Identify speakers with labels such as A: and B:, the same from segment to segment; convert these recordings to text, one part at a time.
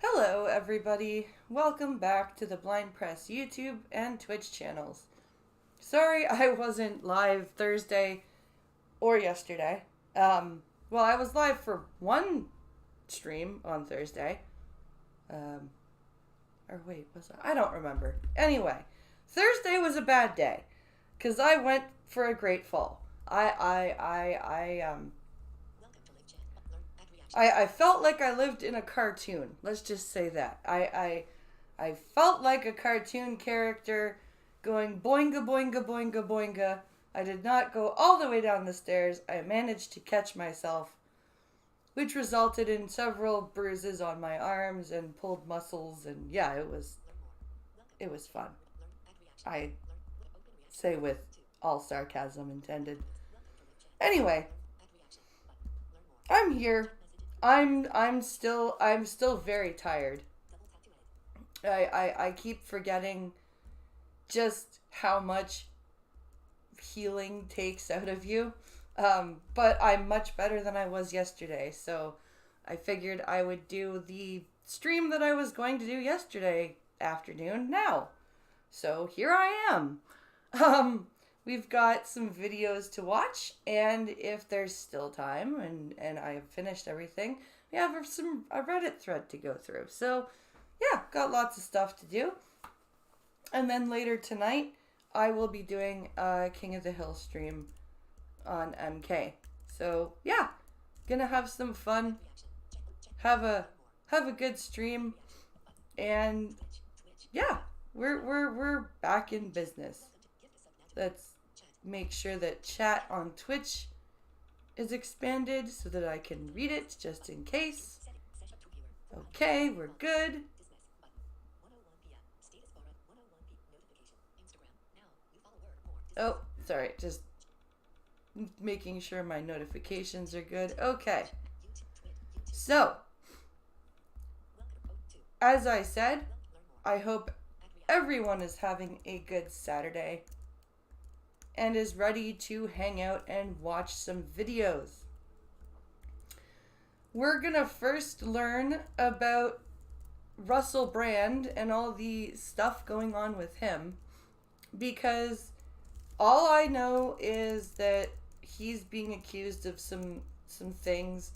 A: Hello everybody, welcome back to the Blind Press YouTube and Twitch channels. Sorry I wasn't live Thursday or yesterday. Well, I was live for one stream on Thursday. Or wait, was I don't remember. Anyway, Thursday was a bad day because I went for a great fall. I felt like I lived in a cartoon. Let's just say that. I felt like a cartoon character going boinga boinga boinga boinga. I did not go all the way down the stairs. I managed to catch myself, which resulted in several bruises on my arms and pulled muscles, and yeah, it was fun. I say with all sarcasm intended. Anyway, I'm here. I'm still very tired. I keep forgetting just how much healing takes out of you. But I'm much better than I was yesterday, so I figured I would do the stream that I was going to do yesterday afternoon now. So here I am. We've got some videos to watch, and if there's still time and I have finished everything, we have a Reddit thread to go through. So, yeah, got lots of stuff to do. And then later tonight, I will be doing a King of the Hill stream on MK. So, yeah, gonna have some fun, have a good stream, and yeah, we're back in business. Let's make sure that chat on Twitch is expanded so that I can read it just in case. Okay, we're good. Oh, sorry, just making sure my notifications are good. Okay. So, as I said, I hope everyone is having a good Saturday and is ready to hang out and watch some videos. We're gonna first learn about Russell Brand and all the stuff going on with him, because all I know is that he's being accused of some things.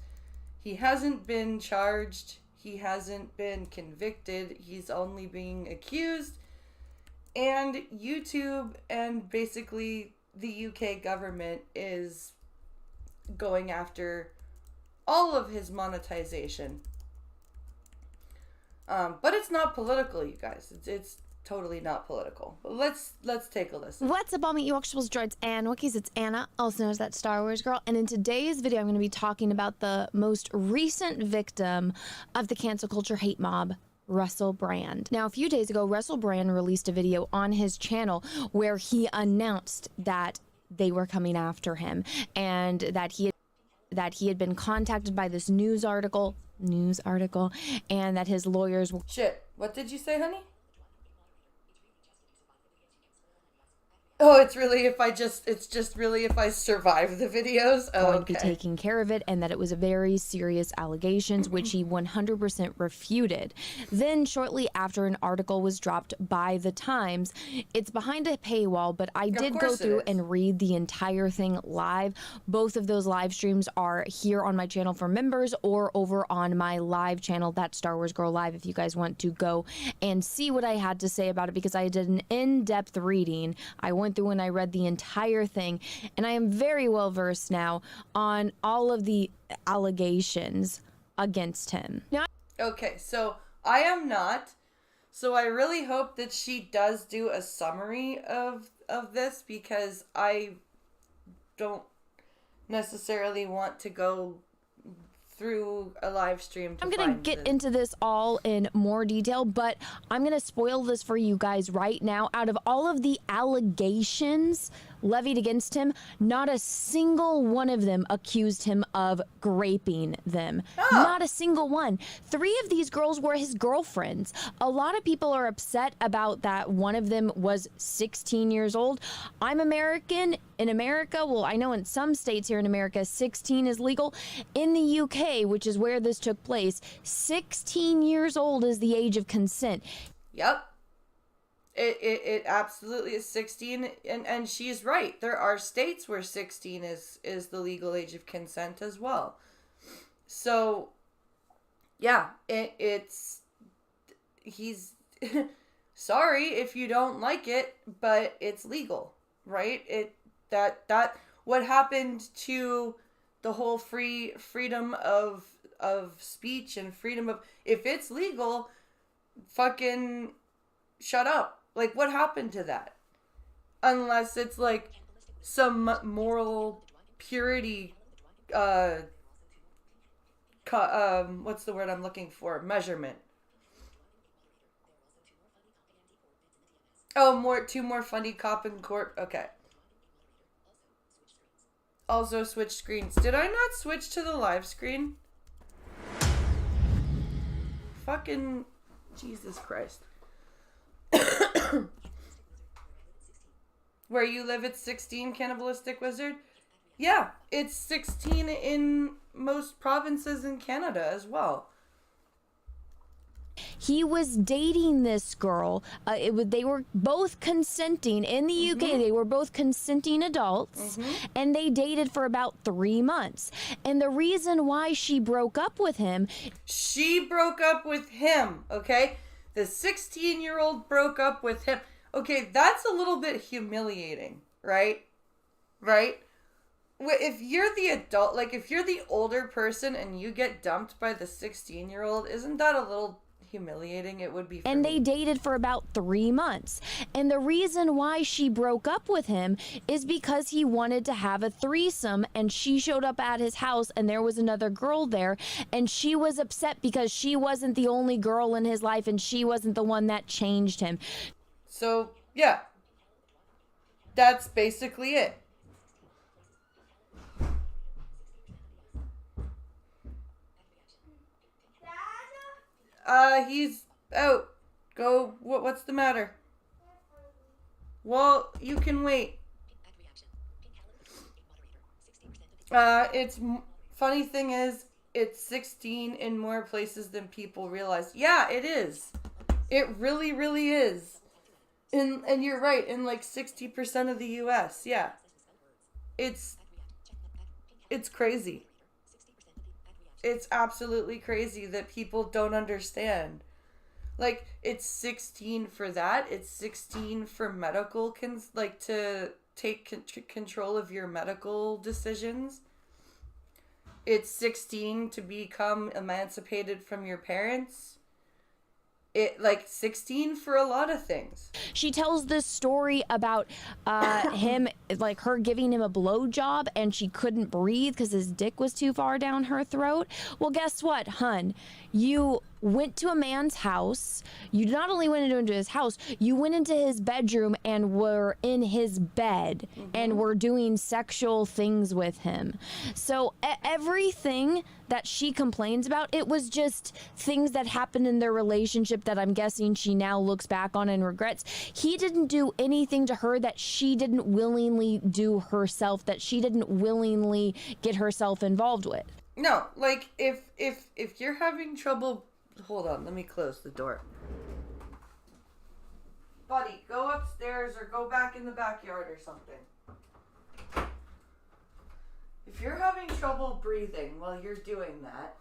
A: He hasn't been charged, he hasn't been convicted, he's only being accused. And YouTube and basically the UK government is going after all of his monetization. But it's not political, you guys. It's totally not political. But let's take a listen.
B: What's up, all my Ewoks, droids, and Wookiees? It's Anna, also known as that Star Wars girl. And in today's video, I'm going to be talking about the most recent victim of the cancel culture hate mob, Russell Brand. Now, a few days ago, Russell Brand released a video on his channel where he announced that they were coming after him and that he had been contacted by this news article, and that his lawyers were...
A: Shit, what did you say, honey? Oh, it's just really if I survive the videos. Oh,
B: going to be taking care of it, and that it was very serious allegations, which he 100% refuted. Then shortly after, an article was dropped by the Times. It's behind a paywall, but I did go through and read the entire thing live. Both of those live streams are here on my channel for members or over on my live channel, that's Star Wars Girl Live, if you guys want to go and see what I had to say about it, because I did an in-depth reading. I went through and I read the entire thing, and I am very well versed now on all of the allegations against him. Now,
A: okay, so I am not. So I really hope that she does do a summary of this, because I don't necessarily want to go through a live stream to
B: I'm gonna get into this all in more detail, but I'm gonna spoil this for you guys right now. Out of all of the allegations levied against him, not a single one of them accused him of raping them. Not a single one. 3 of these girls were his girlfriends. A lot of people are upset about that. One of them was 16 years old. I'm American. In America, well, I know in some states here in America, 16 is legal. In the UK, which is where this took place, 16 years old is the age of consent.
A: Yep. It absolutely is 16, and she's right. There are states where 16 is the legal age of consent as well. So, yeah, he's sorry if you don't like it, but it's legal, right? That what happened to the whole freedom of speech and freedom of, if it's legal, fucking shut up. Like, what happened to that? Unless it's like some moral purity, what's the word I'm looking for? Measurement. Oh, 2 more funny cop and court. Okay. Also switch screens. Did I not switch to the live screen? Fucking Jesus Christ. Where you live, it's 16, Cannibalistic Wizard? Yeah, it's 16 in most provinces in Canada as well.
B: He was dating this girl. They were both consenting. In the UK, they were both consenting adults, and they dated for about 3 months. And the reason why she broke up with him...
A: She broke up with him, okay? The 16-year-old broke up with him. Okay, that's a little bit humiliating, right? Right? If you're the adult, like if you're the older person and you get dumped by the 16-year-old, isn't that a little humiliating? It would be for
B: and
A: me.
B: They dated for about 3 months. And the reason why she broke up with him is because he wanted to have a threesome, and she showed up at his house and there was another girl there, and she was upset because she wasn't the only girl in his life and she wasn't the one that changed him.
A: So, yeah. That's basically it. He's out. Go. What's the matter? Well, you can wait. Funny thing is, it's 16 in more places than people realize. Yeah, it is. It really, really is. And you're right, in like 60% of the US, yeah. It's crazy. It's absolutely crazy that people don't understand. Like, it's 16 for that. It's 16 for medical, to take control of your medical decisions. It's 16 to become emancipated from your parents. 16 for a lot of things.
B: She tells this story about him, like her giving him a blowjob and she couldn't breathe because his dick was too far down her throat. Well, guess what, hun? You went to a man's house. You not only went into his house, you went into his bedroom and were in his bed and were doing sexual things with him. So everything that she complains about, it was just things that happened in their relationship that I'm guessing she now looks back on and regrets. He didn't do anything to her that she didn't willingly do herself, that she didn't willingly get herself involved with.
A: No, like if you're having trouble, hold on, let me close the door. Buddy, go upstairs or go back in the backyard or something. If you're having trouble breathing while you're doing that,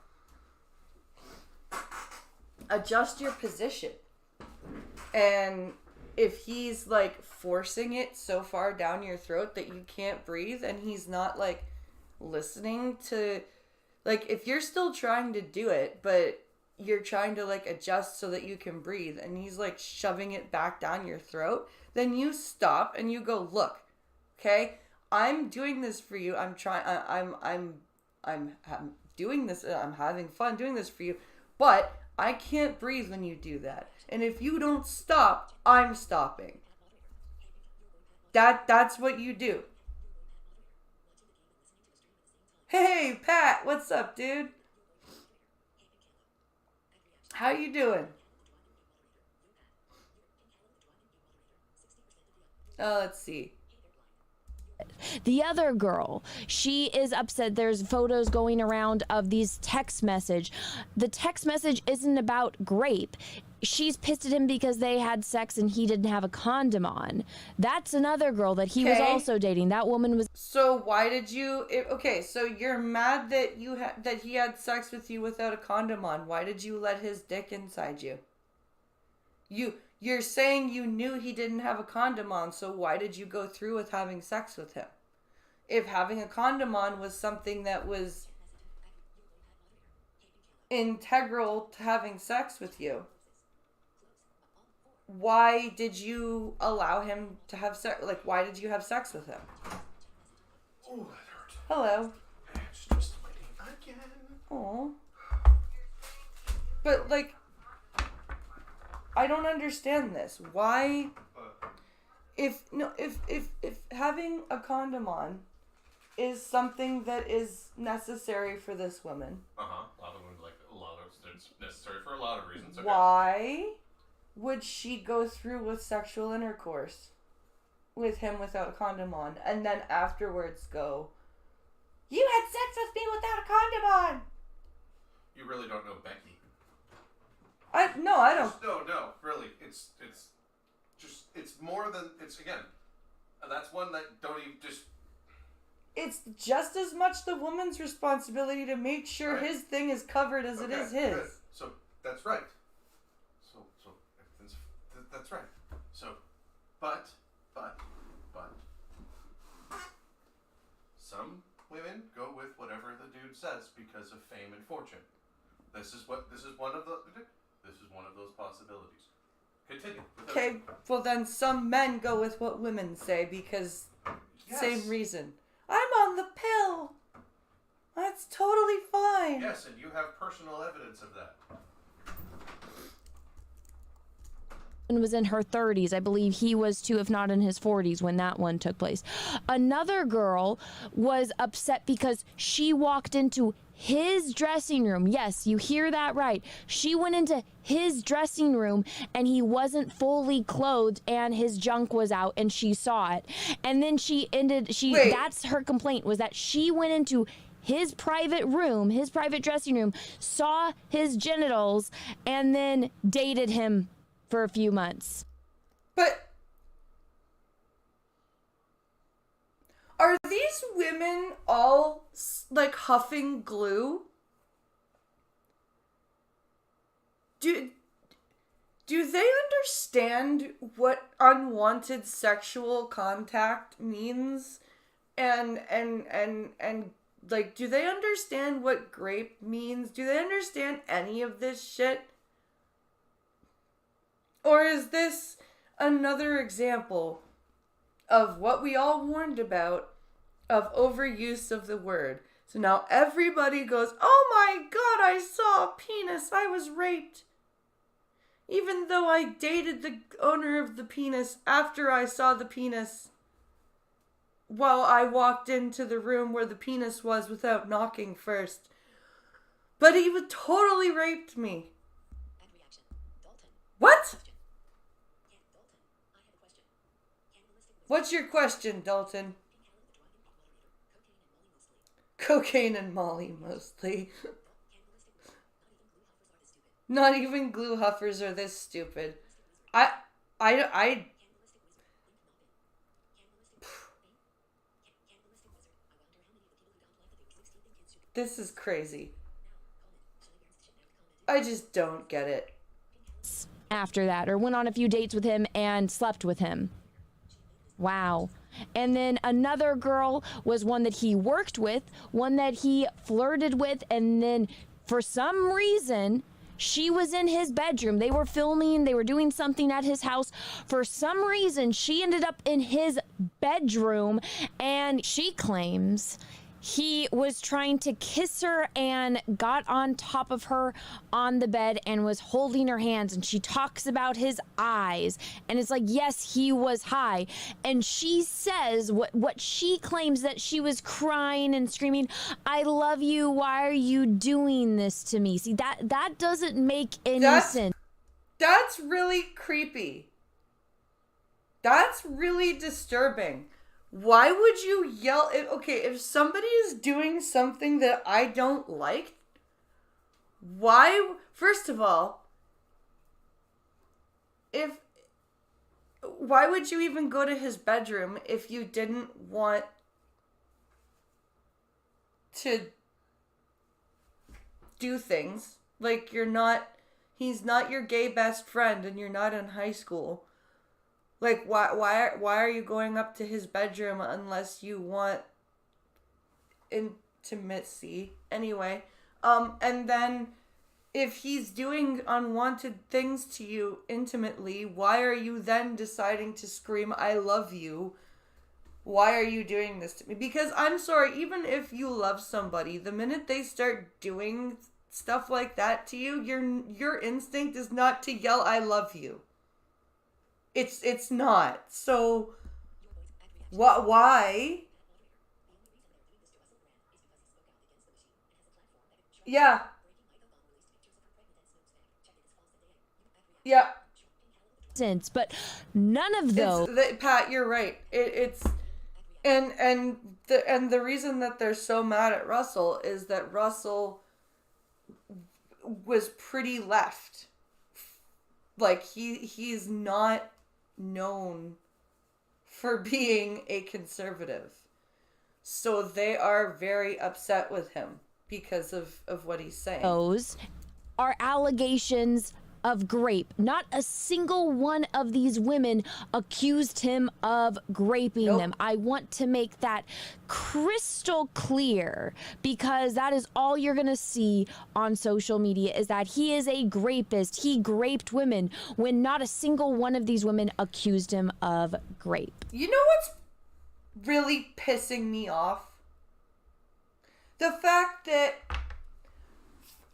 A: adjust your position. And if he's like forcing it so far down your throat that you can't breathe and he's not like listening to, like if you're still trying to do it, but you're trying to like adjust so that you can breathe and he's like shoving it back down your throat, then you stop and you go, look, okay, I'm doing this for you. I'm doing this. I'm having fun doing this for you, but I can't breathe when you do that. And if you don't stop, I'm stopping. That's what you do. Hey, Pat, what's up, dude? How you doing? Let's see.
B: The other girl, she is upset. There's photos going around of these text message. The text message isn't about grape. She's pissed at him because they had sex and he didn't have a condom on. That's another girl that he was also dating. That woman was.
A: So why did you? Okay, so you're mad that that he had sex with you without a condom on. Why did you let his dick inside you? You're saying you knew he didn't have a condom on, so why did you go through with having sex with him? If having a condom on was something that was integral to having sex with you, why did you allow him to have sex? Like, why did you have sex with him?
C: Oh, that hurt.
A: Hello.
C: It's just waiting again.
A: Oh. But, like, I don't understand this. Why? If having a condom on is something that is necessary for this woman.
C: A lot of women it's necessary for a lot of reasons. Okay.
A: Why would she go through with sexual intercourse with him without a condom on, and then afterwards go, "You had sex with me without a condom on"?
C: You really don't know Becky.
A: I don't.
C: No, really. It's more than, it's, again, that's one that don't even just...
A: It's just as much the woman's responsibility to make sure his thing is covered as it is his.
C: Good. So, that's right. So, that's right. So, but, some women go with whatever the dude says because of fame and fortune. This is one of those possibilities. Continue.
A: Okay, well then some men go with what women say because same reason. I'm on the pill. That's totally fine.
C: Yes, and you have personal evidence of that.
B: And was in her 30s. I believe he was too, if not in his 40s when that one took place. Another girl was upset because she walked into his dressing room. Yes, you hear that right. She went into his dressing room and he wasn't fully clothed and his junk was out and she saw it. And then that's her complaint, was that she went into his private room, his private dressing room, saw his genitals, and then dated him for a few months.
A: But are these women all like huffing glue? Do they understand what unwanted sexual contact means? And like, do they understand what grape means? Do they understand any of this shit? Or is this another example of what we all warned about, of overuse of the word? So now everybody goes, oh my God, I saw a penis. I was raped. Even though I dated the owner of the penis after I saw the penis while I walked into the room where the penis was without knocking first. But he would totally raped me. What? What's your question, Dalton? Cocaine and Molly, mostly. Not even glue huffers are this stupid. I This is crazy. I just don't get it.
B: After that, or went on a few dates with him and slept with him. Wow. And then another girl was one that he worked with, one that he flirted with, and then for some reason, she was in his bedroom. They were filming, they were doing something at his house. For some reason, she ended up in his bedroom, and she claims he was trying to kiss her and got on top of her on the bed and was holding her hands. And she talks about his eyes. And it's like, yes, he was high. And she says what she claims, that she was crying and screaming, I love you. Why are you doing this to me? See, that doesn't make any sense.
A: That's really creepy. That's really disturbing. Why would you yell? If somebody is doing something that I don't like, why, first of all, why would you even go to his bedroom if you didn't want to do things? Like, he's not your gay best friend and you're not in high school. Like, why are you going up to his bedroom unless you want intimacy? Anyway, and then if he's doing unwanted things to you intimately, why are you then deciding to scream, I love you? Why are you doing this to me? Because I'm sorry, even if you love somebody, the minute they start doing stuff like that to you, your instinct is not to yell, I love you. It's not. So, why? Yeah. Yeah.
B: But none of those.
A: Pat, you're right. And the reason that they're so mad at Russell is that Russell was pretty left. Like, he's not known for being a conservative. So they are very upset with him because of what he's saying.
B: Those are allegations of grape. Not a single one of these women accused him of graping them. I want to make that crystal clear, because that is all you're gonna see on social media, is that he is a grapist. He graped women, when not a single one of these women accused him of grape.
A: You know what's really pissing me off? The fact that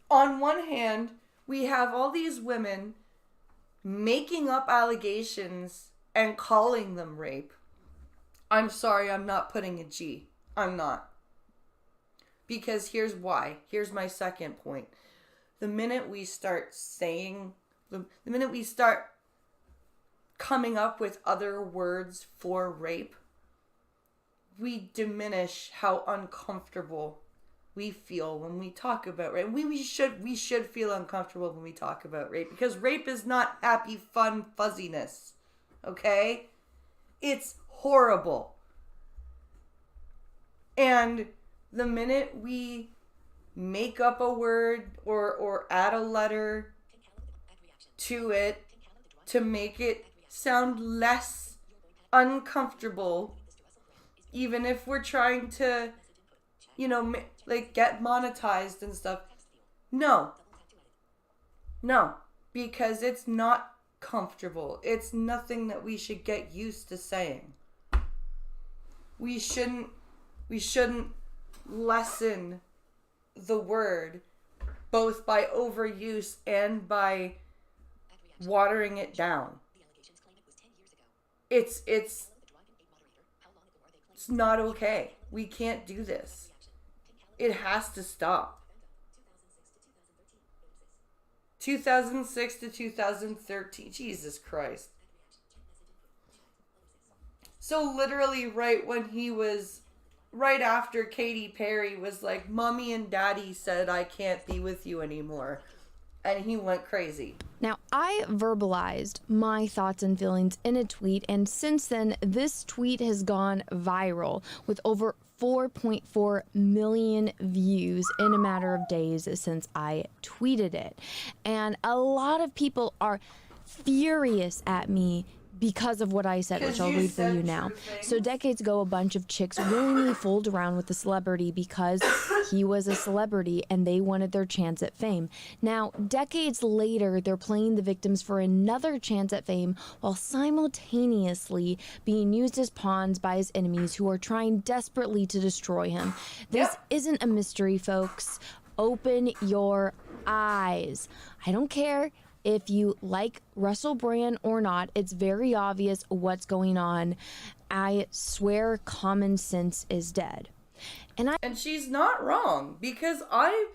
A: on one hand, we have all these women making up allegations and calling them rape. I'm sorry, I'm not putting a G. I'm not. Because here's why. Here's my second point. The minute we start saying, the minute we start coming up with other words for rape, we diminish how uncomfortable we feel when we talk about rape. We should feel uncomfortable when we talk about rape, because rape is not happy, fun fuzziness. Okay? It's horrible. And the minute we make up a word or add a letter to it to make it sound less uncomfortable, even if we're trying to, like, get monetized and stuff. No, because it's not comfortable. It's nothing that we should get used to saying. We shouldn't lessen the word both by overuse and by watering it down. It's not okay. We can't do this. It has to stop. 2006 to 2013. Jesus Christ. So literally right after Katy Perry was like, Mommy and Daddy said I can't be with you anymore. And he went crazy.
B: Now, I verbalized my thoughts and feelings in a tweet, and since then, this tweet has gone viral with over 4.4 million views in a matter of days since I tweeted it. And a lot of people are furious at me because of what I said, which I'll read for you now. So decades ago, a bunch of chicks willingly fooled around with a celebrity because he was a celebrity and they wanted their chance at fame. Now, decades later, they're playing the victims for another chance at fame while simultaneously being used as pawns by his enemies who are trying desperately to destroy him. This isn't a mystery, folks. Open your eyes. I don't care if you like Russell Brand or not, it's very obvious what's going on. I swear common sense is dead. And
A: she's not wrong, because I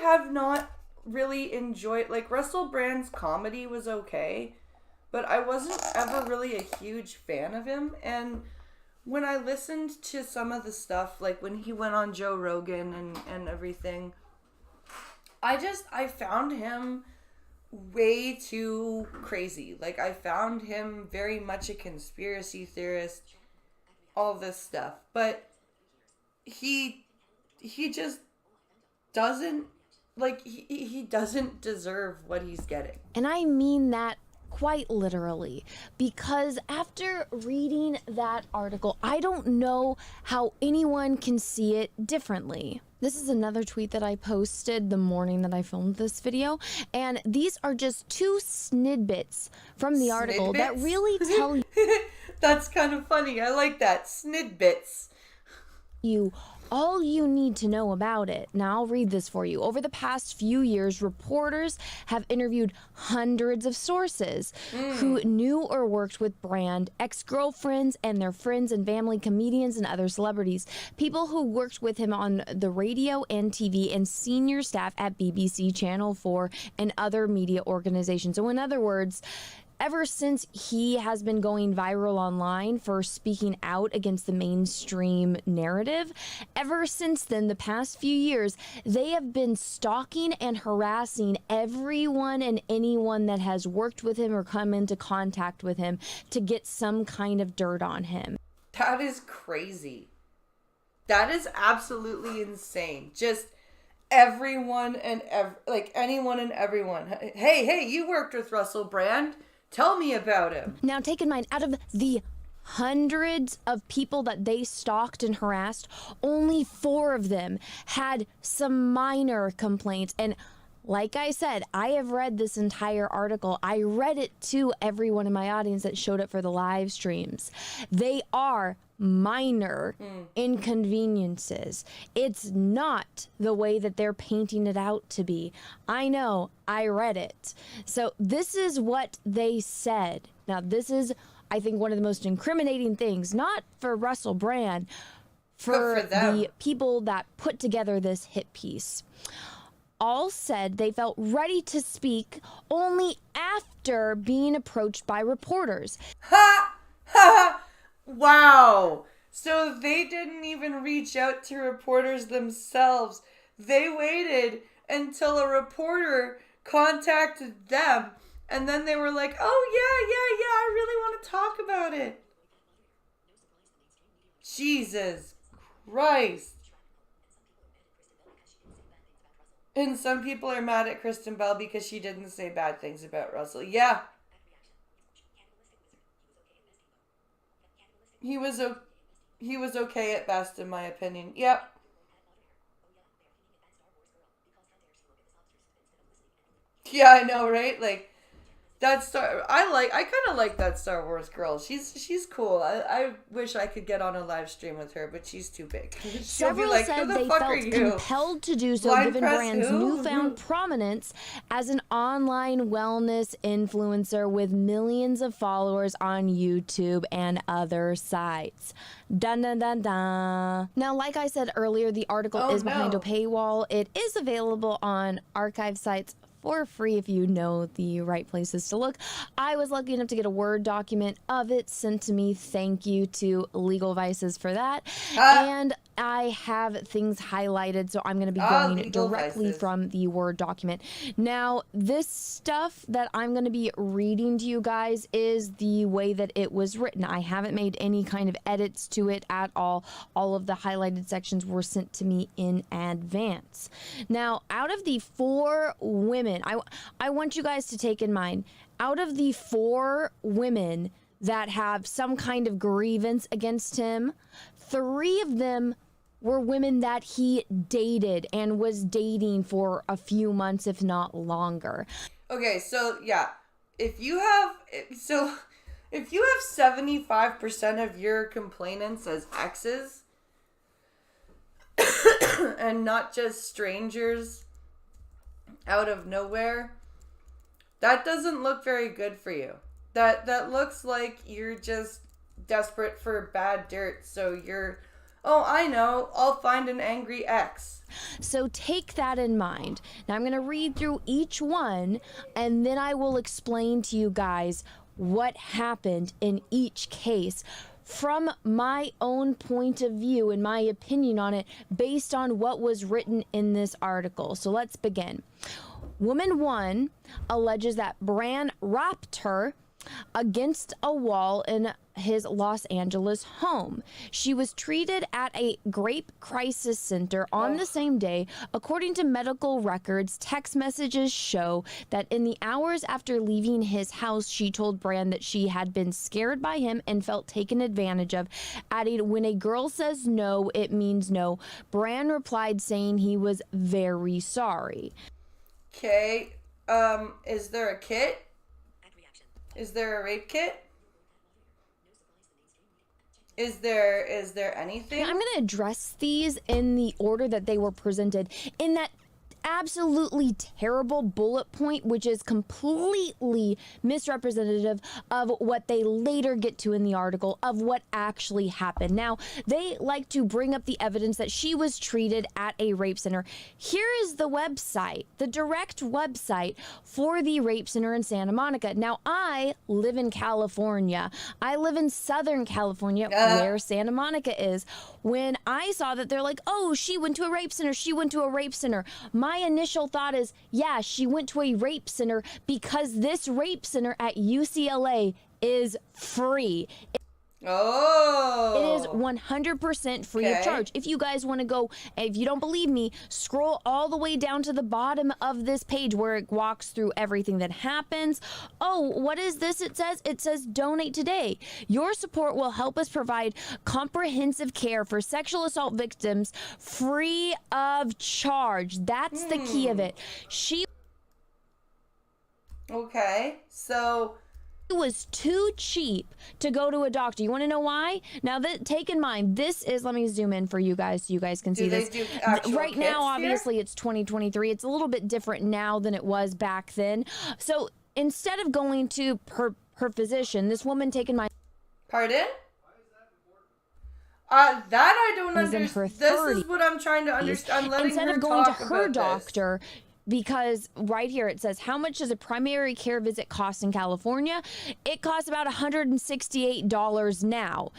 A: have not really enjoyed, like, Russell Brand's comedy was okay, but I wasn't ever really a huge fan of him. And when I listened to some of the stuff, like when he went on Joe Rogan and everything, I found him way too crazy. Like, I found him very much a conspiracy theorist, all this stuff. But he just doesn't, like, he doesn't deserve what he's getting.
B: And I mean that quite literally, because after reading that article, I don't know how anyone can see it differently. This is another tweet that I posted the morning that I filmed this video, and these are just two snidbits from the article that really tell you.
A: That's kind of funny. I like that. Snidbits.
B: You all you need to know about it. Now I'll read this for you. Over the past few years, reporters have interviewed hundreds of sources who knew or worked with Brand, ex-girlfriends and their friends and family, comedians and other celebrities, people who worked with him on the radio and TV, and senior staff at BBC, Channel 4, and other media organizations. So in other words, ever since he has been going viral online for speaking out against the mainstream narrative, ever since then, the past few years, they have been stalking and harassing everyone and anyone that has worked with him or come into contact with him to get some kind of dirt on him.
A: That is crazy. That is absolutely insane. Just everyone and anyone and everyone. Hey, you worked with Russell Brand. Tell me about him.
B: Now, take in mind, out of the hundreds of people that they stalked and harassed, only 4 of them had some minor complaints. And like I said, I have read this entire article. I read it to everyone in my audience that showed up for the live streams. They are minor inconveniences. It's not the way that they're painting it out to be. I know, I read it. So this is what they said. Now, this is, I think, one of the most incriminating things, not for Russell Brand, for the people that put together this hit piece. All said they felt ready to speak only after being approached by reporters.
A: Ha! Ha! Wow. So they didn't even reach out to reporters themselves. They waited until a reporter contacted them, and then they were like, oh, yeah, I really want to talk about it. Jesus Christ. And some people are mad at Kristen Bell because she didn't say bad things about Russell. Yeah. He was okay at best, in my opinion. Yep. Yeah, I know, right? Like, I kind of like that Star Wars girl. She's cool. I wish I could get on a live stream with her, but she's too big. She'll be
B: Several
A: like,
B: said
A: "Who the
B: they
A: fuck are
B: felt
A: you?"
B: compelled to do so
A: Blind
B: given
A: press
B: Brand's
A: who?
B: newfound prominence as an online wellness influencer with millions of followers on YouTube and other sites. Dun dun dun dun. Now, like I said earlier, the article is behind a paywall. It is available on archive sites for free if you know the right places to look. I was lucky enough to get a Word document of it sent to me. Thank you to Legal Vices for that. And I have things highlighted, so I'm going to be going directly from the Word document. Now, this stuff that I'm going to be reading to you guys is the way that it was written. I haven't made any kind of edits to it at all. All of the highlighted sections were sent to me in advance. Now, out of the 4 women, I want you guys to take in mind, out of the 4 women that have some kind of grievance against him, 3 of them were women that he dated and was dating for a few months, if not longer.
A: Okay, so yeah, if you have 75% of your complainants as exes and not just strangers out of nowhere, that doesn't look very good for you. That looks like you're just desperate for bad dirt, so you're, oh, I know, I'll find an angry ex.
B: So take that in mind. Now I'm going to read through each one, and then I will explain to you guys what happened in each case from my own point of view and my opinion on it based on what was written in this article. So let's begin. Woman 1 alleges that Brand rapped her against a wall in his Los Angeles home. She was treated at a rape crisis center on the same day. According to medical records, text messages show that in the hours after leaving his house, she told Brand that she had been scared by him and felt taken advantage of, adding, "When a girl says no, it means no." Brand replied saying he was very sorry.
A: Okay, is there a kit? Is there a rape kit? Is there anything?
B: Yeah, I'm going to address these in the order that they were presented. In that absolutely terrible bullet point, which is completely misrepresentative of what they later get to in the article of what actually happened. Now, they like to bring up the evidence that she was treated at a rape center. Here is the website, the direct website for the rape center in Santa Monica. Now, I live in California. I live in Southern California, where Santa Monica is. When I saw that, they're like, oh, she went to a rape center. She went to a rape center. My initial thought is, yeah, she went to a rape center because this rape center at UCLA is free.
A: Oh.
B: It is 100% free of charge. If you guys want to go, if you don't believe me, scroll all the way down to the bottom of this page where it walks through everything that happens. Oh, what is this? It says donate today. Your support will help us provide comprehensive care for sexual assault victims free of charge. That's the key of it.
A: Okay, so
B: it was too cheap to go to a doctor. You want to know why? Now, take in mind, this is, let me zoom in for you guys so you guys can see this. Right now, obviously, it's 2023. It's a little bit different now than it was back then. So instead of going to her physician, this woman, take in mind.
A: Pardon? That I don't understand. This is what I'm trying to understand. I'm letting
B: instead
A: her
B: of going to
A: talk
B: her
A: about
B: doctor. Because right here it says, how much does a primary care visit cost in California? It costs about $168 now.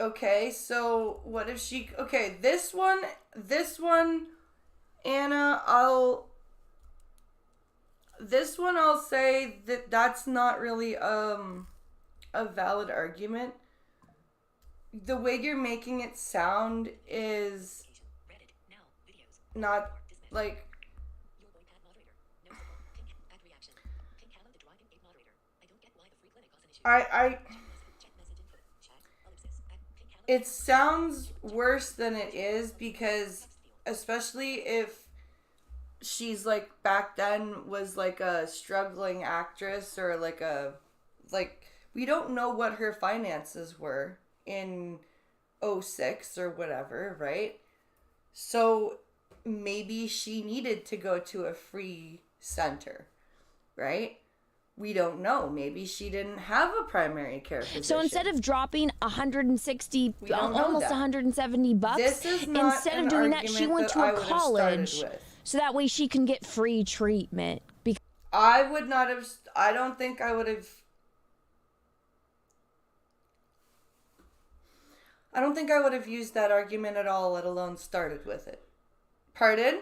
A: Okay, so what if she... Okay, this one, Anna, I'll say that that's not really a valid argument. The way you're making it sound is not like... It sounds worse than it is, because especially if she's like back then was like a struggling actress or like we don't know what her finances were in '06 or whatever, right? So maybe she needed to go to a free center, right? We don't know. Maybe she didn't have a primary care physician.
B: So instead of dropping 160, almost
A: that.
B: 170 bucks,
A: This is not
B: instead
A: an
B: of doing that, she went
A: argument
B: to
A: that I
B: a
A: would have
B: college
A: started with.
B: so that way she can get free treatment.
A: I would not have. I don't think I would have. I don't think I would have used that argument at all, let alone started with it. Pardon?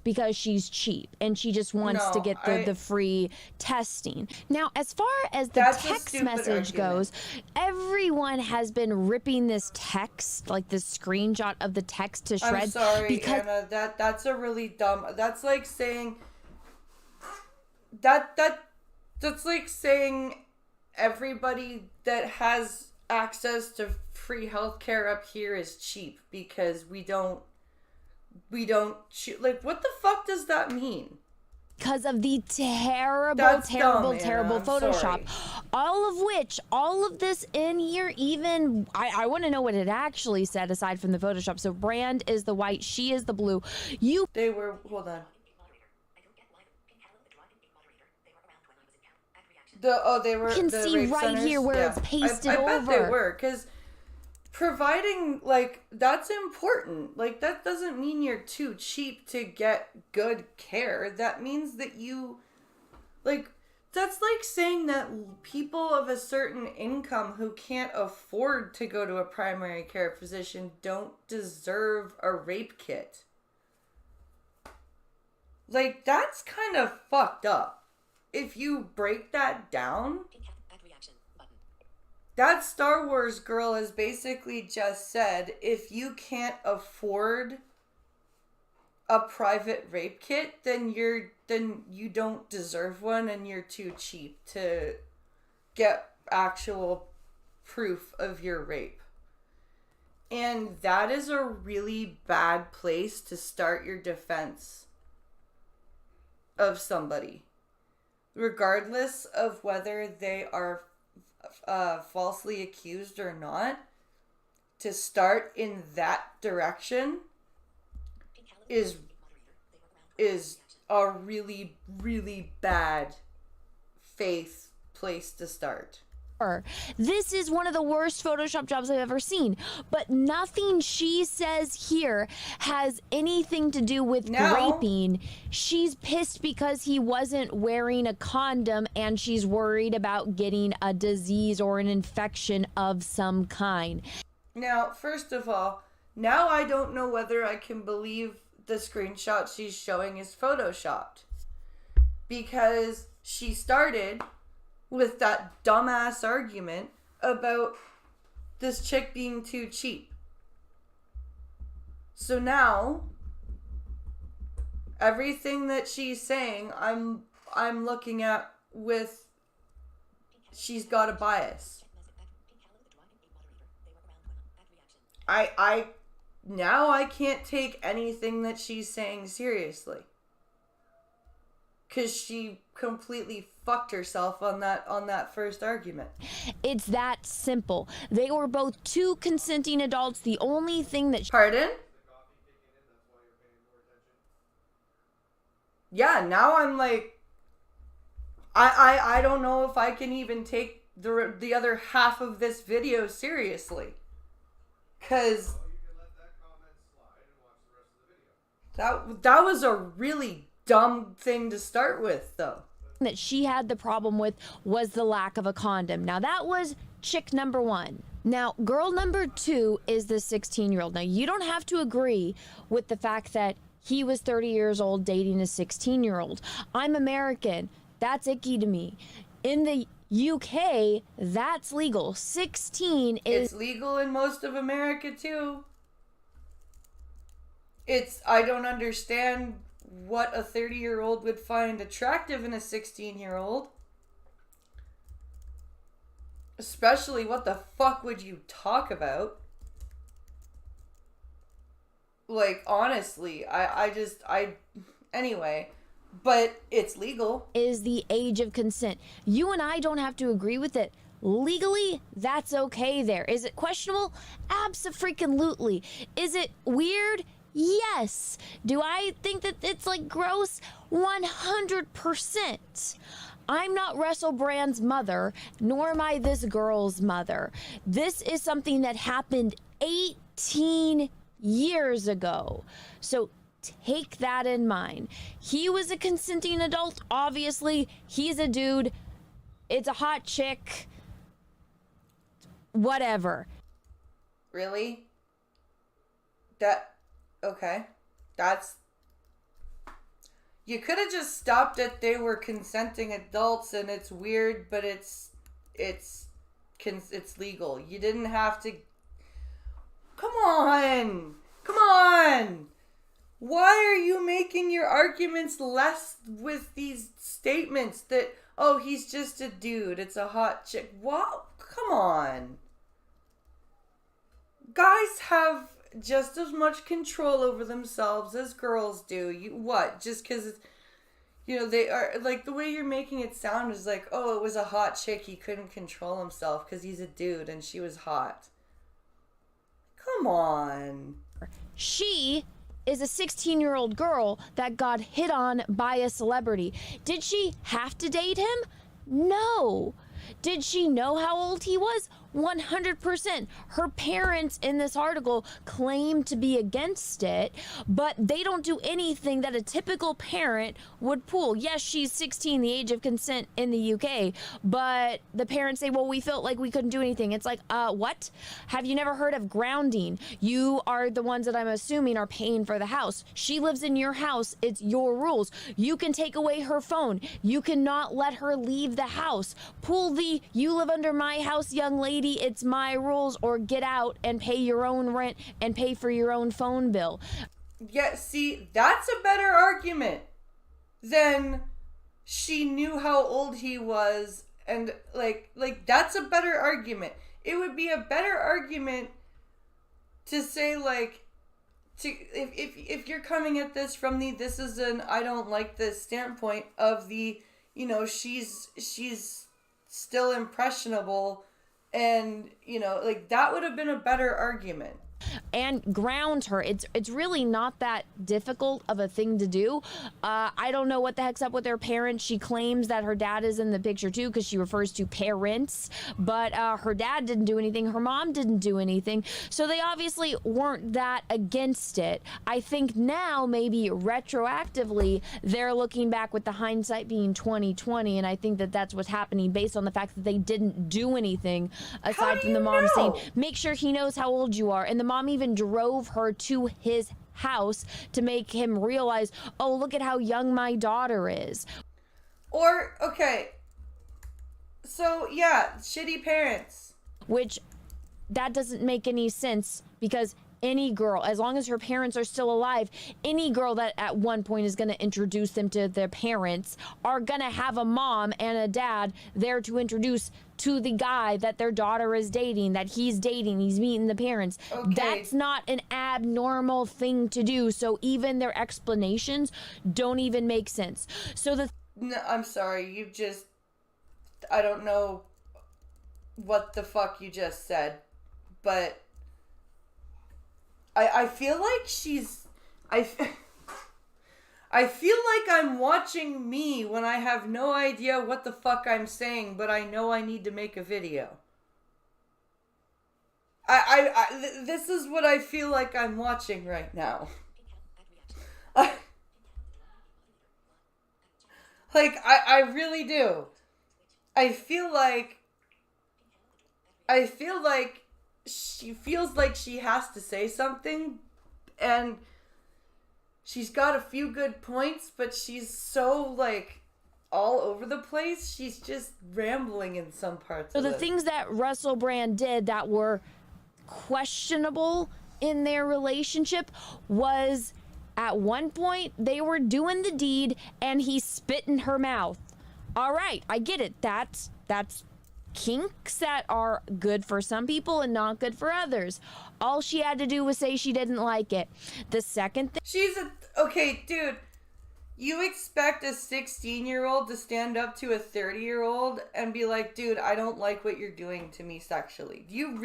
B: Because she's cheap and she just wants to get the free testing. Now, as far as the text message goes, everyone has been ripping this text, like this screenshot of the text to shreds.
A: I'm sorry, Anna. That's a really dumb. That's like saying that's like saying everybody that has access to free healthcare up here is cheap because we don't like, what the fuck does that mean?
B: Because of the terrible Photoshop.
A: Sorry.
B: All of this in here, even, I want to know what it actually said aside from the Photoshop. So Brand is the white, she is the blue.
A: They were, hold on. They were.
B: You can see right
A: centers?
B: here where it's pasted over.
A: I bet they were, because providing, like, that's important. Like, that doesn't mean you're too cheap to get good care. That means that you, like, that's like saying that people of a certain income who can't afford to go to a primary care physician don't deserve a rape kit. Like, that's kind of fucked up. If you break that down, that Star Wars girl has basically just said, if you can't afford a private rape kit, then you don't deserve one and you're too cheap to get actual proof of your rape. And that is a really bad place to start your defense of somebody. Regardless of whether they are falsely accused or not, to start in that direction is a really, really bad faith place to start.
B: This is one of the worst Photoshop jobs I've ever seen, but nothing she says here has anything to do with raping. She's pissed because he wasn't wearing a condom and she's worried about getting a disease or an infection of some kind.
A: Now, first of all, now I don't know whether I can believe the screenshot she's showing is photoshopped, because she started with that dumbass argument about this chick being too cheap. So now, everything that she's saying, I'm looking at with, she's got a bias. Now I can't take anything that she's saying seriously. 'Cause she completely fucked herself on that first argument.
B: It's that simple. They were both two consenting adults. The only thing that...
A: Pardon? Yeah, now I'm like... I don't know if I can even take the other half of this video seriously. 'Cause... That was a really dumb thing to start with, though.
B: That she had the problem with was the lack of a condom. Now, that was chick number one. Now, girl number two is the 16-year-old. Now, you don't have to agree with the fact that he was 30 years old dating a 16-year-old. I'm American. That's icky to me. In the UK, that's legal. 16 is...
A: It's legal in most of America, too. I don't understand what a 30-year-old would find attractive in a 16-year-old. Especially, what the fuck would you talk about? Like, honestly, anyway, but it's legal.
B: Is the age of consent. You and I don't have to agree with it. Legally, that's okay there. Is it questionable? Abso-freaking-lutely. Is it weird? Yes. Do I think that it's like gross? 100%. I'm not Russell Brand's mother, nor am I this girl's mother. This is something that happened 18 years ago. So take that in mind. He was a consenting adult. Obviously, he's a dude. It's a hot chick. Whatever.
A: Really? Okay. You could have just stopped at they were consenting adults and it's weird, but it's legal. You didn't have to. Come on. Why are you making your arguments less with these statements that, oh, he's just a dude, it's a hot chick? What? Come on. Guys have just as much control over themselves as girls do. Just because, they are, like, the way you're making it sound is like, oh, it was a hot chick, he couldn't control himself because he's a dude and she was hot. Come on.
B: She is a 16-year-old girl that got hit on by a celebrity. Did she have to date him? No. Did she know how old he was? 100%. Her parents in this article claim to be against it, but they don't do anything that a typical parent would pull. Yes, she's 16, the age of consent in the UK, but the parents say, well, we felt like we couldn't do anything. It's like, what? Have you never heard of grounding? You are the ones that I'm assuming are paying for the house. She lives in your house. It's your rules. You can take away her phone. You cannot let her leave the house. Pull you live under my house, young lady, it's my rules, or get out and pay your own rent and pay for your own phone bill.
A: Yeah, see, that's a better argument than she knew how old he was, and like that's a better argument. It would be a better argument to say, like, if you're coming at this from this is an I don't like this standpoint of she's still impressionable, and like that would have been a better argument.
B: And ground her. It's really not that difficult of a thing to do. I don't know what the heck's up with her parents. She claims that her dad is in the picture too because she refers to parents, but her dad didn't do anything. Her mom didn't do anything. So they obviously weren't that against it. I think now maybe retroactively they're looking back with the hindsight being 2020, and I think that that's what's happening based on the fact that they didn't do anything aside from the mom saying, make sure he knows how old you are. And the mom even drove her to his house to make him realize, oh, look at how young my daughter is.
A: Or, okay, so yeah, shitty parents.
B: Which, that doesn't make any sense, because any girl, as long as her parents are still alive, any girl that at one point is going to introduce them to their parents are going to have a mom and a dad there to introduce to the guy that their daughter is dating, that he's meeting the parents.
A: Okay.
B: That's not an abnormal thing to do. So even their explanations don't even make sense. So
A: no, I'm sorry, I don't know what the fuck you just said, but I feel like I feel like I'm watching me when I have no idea what the fuck I'm saying, but I know I need to make a video. This is what I feel like I'm watching right now. I really do. I feel like she feels like she has to say something, and she's got a few good points, but she's so, like, all over the place. She's just rambling in some parts of it.
B: So the things that Russell Brand did that were questionable in their relationship was, at one point, they were doing the deed and he spit in her mouth. All right, I get it. That's kinks that are good for some people and not good for others. All she had to do was say she didn't like it. The second thing...
A: Okay, dude. You expect a 16-year-old to stand up to a 30-year-old and be like, dude, I don't like what you're doing to me sexually. Do you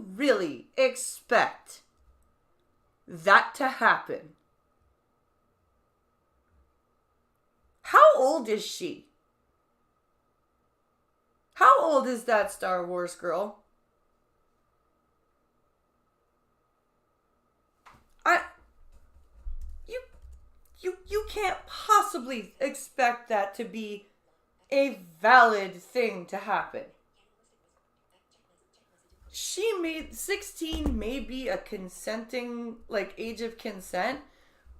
A: really expect that to happen? How old is she? How old is that Star Wars girl? You can't possibly expect that to be a valid thing to happen. 16 may be a consenting, like, age of consent,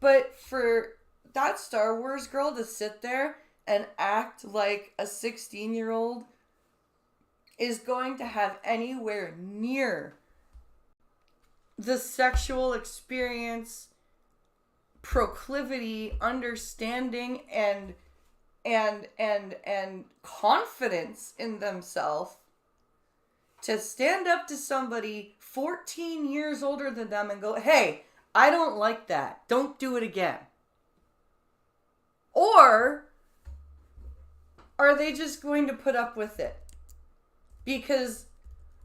A: but for that Star Wars girl to sit there and act like a 16-year-old is going to have anywhere near the sexual experience, proclivity, understanding, and confidence in themselves to stand up to somebody 14 years older than them and go, hey, I don't like that. Don't do it again. Or are they just going to put up with it? Because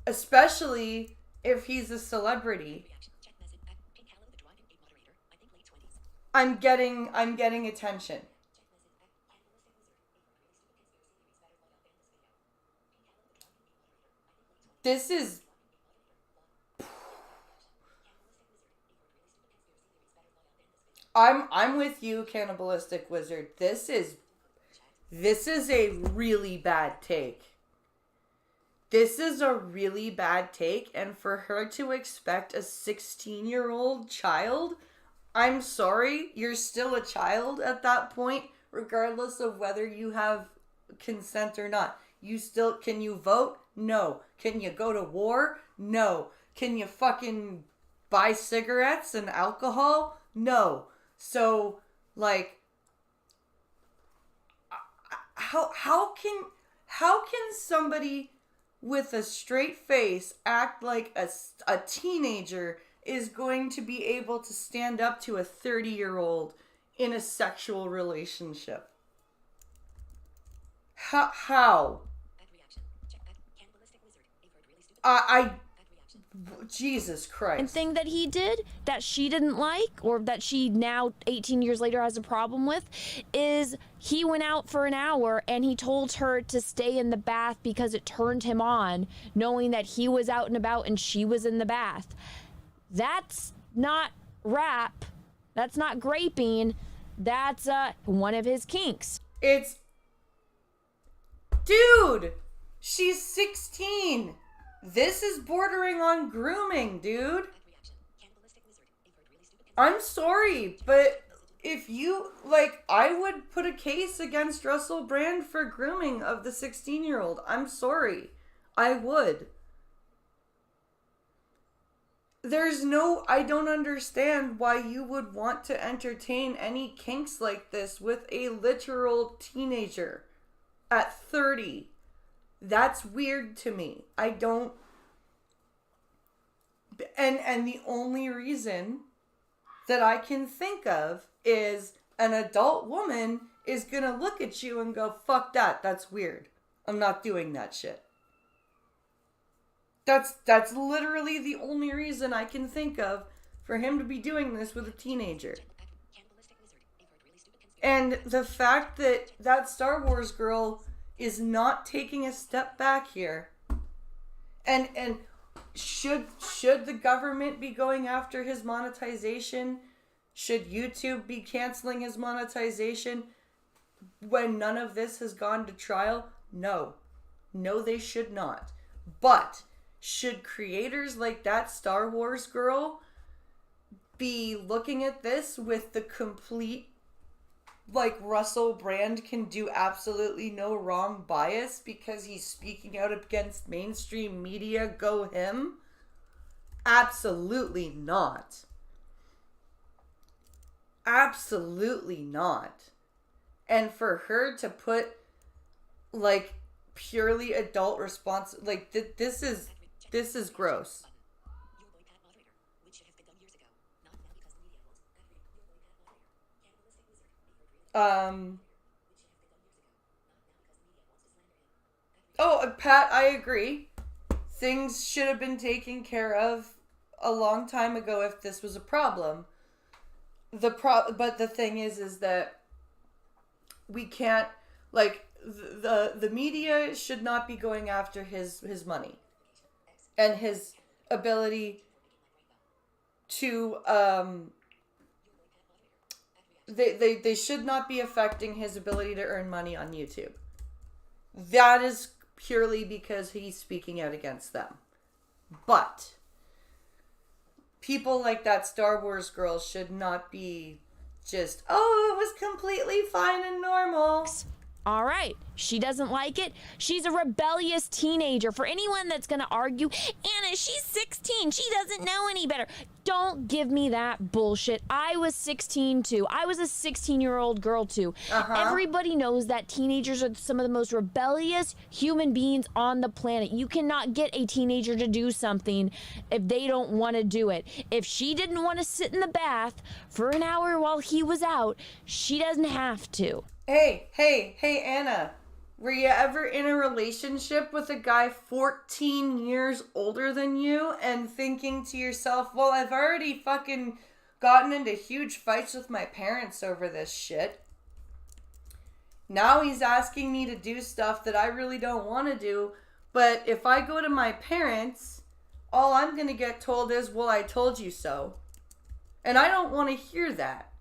A: especially if he's a celebrity, I'm getting attention. This is... I'm with you, Cannibalistic Wizard. This is a really bad take. This is a really bad take, and for her to expect a 16-year-old child, I'm sorry, you're still a child at that point, regardless of whether you have consent or not. Can you vote? No. Can you go to war? No. Can you fucking buy cigarettes and alcohol? No. So, like, how can somebody with a straight face act like a teenager is going to be able to stand up to a 30-year-old in a sexual relationship? How? Jesus Christ.
B: And thing that he did that she didn't like, or that she now 18 years later has a problem with, is he went out for an hour and he told her to stay in the bath because it turned him on, knowing that he was out and about and she was in the bath. That's not rap. That's not graping. That's one of his kinks.
A: Dude, she's 16. This is bordering on grooming, dude. I'm sorry, but if you, I would put a case against Russell Brand for grooming of the 16-year-old. I'm sorry. I would. I don't understand why you would want to entertain any kinks like this with a literal teenager at 30. That's weird to me. I don't... And the only reason that I can think of is an adult woman is gonna look at you and go, fuck that, that's weird. I'm not doing that shit. That's literally the only reason I can think of for him to be doing this with a teenager. And the fact that that Star Wars girl is not taking a step back here. And should the government be going after his monetization? Should YouTube be canceling his monetization when none of this has gone to trial? No. No, they should not. But should creators like that Star Wars girl be looking at this with the complete, Russell Brand can do absolutely no wrong bias because he's speaking out against mainstream media, go him? Absolutely not. Absolutely not. And for her to put, like, purely adult this is gross. Pat, I agree. Things should have been taken care of a long time ago if this was a problem. But the thing is that we can't, like, the media should not be going after his money and his ability to they should not be affecting his ability to earn money on YouTube. That is purely because he's speaking out against them. But people like that Star Wars girl should not be just, oh, it was completely fine and normal.
B: All right, she doesn't like it. She's a rebellious teenager. For anyone that's going to argue, Anna, she's 16. She doesn't know any better. Don't give me that bullshit. I was 16 too. I was a 16-year-old girl too. Everybody knows that teenagers are some of the most rebellious human beings on the planet. You cannot get a teenager to do something if they don't want to do it. If she didn't want to sit in the bath for an hour while he was out, she doesn't have to.
A: Hey, Anna. Were you ever in a relationship with a guy 14 years older than you and thinking to yourself, well, I've already fucking gotten into huge fights with my parents over this shit. Now he's asking me to do stuff that I really don't want to do. But if I go to my parents, all I'm going to get told is, well, I told you so. And I don't want to hear that.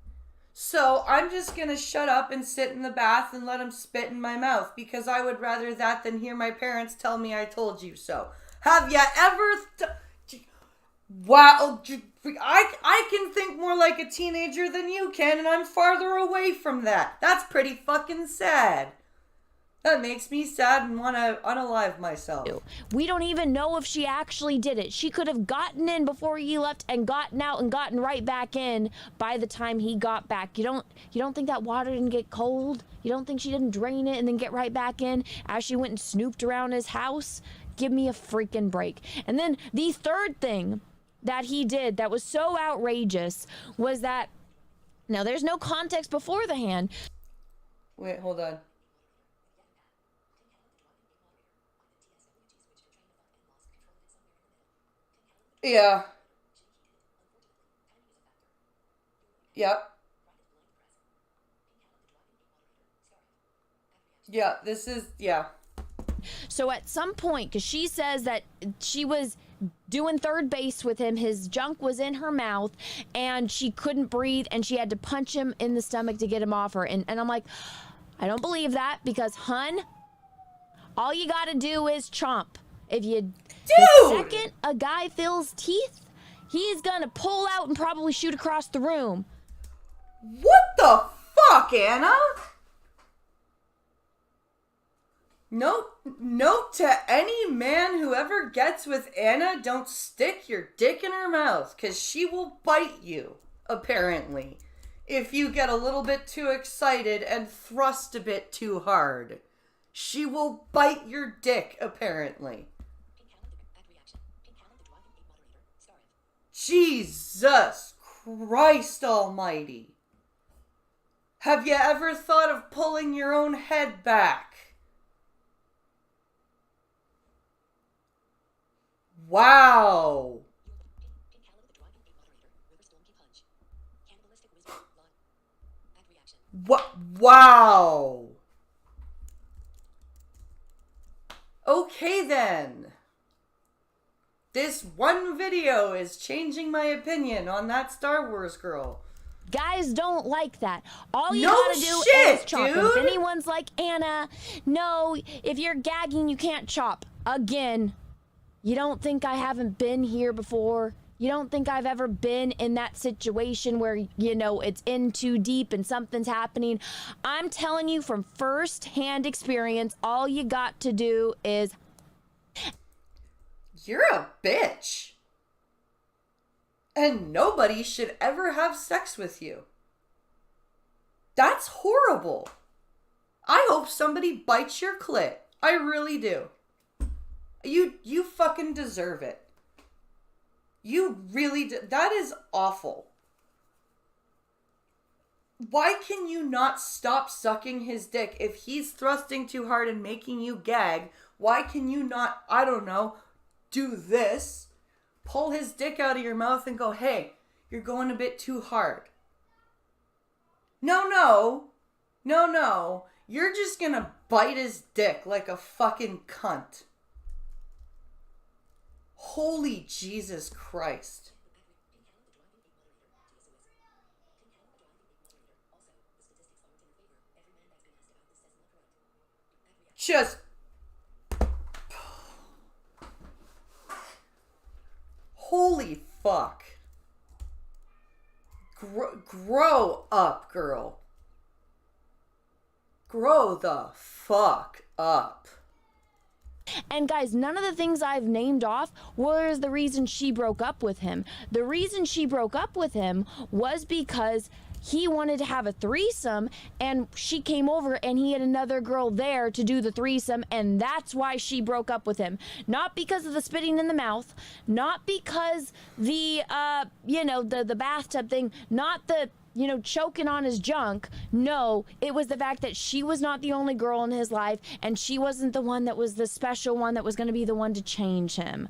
A: So I'm just going to shut up and sit in the bath and let him spit in my mouth because I would rather that than hear my parents tell me I told you so. Have you ever... Wow, I can think more like a teenager than you can, and I'm farther away from that. That's pretty fucking sad. That makes me sad and want to unalive myself.
B: We don't even know if she actually did it. She could have gotten in before he left and gotten out and gotten right back in by the time he got back. You don't think that water didn't get cold? You don't think she didn't drain it and then get right back in as she went and snooped around his house? Give me a freaking break. And then the third thing that he did that was so outrageous was that, now there's no context before the hand.
A: Wait, hold on. Yeah. Yep. Yeah, this is, yeah.
B: So at some point, because she says that she was doing third base with him, his junk was in her mouth, and she couldn't breathe, and she had to punch him in the stomach to get him off her. And I'm like, I don't believe that, because, hun, all you gotta do is chomp. If you... The second a guy feels teeth, he's gonna pull out and probably shoot across the room.
A: What the fuck, Anna? Note to any man who ever gets with Anna, don't stick your dick in her mouth, because she will bite you, apparently, if you get a little bit too excited and thrust a bit too hard. She will bite your dick, apparently. Jesus Christ almighty. Have you ever thought of pulling your own head back? Wow. What? Wow. Okay then. This one video is changing my opinion on that Star Wars girl.
B: Guys don't like that. All you gotta do is chop.
A: Dude.
B: If anyone's like, Anna, no, if you're gagging, you can't chop. Again, you don't think I haven't been here before? You don't think I've ever been in that situation where, you know, it's in too deep and something's happening? I'm telling you from first-hand experience, all you got to do is...
A: You're a bitch. And nobody should ever have sex with you. That's horrible. I hope somebody bites your clit. I really do. You fucking deserve it. You really do. That is awful. Why can you not stop sucking his dick? If he's thrusting too hard and making you gag, why can you not, I don't know, do this? Pull his dick out of your mouth and go, hey, you're going a bit too hard. No. You're just gonna bite his dick like a fucking cunt. Holy Jesus Christ. Just... Holy fuck. Grow up, girl. Grow the fuck up.
B: And guys, none of the things I've named off was the reason she broke up with him. The reason she broke up with him was because he wanted to have a threesome and she came over and he had another girl there to do the threesome, and that's why she broke up with him. Not because of the spitting in the mouth, not because the bathtub thing, not the choking on his junk. No, it was the fact that she was not the only girl in his life, and she wasn't the one that was the special one that was going to be the one to change him.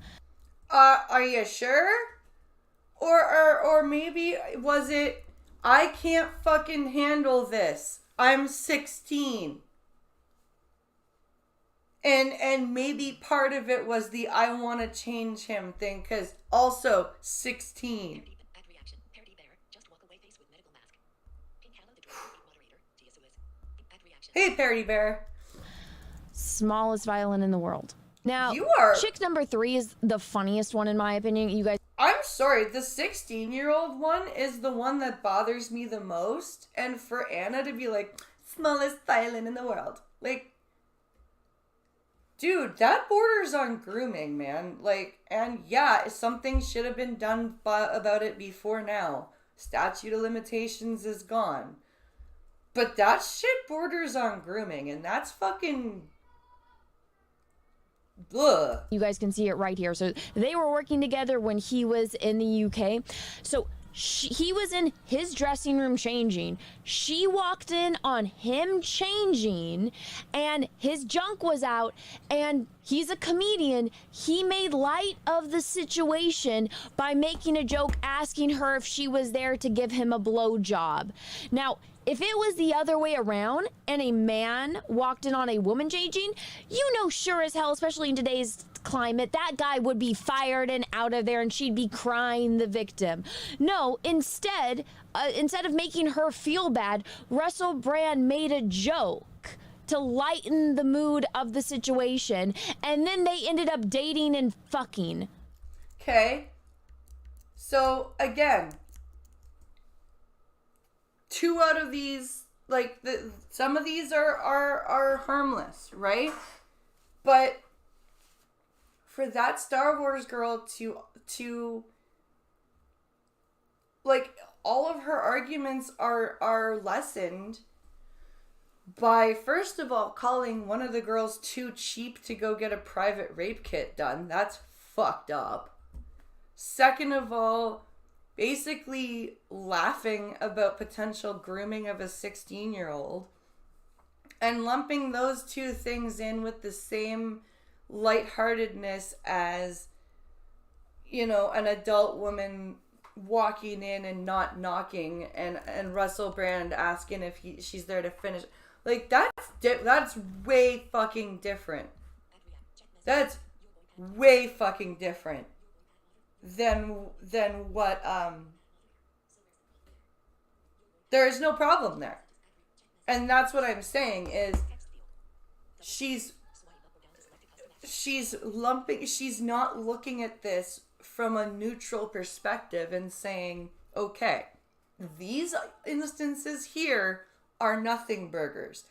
A: Are you sure? Or maybe was it, I can't fucking handle this. I'm 16. And maybe part of it was the I want to change him thing, because also 16. Hey, Parody Bear.
B: Smallest violin in the world. Now,
A: you are...
B: chick number 3 is the funniest one in my opinion. You guys...
A: I'm sorry, the 16-year-old one is the one that bothers me the most. And for Anna to be like, smallest violin in the world. Like, dude, that borders on grooming, man. Like, and yeah, something should have been done about it before now. Statute of limitations is gone. But that shit borders on grooming, and that's fucking... Ugh.
B: You guys can see it right here. So they were working together when he was in the UK. So he was in his dressing room changing. She walked in on him changing, and his junk was out, and he's a comedian. He made light of the situation by making a joke, asking her if she was there to give him a blowjob. Now, if it was the other way around and a man walked in on a woman changing, sure as hell, especially in today's climate, that guy would be fired and out of there, and she'd be crying the victim. No, instead of making her feel bad, Russell Brand made a joke to lighten the mood of the situation, and then they ended up dating and fucking.
A: Okay. So, again, 2 out of these, like, some of these are harmless, right? But for that Star Wars girl to like, all of her arguments are lessened by, first of all, calling one of the girls too cheap to go get a private rape kit done. That's fucked up. Second of all, basically laughing about potential grooming of a 16-year-old and lumping those 2 things in with the same lightheartedness as, an adult woman walking in and not knocking, and Russell Brand asking if she's there to finish. Like, that's way fucking different. That's way fucking different than what there's no problem there. And that's what I'm saying is she's not looking at this from a neutral perspective and saying, okay, these instances here are nothing burgers.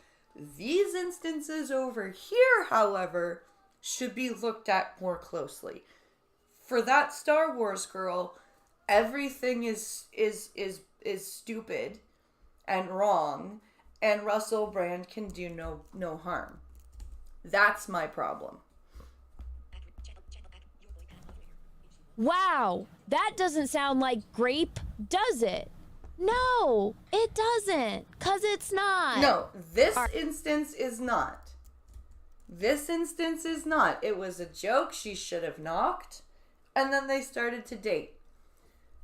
A: These instances over here, however, should be looked at more closely. For that Star Wars girl, everything is stupid and wrong, and Russell Brand can do no harm. That's my problem.
B: Wow, that doesn't sound like grape, does it? No, it doesn't, because it's not.
A: No, this instance is not. This instance is not. It was a joke. She should have knocked. And then they started to date.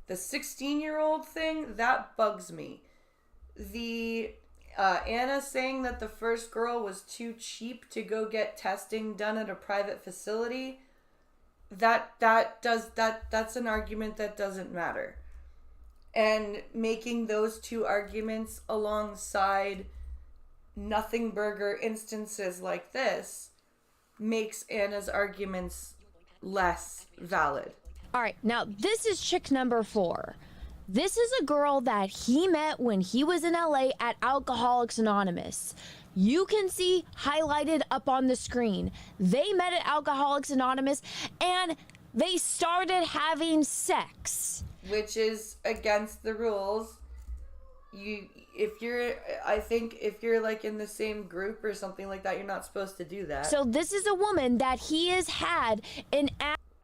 A: The 16-year-old thing, that bugs me. The Anna saying that the first girl was too cheap to go get testing done at a private facility, that's an argument that doesn't matter. And making those two arguments alongside nothing burger instances like this makes Anna's arguments less valid.
B: All right, now this is chick number 4. This is a girl that he met when he was in LA at Alcoholics Anonymous. You can see highlighted up on the screen. They met at Alcoholics Anonymous and they started having sex.
A: Which is against the rules. I think if you're like in the same group or something like that, you're not supposed to do that.
B: So this is a woman that he has had an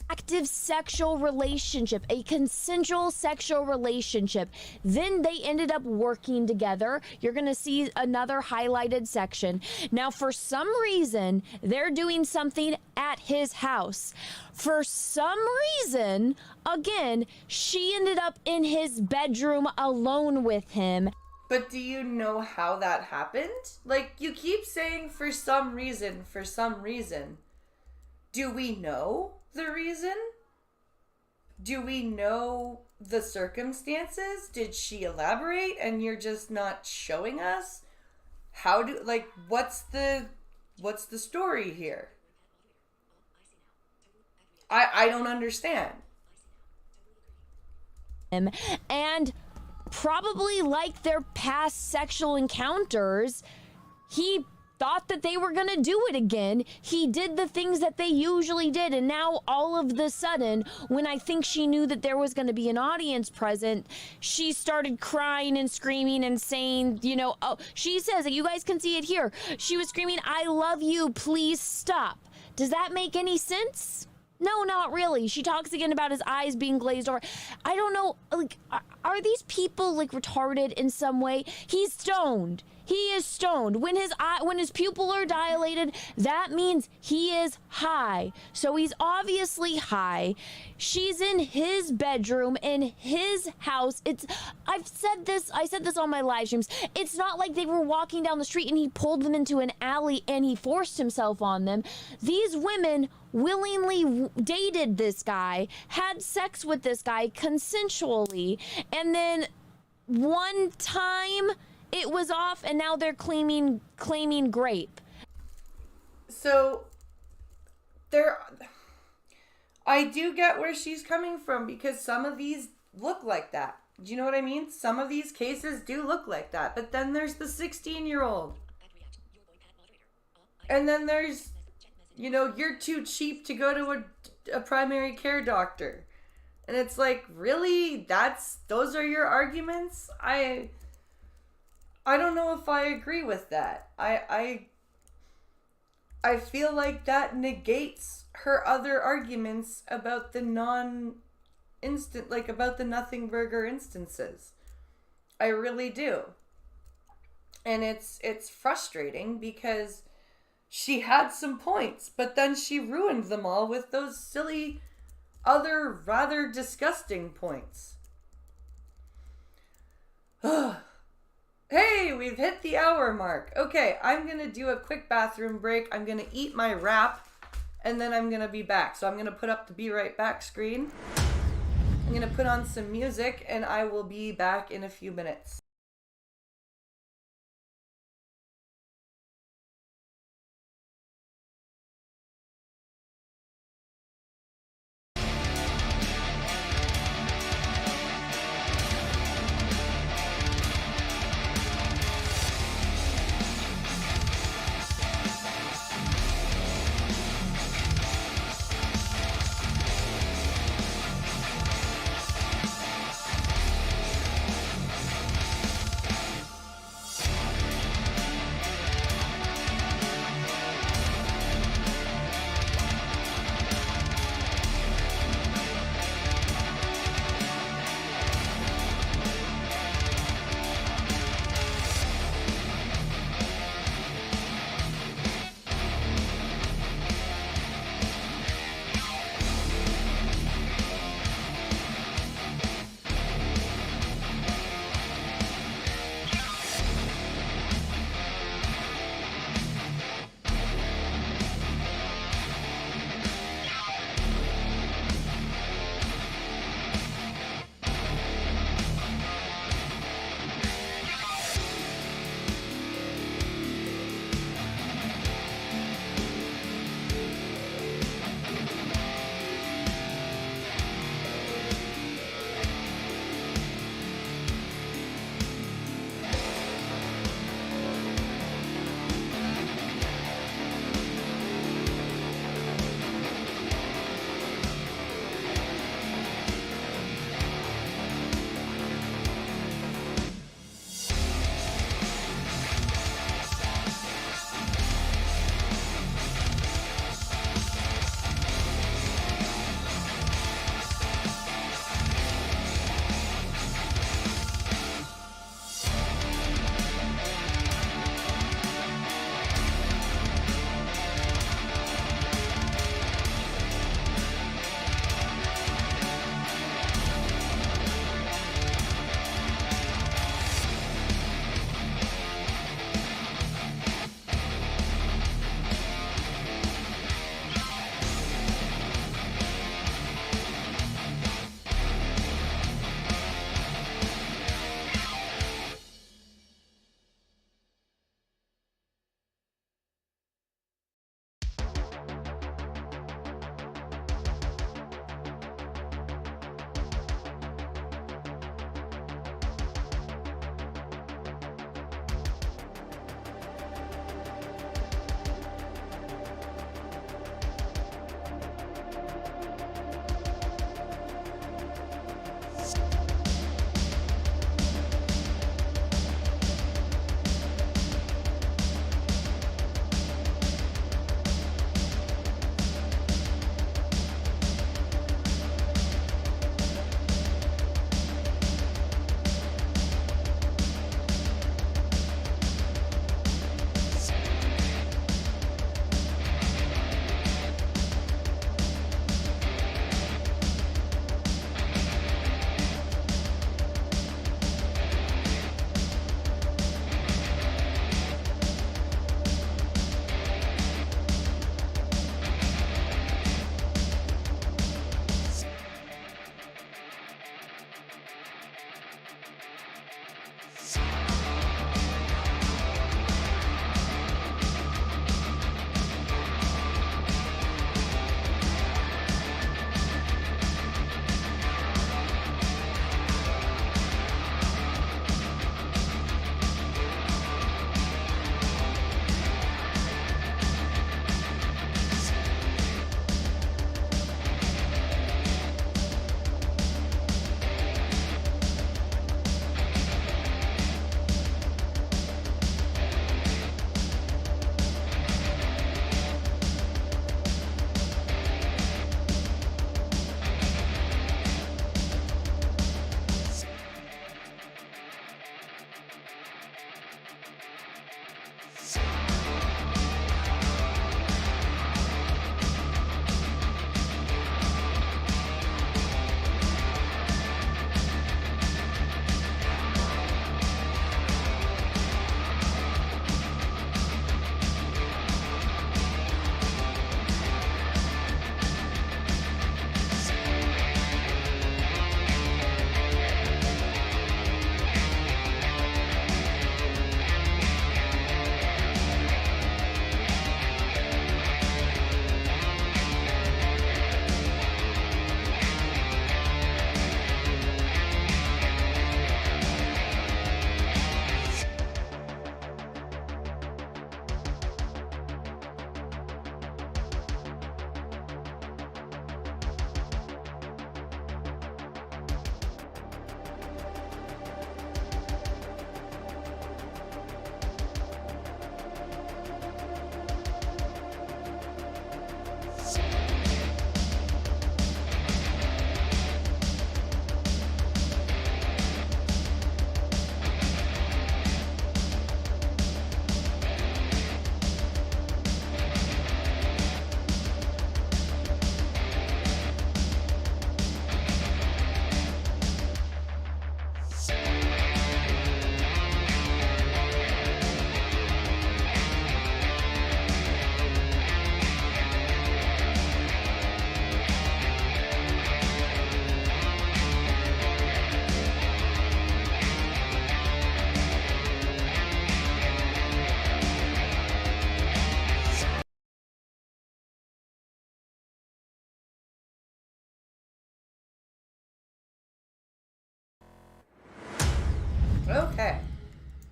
B: active sexual relationship, a consensual sexual relationship. Then they ended up working together. You're going to see another highlighted section. Now, for some reason, they're doing something at his house. For some reason, again, she ended up in his bedroom alone with him.
A: But do you know how that happened? Like, you keep saying for some reason, for some reason. Do we know the reason? Do we know the circumstances? Did she elaborate and you're just not showing us? What's the story here? I don't understand.
B: And probably like their past sexual encounters, he thought that they were going to do it again. He did the things that they usually did. And now all of the sudden, when I think she knew that there was going to be an audience present, she started crying and screaming and saying, she says, you guys can see it here. She was screaming, "I love you, please stop." Does that make any sense? No, not really. She talks again about his eyes being glazed over. I don't know, are these people retarded in some way? He's stoned. He is stoned. When his pupils are dilated, that means he is high. So he's obviously high. She's in his bedroom, in his house. I said this on my live streams. It's not like they were walking down the street and he pulled them into an alley and he forced himself on them. These women willingly dated this guy, had sex with this guy consensually, and then one time it was off and now they're claiming grape.
A: So I do get where she's coming from, because some of these look like that. Do you know what I mean? Some of these cases do look like that. But then there's the 16-year-old. And then there's, you're too cheap to go to a primary care doctor. And it's like, really? Those are your arguments? I don't know if I agree with that. I feel like that negates her other arguments about the about the nothing burger instances. I really do. And it's frustrating because she had some points, but then she ruined them all with those silly other rather disgusting points. Hey, we've hit the hour mark. Okay, I'm going to do a quick bathroom break. I'm going to eat my wrap, and then I'm going to be back. So I'm going to put up the be right back screen. I'm going to put on some music, and I will be back in a few minutes.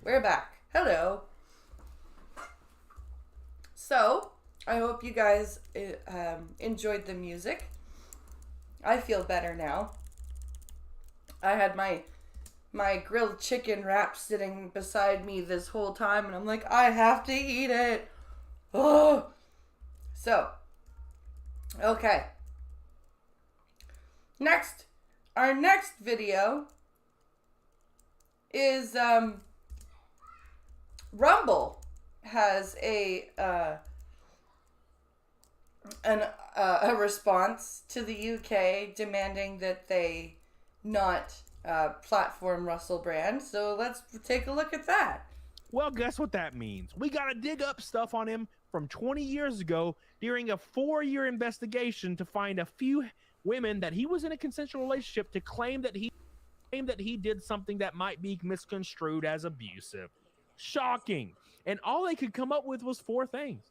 A: We're back. Hello. So, I hope you guys enjoyed the music. I feel better now. I had my grilled chicken wrap sitting beside me this whole time, and I'm like, I have to eat it. Oh. So, okay. Next, our next video is Rumble has a response to the UK demanding that they not platform Russell Brand. So let's take a look at that.
D: Well, guess what that means? We got to dig up stuff on him from 20 years ago during a 4-year investigation to find a few women that he was in a consensual relationship to claim that he did something that might be misconstrued as abusive. Shocking. And all they could come up with was 4 things.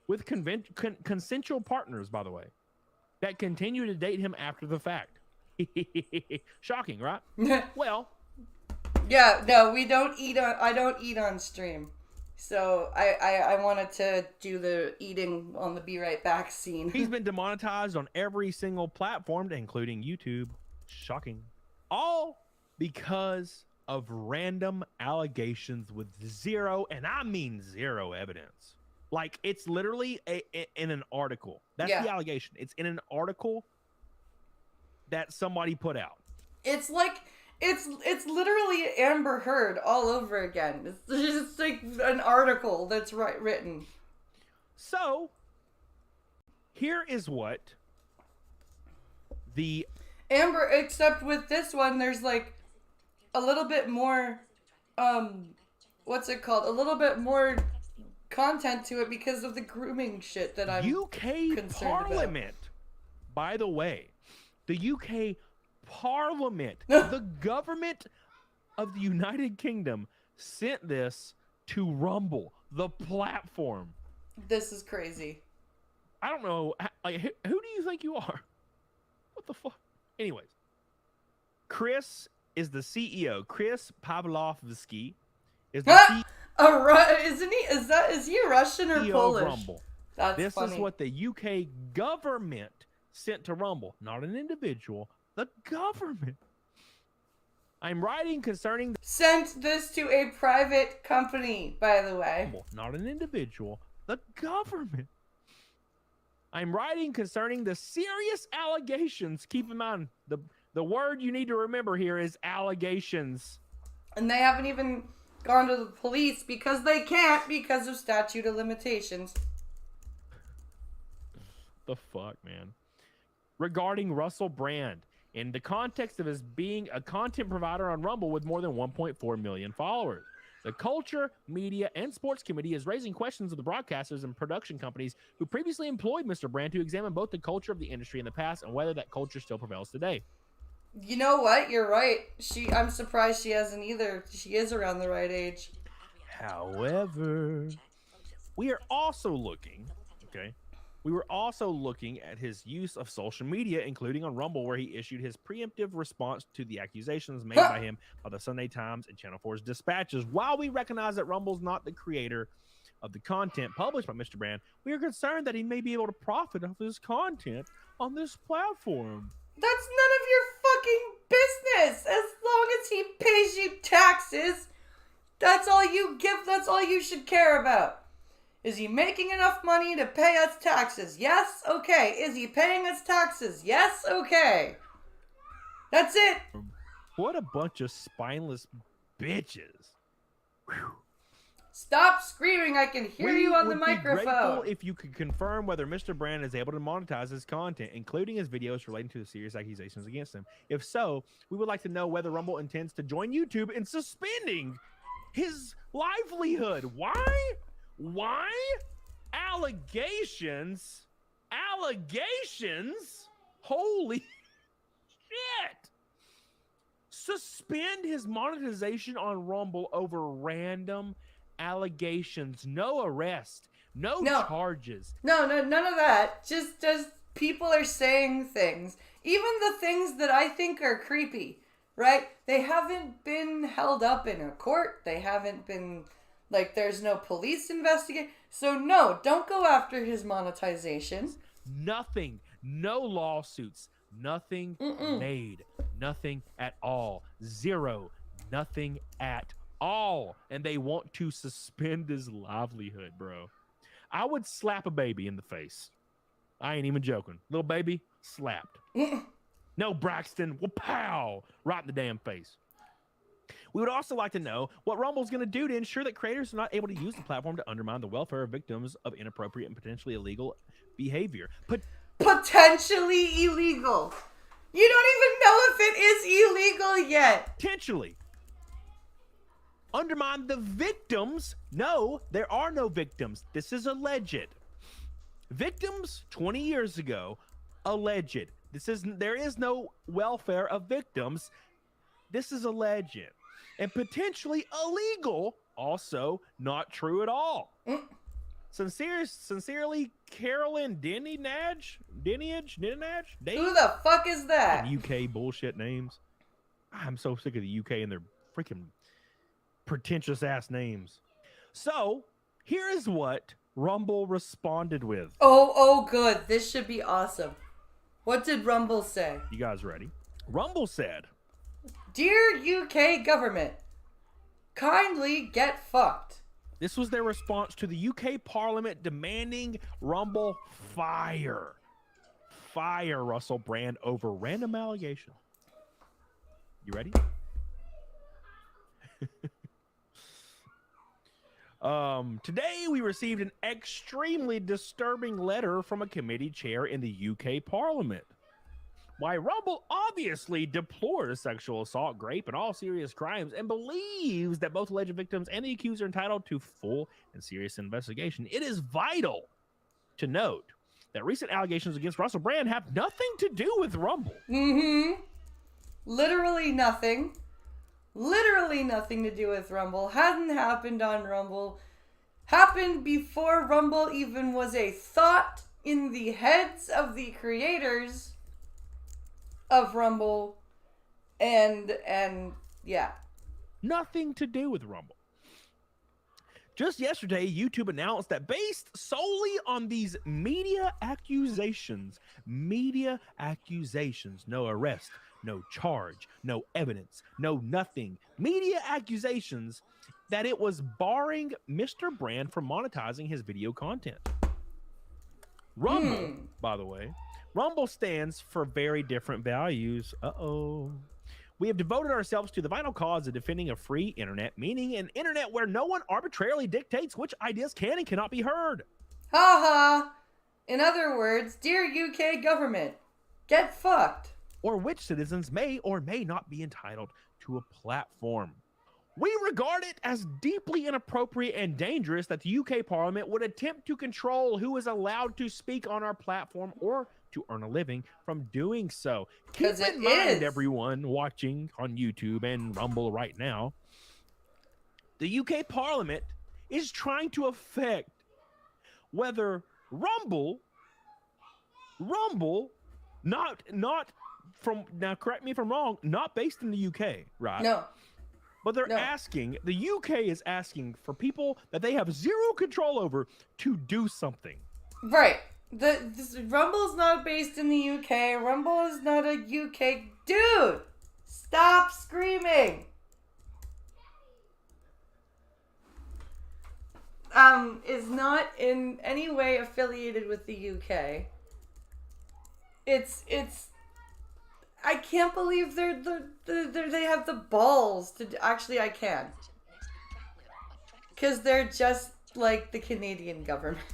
D: With consensual partners, by the way, that continue to date him after the fact. Shocking, right? Well,
A: yeah, no, we don't eat on. I don't eat on stream, so I wanted to do the eating on the Be Right Back scene.
D: He's been demonetized on every single platform, including YouTube. Shocking. All because of random allegations with zero, and I mean zero evidence. Like, it's literally in an article. That's the allegation. It's in an article that somebody put out.
A: It's like, it's literally Amber Heard all over again. It's just like an article that's written.
D: So, here is what the
A: Amber, except with this one, there's like a little bit more, what's it called? A little bit more content to it because of the grooming shit that I'm
D: UK Parliament, by the way, the UK Parliament, the government of the United Kingdom sent this to Rumble, the platform.
A: This is crazy.
D: I don't know. Like, who do you think you are? What the fuck? Anyways, Chris is the CEO. Chris Pavlovsky is the CEO.
A: Isn't he? Is he Russian or Polish?
D: Rumble.
A: That's
D: this
A: funny.
D: Is what the UK government sent to Rumble, not an individual. The government. I'm writing concerning
A: sent this to a private company, by the way.
D: Not an individual. The government. I'm writing concerning the serious allegations. Keep in mind, the word you need to remember here is allegations.
A: And they haven't even gone to the police because they can't because of statute of limitations.
D: The fuck, man. Regarding Russell Brand, in the context of his being a content provider on Rumble with more than 1.4 million followers. The Culture, Media, and Sports Committee is raising questions of the broadcasters and production companies who previously employed Mr. Brand to examine both the culture of the industry in the past and whether that culture still prevails today.
A: You know what? You're right. I'm surprised she hasn't either. She is around the right age.
D: However, we are also looking, we were also looking at his use of social media, including on Rumble, where he issued his preemptive response to the accusations made by him by the Sunday Times and Channel 4's dispatches. While we recognize that Rumble's not the creator of the content published by Mr. Brand, we are concerned that he may be able to profit off his content on this platform.
A: That's none of your fucking business. As long as he pays you taxes, that's all you give. That's all you should care about. Is he making enough money to pay us taxes? Yes? Okay. Is he paying us taxes? Yes? Okay. That's it.
D: What a bunch of spineless bitches. Whew.
A: Stop screaming. I can hear you on the microphone.
D: Be grateful if you could confirm whether Mr. Brand is able to monetize his content, including his videos relating to the serious accusations against him. If so, we would like to know whether Rumble intends to join YouTube in suspending his livelihood. Why? Why? Allegations? Holy shit! Suspend his monetization on Rumble over random allegations. No arrest. No charges.
A: No, none of that. Just people are saying things. Even the things that I think are creepy. right? They haven't been held up in a court. They haven't been, like, there's no police investigation. So no, don't go after his monetization.
D: Nothing. No lawsuits. Nothing made. Nothing at all. Zero. Nothing at all. And they want to suspend his livelihood, bro. I would slap a baby in the face. I ain't even joking. Little baby, slapped. No, Braxton. Well, pow! Right in the damn face. We would also like to know what Rumble's going to do to ensure that creators are not able to use the platform to undermine the welfare of victims of inappropriate and potentially illegal behavior.
A: Potentially illegal. You don't even know if it is illegal yet.
D: Potentially. Undermine the victims? No, there are no victims. This is alleged. Victims 20 years ago, alleged. There is no welfare of victims. This is alleged. And potentially illegal, also not true at all. Sincerely, Carolyn Dinenage?
A: Who the fuck is that?
D: UK bullshit names. I'm so sick of the UK and their freaking pretentious ass names. So, here is what Rumble responded with.
A: Oh, good. This should be awesome. What did Rumble say?
D: You guys ready? Rumble said,
A: "Dear UK government, kindly get fucked."
D: This was their response to the UK Parliament demanding Rumble fire Russell Brand over random allegation. You ready? Today we received an extremely disturbing letter from a committee chair in the UK Parliament. While Rumble obviously deplores sexual assault, rape, and all serious crimes and believes that both alleged victims and the accused are entitled to full and serious investigation, it is vital to note that recent allegations against Russell Brand have nothing to do with Rumble.
A: Literally nothing. Literally nothing to do with Rumble. Hadn't happened on Rumble. Happened before Rumble even was a thought in the heads of the creators of Rumble. And yeah.
D: Nothing to do with Rumble. Just yesterday, YouTube announced that based solely on these media accusations, no arrest, no charge, no evidence, no nothing, media accusations, that it was barring Mr. Brand from monetizing his video content. Rumble, by the way, Rumble stands for very different values. We have devoted ourselves to the vital cause of defending a free internet, meaning an internet where no one arbitrarily dictates which ideas can and cannot be heard.
A: Ha! In other words, dear UK government, get fucked.
D: Or which citizens may or may not be entitled to a platform. We regard it as deeply inappropriate and dangerous that the UK Parliament would attempt to control who is allowed to speak on our platform or to earn a living from doing so. Keep in mind, everyone watching on YouTube and Rumble right now, the UK Parliament is trying to affect whether Rumble, not from, now correct me if I'm wrong, not based in the UK, right?
A: No.
D: But they're asking, the UK is asking for people that they have zero control over to do something.
A: Right. Rumble's not based in the UK. Rumble is not a UK... Dude! Stop screaming! Is not in any way affiliated with the UK. It's I can't believe they have the balls to... Actually, I can. Because they're just like the Canadian government.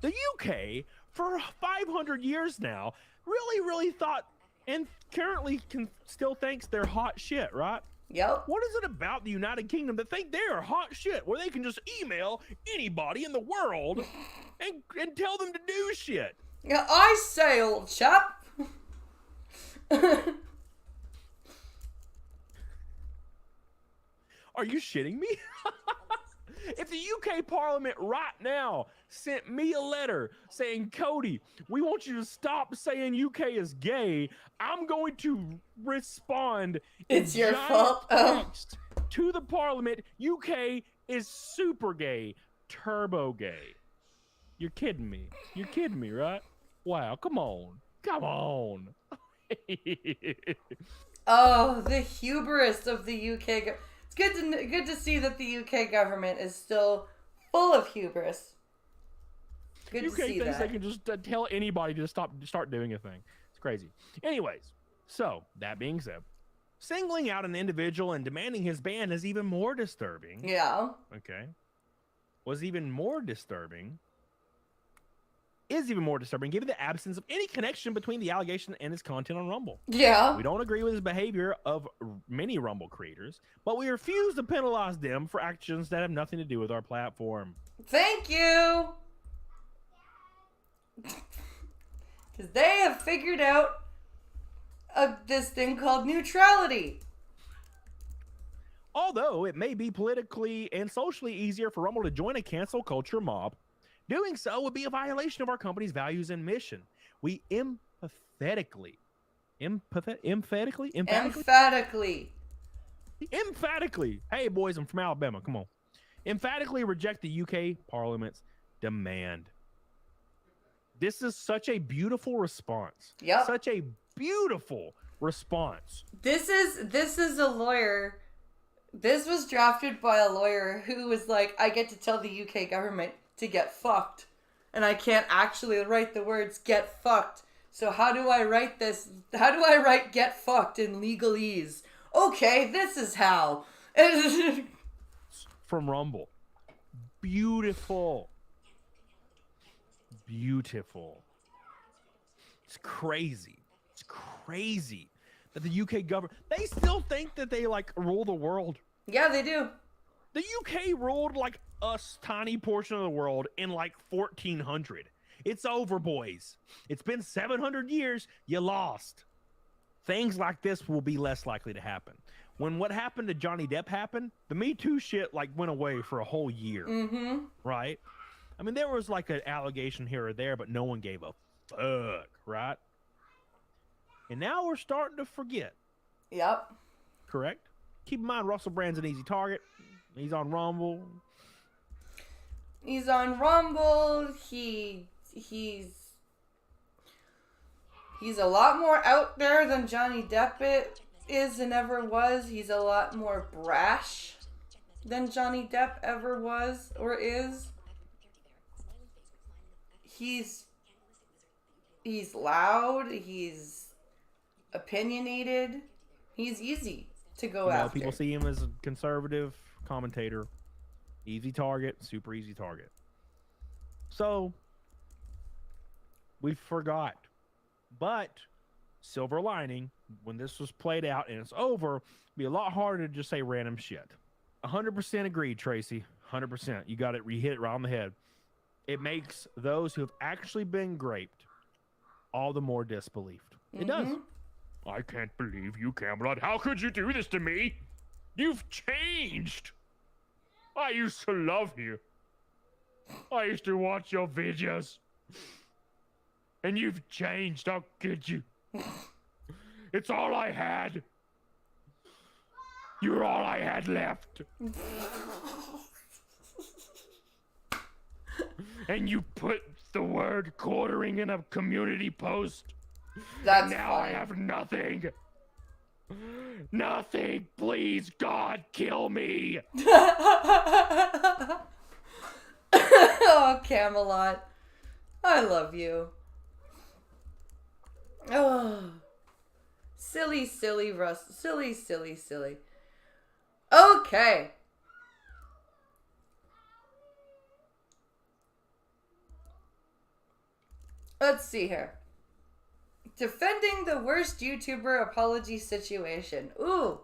D: The UK, for 500 years now, really thought, and currently still thinks they're hot shit, right?
A: Yep.
D: What is it about the United Kingdom that think they're hot shit, where they can just email anybody in the world and tell them to do shit?
A: Yeah, I say, old chap.
D: Are you shitting me? If the UK Parliament right now sent me a letter saying, Cody, we want you to stop saying UK is gay. I'm going to respond
A: It's
D: in
A: your
D: giant
A: fault. Oh.
D: text to the parliament. UK is super gay, turbo gay. You're kidding me. You're kidding me, right? Wow, come on. Come on.
A: Oh, the hubris of the UK. It's good to see that the UK government is still full of hubris. Good
D: UK
A: to see
D: thinks
A: that.
D: they can just tell anybody to start doing a thing. It's crazy. Anyways, so that being said, singling out an individual and demanding his ban is even more disturbing.
A: Yeah.
D: Okay. Is even more disturbing given the absence of any connection between the allegation and his content on Rumble.
A: Yeah.
D: We don't agree with his behavior of many Rumble creators, but we refuse to penalize them for actions that have nothing to do with our platform.
A: Thank you. Because they have figured out this thing called neutrality.
D: Although it may be politically and socially easier for Rumble to join a cancel culture mob, doing so would be a violation of our company's values and mission. We emphatically, hey boys, I'm from Alabama, come on. Emphatically reject the UK Parliament's demand. This is such a beautiful response.
A: Yep.
D: Such a beautiful response.
A: This is a lawyer. This was drafted by a lawyer who was like, I get to tell the UK government to get fucked. And I can't actually write the words get fucked. So how do I write this? How do I write get fucked in legalese? Okay, this is how.
D: From Rumble. Beautiful. Beautiful. It's crazy. It's crazy that the UK government, they still think that they like rule the world.
A: Yeah, they do.
D: The UK ruled like a tiny portion of the world in like 1400. It's over, boys. It's been 700 years. You lost. Things like this will be less likely to happen. When what happened to Johnny Depp happened, the Me Too shit like went away for a whole year.
A: Mm-hmm.
D: Right? I mean, there was like an allegation here or there, but no one gave a fuck, right? And now we're starting to forget.
A: Yep.
D: Correct? Keep in mind, Russell Brand's an easy target. He's on Rumble.
A: He's on Rumble. He's a lot more out there than Johnny Depp is and ever was. He's a lot more brash than Johnny Depp ever was or is. He's loud. He's opinionated. He's easy to go after.
D: People see him as a conservative commentator. Easy target, super easy target. So, we forgot. But, silver lining, when this was played out and it's over, it'd be a lot harder to just say random shit. 100% agreed, Tracy. 100%. You got it. You hit it right on the head. It makes those who have actually been raped all the more disbelieved. It does. I can't believe you, Camelot. How could you do this to me? You've changed. I used to love you. I used to watch your videos. And you've changed. How could you? It's all I had. You're all I had left. And you put the word quartering in a community post.
A: That's
D: now
A: fine.
D: I have nothing. Nothing. Please, God, kill me.
A: Oh, Camelot. I love you. Oh. Silly Russ. Silly. Okay. Let's see here. Defending the worst YouTuber apology situation. Ooh.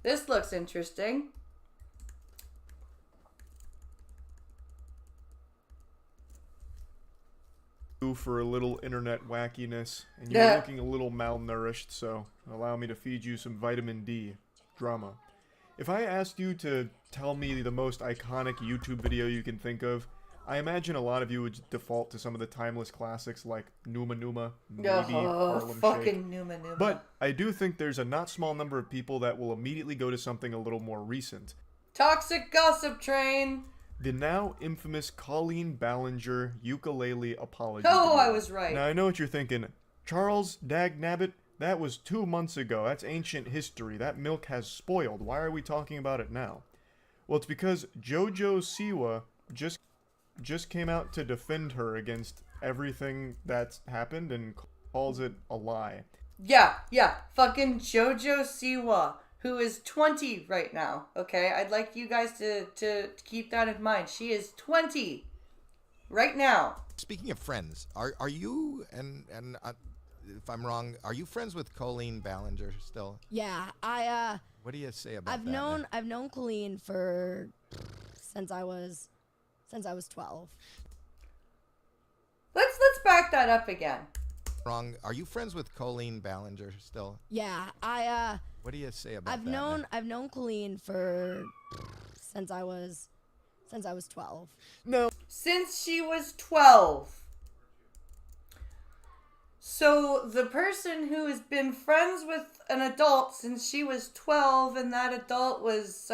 A: This looks interesting.
E: For a little internet wackiness, and you're looking a little malnourished, so allow me to feed you some vitamin D drama. If I asked you to tell me the most iconic YouTube video you can think of, I imagine a lot of you would default to some of the timeless classics like Numa Numa, maybe Harlem
A: fucking
E: Shake.
A: Numa Numa.
E: But I do think there's a not small number of people that will immediately go to something a little more recent.
A: Toxic Gossip Train.
E: The now infamous Colleen Ballinger ukulele apology.
A: Oh,
E: video.
A: I was right.
E: Now I know what you're thinking. Charles Dagnabbit, that was 2 months ago. That's ancient history. That milk has spoiled. Why are we talking about it now? Well, it's because JoJo Siwa just came out to defend her against everything that's happened and calls it a lie.
A: Yeah. Fucking JoJo Siwa, who is 20 right now, okay? I'd like you guys to keep that in mind. She is 20 right now.
F: Speaking of friends, are you, and if I'm wrong, are you friends with Colleen Ballinger still?
G: Yeah,
F: What do you say about
G: I've
F: that?
G: I've known Colleen since I was 12.
A: Let's back that up again.
F: Wrong. Are you friends with Colleen Ballinger still?
G: Yeah,
F: What do you say about
G: I've
F: that?
G: I've known Colleen since I was 12.
E: No.
A: Since she was 12. So the person who has been friends with an adult since she was 12, and that adult was,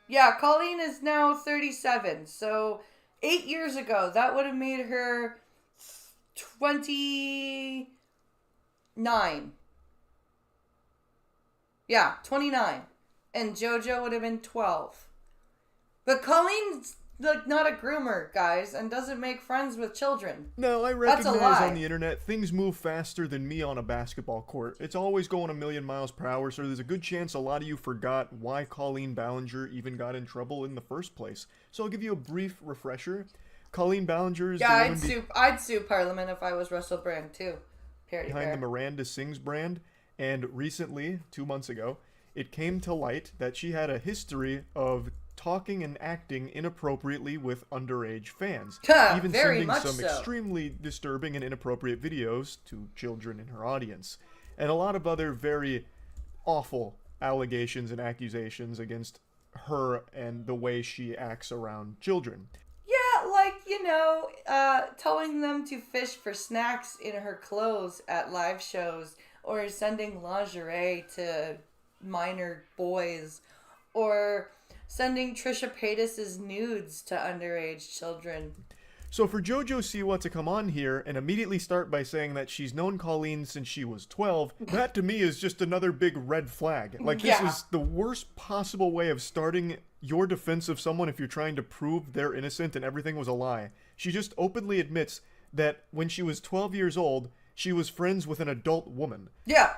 A: yeah, Colleen is now 37. So 8 years ago, that would have made her 29. Yeah, 29. And JoJo would have been 12. But Colleen's like not a groomer, guys, and doesn't make friends with children.
E: No, I
A: That's a
E: recognize
A: lie.
E: on the internet things move faster than me on a basketball court. It's always going a million miles per hour, so there's a good chance a lot of you forgot why Colleen Ballinger even got in trouble in the first place. So I'll give you a brief refresher. Colleen Ballinger is
A: Yeah,
E: the woman
A: I'd sue Parliament if I was Russell Brand too. Parody
E: behind
A: bear.
E: the Miranda Sings brand, and recently, 2 months ago, it came to light that she had a history of talking and acting inappropriately with underage fans, even
A: Very
E: sending
A: much
E: some
A: so.
E: extremely disturbing and inappropriate videos to children in her audience, and a lot of other very awful allegations and accusations against her and the way she acts around children.
A: Yeah, like, telling them to fish for snacks in her clothes at live shows, or sending lingerie to minor boys, or sending Trisha Paytas's nudes to underage children.
E: So for JoJo Siwa to come on here and immediately start by saying that she's known Colleen since she was 12, that to me is just another big red flag. Like, this
A: Yeah.
E: is the worst possible way of starting your defense of someone if you're trying to prove they're innocent and everything was a lie. She just openly admits that when she was 12 years old, she was friends with an adult woman.
A: Yeah. Oh,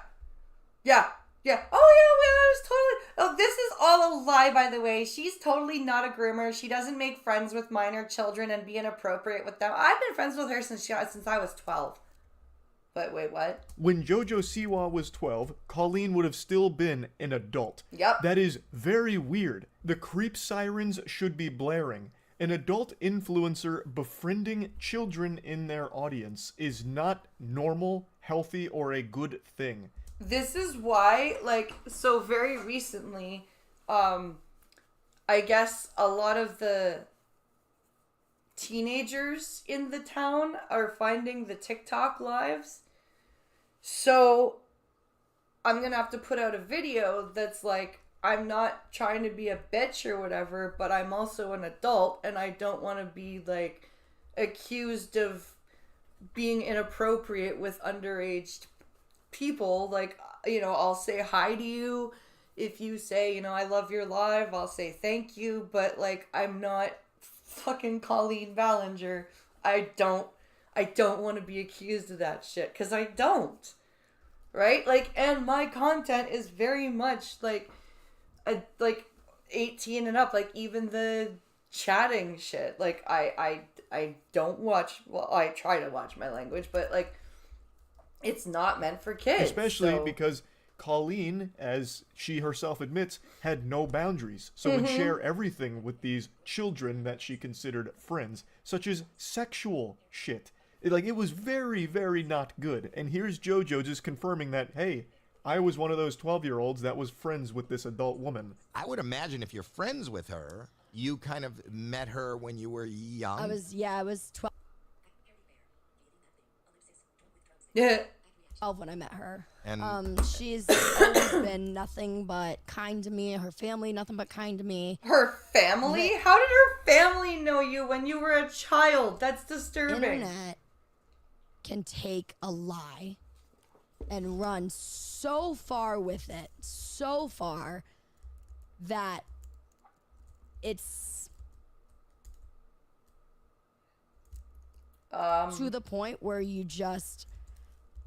A: yeah, I was totally... Oh, this is all a lie, by the way. She's totally not a groomer. She doesn't make friends with minor children and be inappropriate with them. I've been friends with her since I was 12. But wait, what?
E: When JoJo Siwa was 12, Colleen would have still been an adult.
A: Yep.
E: That is very weird. The creep sirens should be blaring. An adult influencer befriending children in their audience is not normal, healthy, or a good thing.
A: This is why, so very recently, I guess a lot of the teenagers in the town are finding the TikTok lives. So I'm going to have to put out a video that's like, I'm not trying to be a bitch or whatever, but I'm also an adult and I don't want to be accused of being inappropriate with underage people. I'll say hi to you if you say, I love your live. I'll say thank you, but I'm not fucking Colleen Ballinger. I don't want to be accused of that shit, because I don't, right? And my content is very much 18 and up, even the chatting shit. I don't watch, well, I try to watch my language, but it's not meant for kids.
E: Especially because Colleen, as she herself admits, had no boundaries, so would share everything with these children that she considered friends, such as sexual shit. It was very, very not good. And here's JoJo just confirming that, hey, I was one of those 12-year-olds that was friends with this adult woman.
F: I would imagine if you're friends with her, you kind of met her when you were young.
G: I was 12
A: Yeah.
G: when I met her.
F: And
G: She's always been nothing but kind to me. Her family, nothing but kind to me.
A: Her family? How did her family know you when you were a child? That's disturbing.
G: Internet can take a lie and run so far with it, so far that it's to the point where you just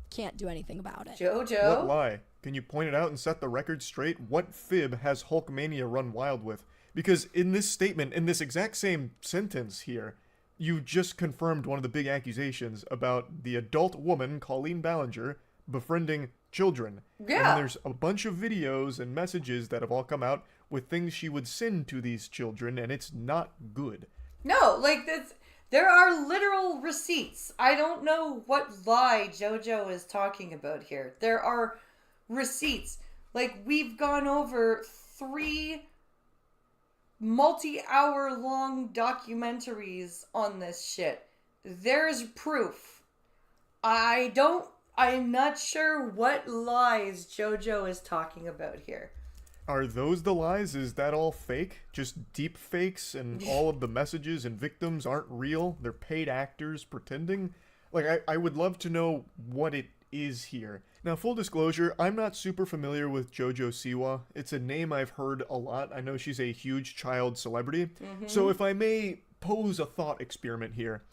G: can't do anything about it.
A: Jojo?
E: What lie? Can you point it out and set the record straight? What fib has Hulkmania run wild with? Because in this statement, in this exact same sentence here, you just confirmed one of the big accusations about the adult woman, Colleen Ballinger, befriending children.
A: Yeah.
E: And there's a bunch of videos and messages that have all come out with things she would send to these children, and it's not good.
A: No, like that's there are literal receipts. I don't know what lie Jojo is talking about here. There are receipts. Like we've gone over 3 multi-hour long documentaries on this shit. There's proof. I'm not sure what lies Jojo is talking about here.
E: Are those the lies? Is that all fake? Just deep fakes and all of the messages and victims aren't real? They're paid actors pretending? Like, I would love to know what it is here. Now, full disclosure, I'm not super familiar with JoJo Siwa. It's a name I've heard a lot. I know she's a huge child celebrity. So if I may pose a thought experiment here.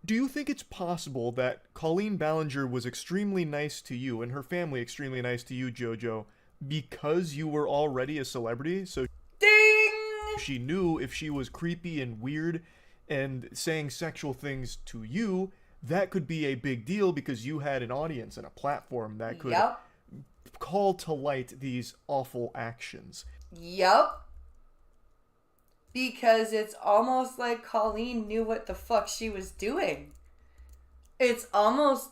E: Do you think it's possible that Colleen Ballinger was extremely nice to you and her family extremely nice to you, JoJo, because you were already a celebrity? So
A: Ding!
E: she knew if she was creepy and weird and saying sexual things to you, that could be a big deal because you had an audience and a platform that could
A: Yep.
E: call to light these awful actions.
A: Yup. Because it's almost like Colleen knew what the fuck she was doing. It's almost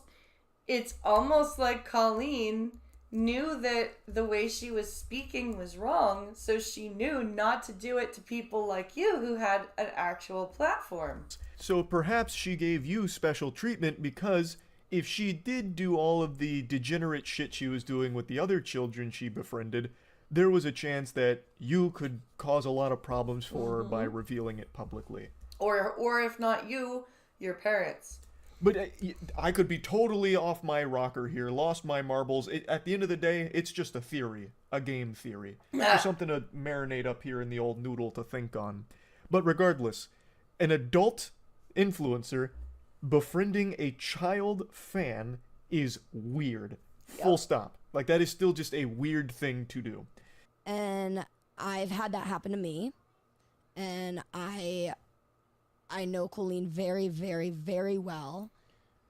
A: like Colleen knew that the way she was speaking was wrong, so she knew not to do it to people like you who had an actual platform.
E: So perhaps she gave you special treatment because if she did do all of the degenerate shit she was doing with the other children she befriended, there was a chance that you could cause a lot of problems for her by revealing it publicly.
A: Or if not you, your parents.
E: But I could be totally off my rocker here, lost my marbles. At the end of the day, it's just a theory, a game theory. Just something to marinate up here in the old noodle to think on. But regardless, an adult influencer befriending a child fan is weird. Full stop. Like, that is still just a weird thing to do.
G: And I've had that happen to me. And I know Colleen very, very, very well.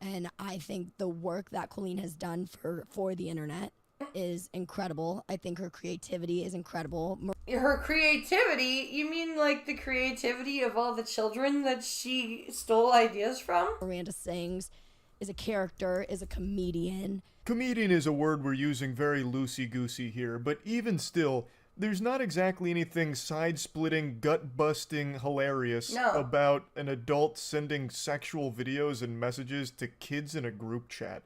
G: And I think the work that Colleen has done for the internet is incredible. I think her creativity is incredible.
A: Her creativity? You mean like the creativity of all the children that she stole ideas from?
G: Miranda Sings is a character, is a comedian.
E: Comedian is a word we're using very loosey-goosey here, but even still, there's not exactly anything side-splitting, gut-busting hilarious about an adult sending sexual videos and messages to kids in a group chat.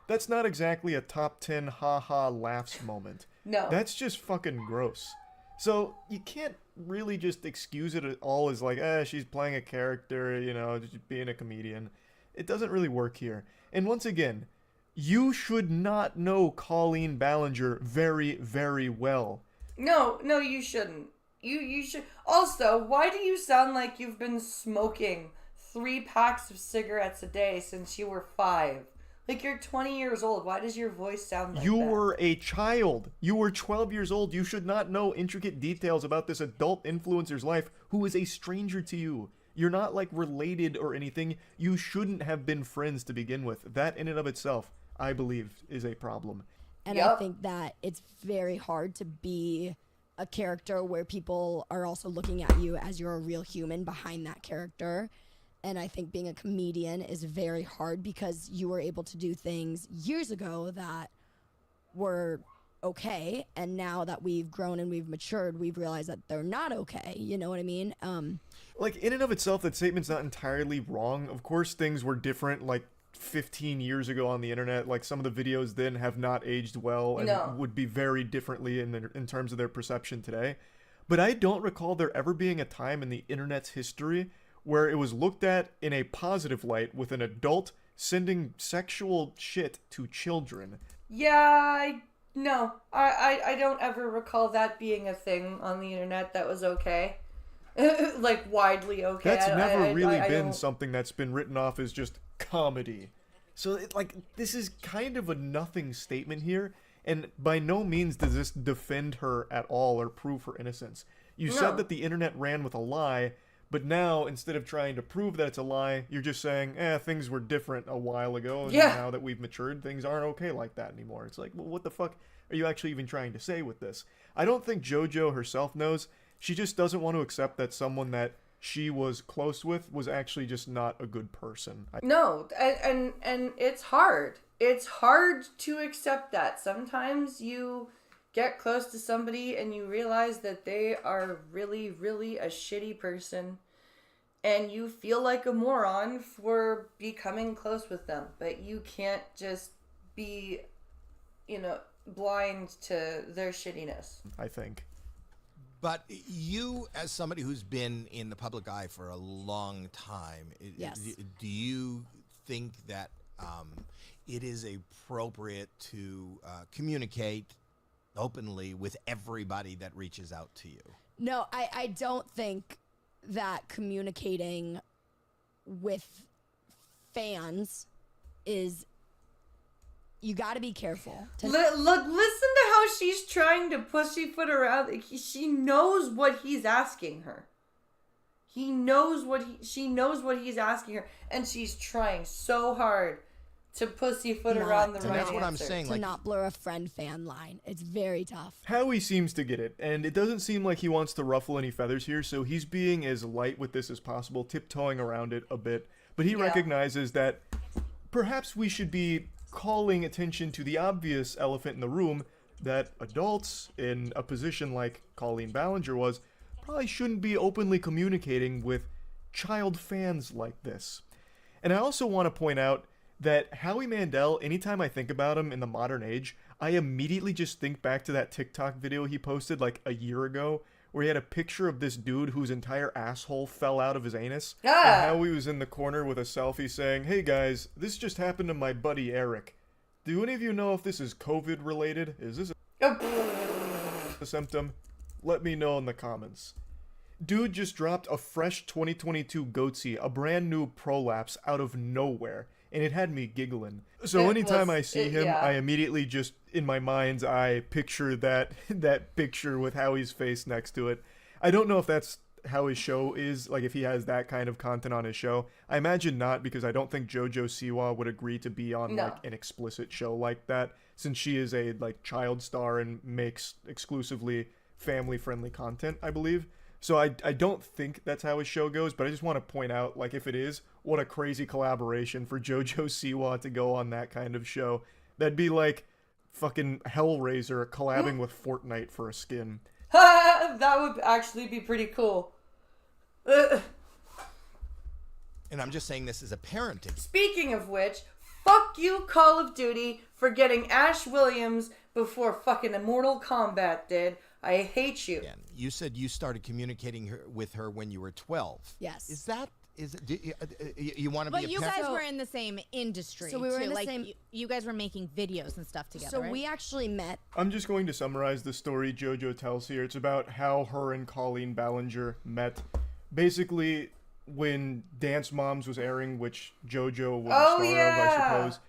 E: That's not exactly a top 10 ha-ha laughs moment.
A: No.
E: That's just fucking gross. So, you can't really just excuse it at all as like, she's playing a character, you know, just being a comedian. It doesn't really work here. And once again, you should not know Colleen Ballinger very, very well.
A: No, you shouldn't. You should. Also, why do you sound like you've been smoking 3 packs of cigarettes a day since you were 5? Like, you're 20 years old. Why does your voice sound like that?
E: You were a child. You were 12 years old. You should not know intricate details about this adult influencer's life who is a stranger to you. You're not, like, related or anything. You shouldn't have been friends to begin with. That, in and of itself, I believe, is a problem.
G: And I think that it's very hard to be a character where people are also looking at you as you're a real human behind that character. And I think being a comedian is very hard because you were able to do things years ago that were okay, and now that we've grown and we've matured, we've realized that they're not okay. You know what I mean?
E: Like, in and of itself, that statement's not entirely wrong. Of course, things were different, like, 15 years ago on the internet. Like, some of the videos then have not aged well and would be very differently in terms of their perception today. But I don't recall there ever being a time in the internet's history where it was looked at in a positive light with an adult sending sexual shit to children.
A: Yeah, no. I don't ever recall that being a thing on the internet that was okay. Like, widely okay.
E: That's never really been something that's been written off as just comedy. So, this is kind of a nothing statement here, and by no means does this defend her at all or prove her innocence. You said that the internet ran with a lie, but now, instead of trying to prove that it's a lie, you're just saying, things were different a while ago, and now that we've matured, things aren't okay like that anymore. It's like, well, what the fuck are you actually even trying to say with this? I don't think JoJo herself knows. She just doesn't want to accept that someone that she was close with was actually just not a good person.
A: No, and it's hard. It's hard to accept that. Sometimes you get close to somebody and you realize that they are really, really a shitty person, and you feel like a moron for becoming close with them. But you can't just be, blind to their shittiness,
E: I think.
F: But you, as somebody who's been in the public eye for a long time,
G: Yes.
F: do you think that it is appropriate to communicate openly with everybody that reaches out to you?
G: No, I don't think that communicating with fans is... You got to be careful.
A: Look, listen to how she's trying to pussyfoot around. She knows what he's asking her. She knows what he's asking her, and she's trying so hard to pussyfoot around the right answer.
F: And that's what I'm saying.
G: To not blur a friend-fan line. It's very tough.
E: Howie seems to get it, and it doesn't seem like he wants to ruffle any feathers here, so he's being as light with this as possible, tiptoeing around it a bit. But he recognizes that perhaps we should be calling attention to the obvious elephant in the room, that adults in a position like Colleen Ballinger was probably shouldn't be openly communicating with child fans like this. And I also want to point out that Howie Mandel, anytime I think about him in the modern age, I immediately just think back to that TikTok video he posted like a year ago, where he had a picture of this dude whose entire asshole fell out of his anus. And Howie was in the corner with a selfie saying, "Hey guys, this just happened to my buddy Eric. Do any of you know if this is COVID related? Is this a symptom? Let me know in the comments." Dude just dropped a fresh 2022 Goatsy, a brand new prolapse out of nowhere, and it had me giggling. So anytime I see him, I immediately just, in my mind's eye, picture that picture with Howie's face next to it. I don't know if that's how his show is, like if he has that kind of content on his show. I imagine not, because I don't think JoJo Siwa would agree to be on like an explicit show like that, since she is a like child star and makes exclusively family-friendly content, I believe. So I don't think that's how his show goes, but I just want to point out, like, if it is, what a crazy collaboration for JoJo Siwa to go on that kind of show. That'd be like fucking Hellraiser collabing with Fortnite for a skin.
A: That would actually be pretty cool.
F: And I'm just saying this is a parenting.
A: Speaking of which, fuck you, Call of Duty, for getting Ash Williams before fucking Immortal Kombat did. I hate you.
F: Again, you said you started communicating with her when you were 12.
G: Yes.
F: Is you want to be a
H: But you guys were in the same industry.
G: So we were
H: too.
G: in the
H: like,
G: same...
H: You guys were making videos and stuff together,
G: So
H: right?
G: we actually met...
E: I'm just going to summarize the story JoJo tells here. It's about how her and Colleen Ballinger met. Basically, when Dance Moms was airing, which JoJo was a star of, I suppose,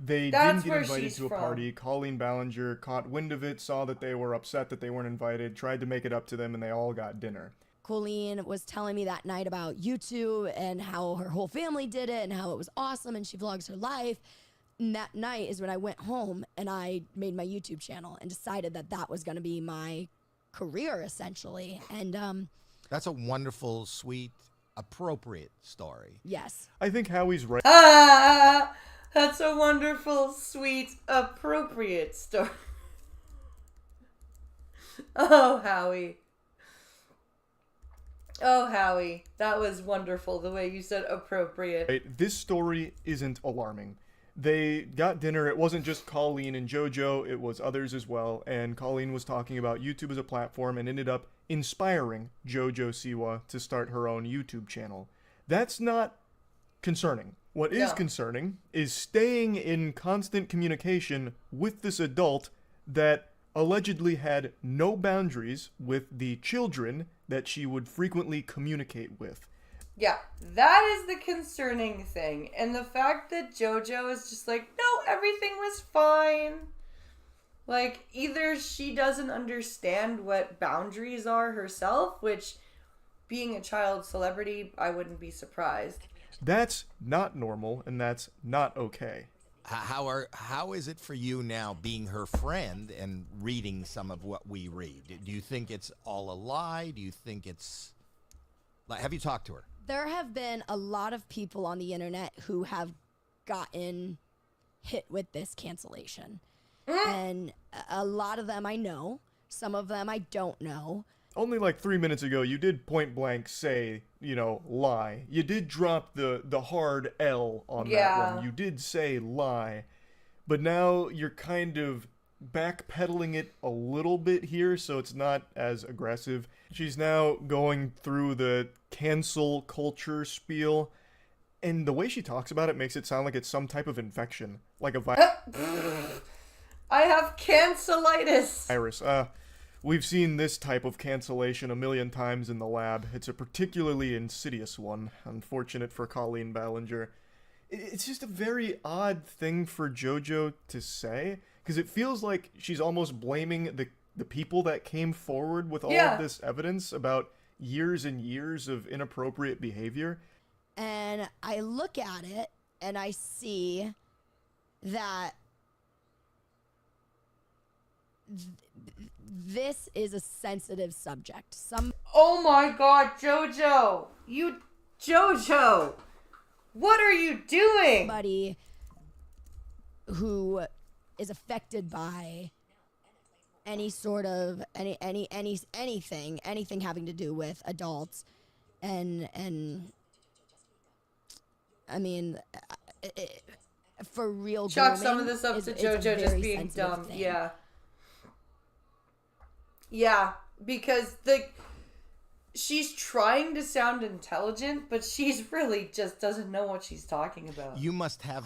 E: they didn't get invited to a party. Colleen Ballinger caught wind of it, saw that they were upset that they weren't invited, tried to make it up to them, and they all got dinner.
G: Colleen was telling me that night about YouTube and how her whole family did it and how it was awesome and she vlogs her life. And that night is when I went home and I made my YouTube channel and decided that that was going to be my career, essentially. And
F: That's a wonderful, sweet, appropriate story.
G: yes.
E: I think Howie's right.
A: That's a wonderful, sweet, appropriate story. Oh, Howie. Oh, Howie. That was wonderful, the way you said appropriate.
E: Right, this story isn't alarming. They got dinner. It wasn't just Colleen and JoJo, it was others as well. And Colleen was talking about YouTube as a platform and ended up inspiring JoJo Siwa to start her own YouTube channel. That's not concerning. What is concerning is staying in constant communication with this adult that allegedly had no boundaries with the children that she would frequently communicate with.
A: Yeah, that is the concerning thing. And the fact that JoJo is just like, no, everything was fine. Like, either she doesn't understand what boundaries are herself, which, being a child celebrity, I wouldn't be surprised.
E: That's not normal, and that's not okay.
F: How is it for you now being her friend and reading some of what we read? Do you think it's all a lie? Do you think it's like, have you talked to her?
G: There have been a lot of people on the internet who have gotten hit with this cancellation. And a lot of them I know, some of them I don't know.
E: Only like 3 minutes ago, you did point blank say, lie. You did drop the hard L on that one. You did say lie. But now you're kind of backpedaling it a little bit here, so it's not as aggressive. She's now going through the cancel culture spiel, and the way she talks about it makes it sound like it's some type of infection, like a
A: I have cancelitis.
E: virus. We've seen this type of cancellation a million times in the lab. It's a particularly insidious one, unfortunate for Colleen Ballinger. It's just a very odd thing for JoJo to say, because it feels like she's almost blaming the people that came forward with all of this evidence about years and years of inappropriate behavior.
G: And I look at it and I see that this is a sensitive subject.
A: Oh my god, JoJo! JoJo! What are you doing?
G: Somebody who is affected by any sort of anything having to do with adults, and I mean, for real,
A: Chalk some of
G: grooming
A: this up
G: is-
A: to
G: it's a
A: JoJo just
G: very
A: being
G: sensitive
A: dumb.
G: thing.
A: Yeah, because she's trying to sound intelligent, but she's really just doesn't know what she's talking about.
F: You must have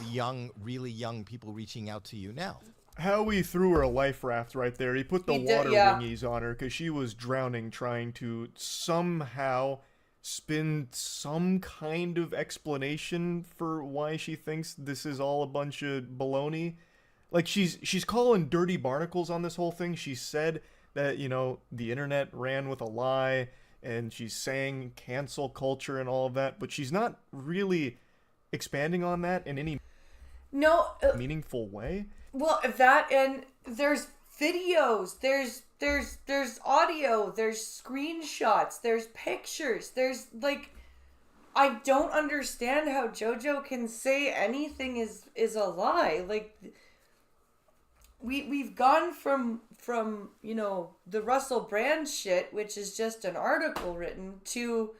F: really young people reaching out to you now.
E: Howie threw her a life raft right there. He put the water wingies on her because she was drowning, trying to somehow spin some kind of explanation for why she thinks this is all a bunch of baloney. Like, she's calling dirty barnacles on this whole thing. She said that, the internet ran with a lie, and she's saying cancel culture and all of that, but she's not really expanding on that in any meaningful way.
A: Well, that, and there's videos, there's audio, there's screenshots, there's pictures, there's, I don't understand how JoJo can say anything is a lie. Like, we've gone from the Russell Brand shit, which is just an article written, to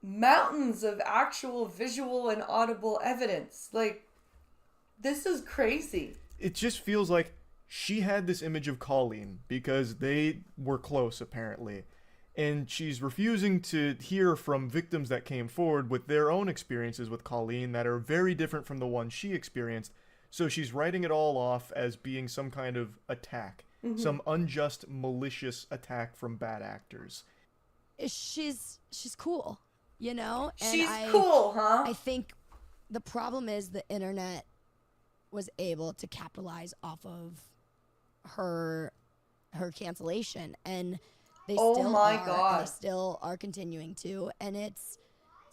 A: mountains of actual visual and audible evidence. Like, this is crazy.
E: It just feels like she had this image of Colleen because they were close, apparently. And she's refusing to hear from victims that came forward with their own experiences with Colleen that are very different from the one she experienced. So she's writing it all off as being some kind of attack. Some unjust, malicious attack from bad actors.
G: She's cool, And
A: she's cool, huh?
G: I think the problem is the internet was able to capitalize off of her cancellation, and they still are continuing to, and it's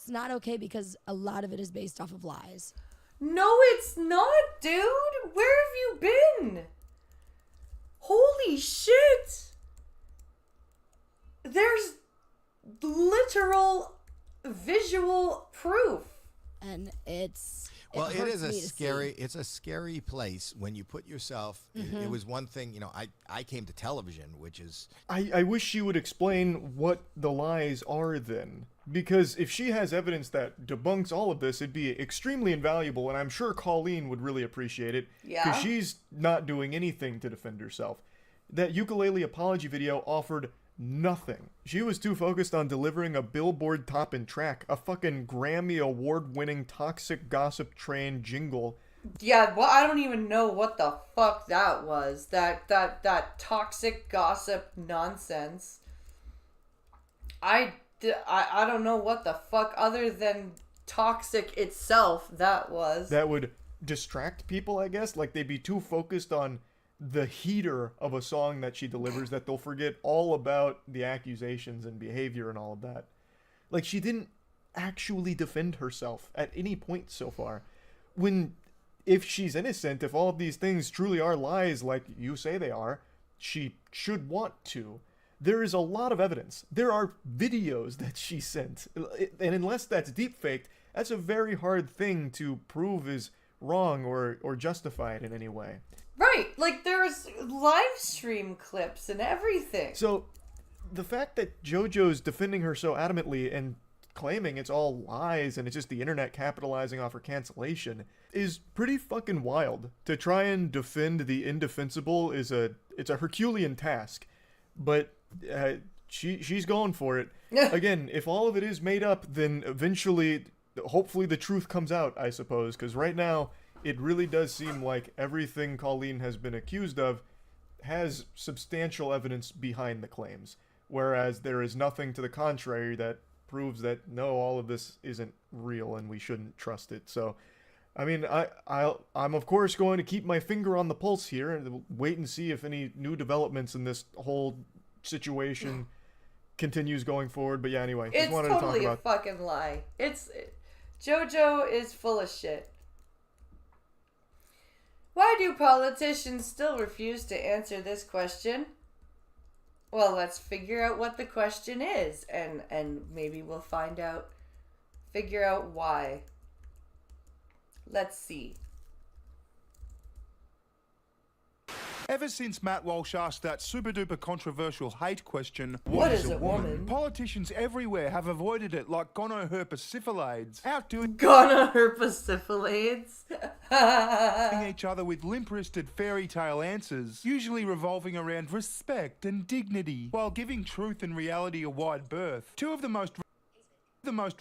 G: not okay because a lot of it is based off of lies.
A: No, it's not, dude. Where have you been? Holy shit. There's literal visual proof.
G: and it's
F: Well, it
G: hurts
F: is a
G: me to
F: scary.
G: see.
F: It's a scary place when you put yourself. It was one thing, I came to television, which is
E: I wish she would explain what the lies are then. Because if she has evidence that debunks all of this, it'd be extremely invaluable, and I'm sure Colleen would really appreciate it.
A: Yeah.
E: Because she's not doing anything to defend herself. That ukulele apology video offered nothing. She was too focused on delivering a Billboard topping track, a fucking Grammy award-winning toxic gossip train jingle.
A: Yeah, well, I don't even know what the fuck that was. That toxic gossip nonsense. I don't know what the fuck other than toxic itself that was.
E: That would distract people, I guess. Like, they'd be too focused on the heater of a song that she delivers that they'll forget all about the accusations and behavior and all of that. Like, she didn't actually defend herself at any point so far. When, if she's innocent, if all of these things truly are lies like you say they are, she should want to. There is a lot of evidence. There are videos that she sent. And unless that's deepfaked, that's a very hard thing to prove is wrong or justified in any way.
A: Right, like there's live stream clips and everything.
E: So, the fact that JoJo's defending her so adamantly and claiming it's all lies and it's just the internet capitalizing off her cancellation is pretty fucking wild. To try and defend the indefensible it's a Herculean task, but she's going for it. Again, if all of it is made up, then eventually, hopefully the truth comes out, I suppose, because right now it really does seem like everything Colleen has been accused of has substantial evidence behind the claims, whereas there is nothing to the contrary that proves that no, all of this isn't real and we shouldn't trust it. So, I mean, I'm of course going to keep my finger on the pulse here and wait and see if any new developments in this whole situation continues going forward. But yeah, anyway,
A: It's
E: just wanted
A: totally
E: to
A: a
E: talk about.
A: fucking lie. JoJo is full of shit. Why do politicians still refuse to answer this question? Well, let's figure out what the question is, and maybe we'll figure out why. Let's see.
I: Ever since Matt Walsh asked that super-duper controversial hate question,
A: What is a woman?
I: Politicians everywhere have avoided it like gonorrhoeasyphilades, outdoing
A: Gonorrhoeasyphilades.
I: each other with limp-wristed fairy tale answers, usually revolving around respect and dignity, while giving truth and reality a wide berth. Two of the most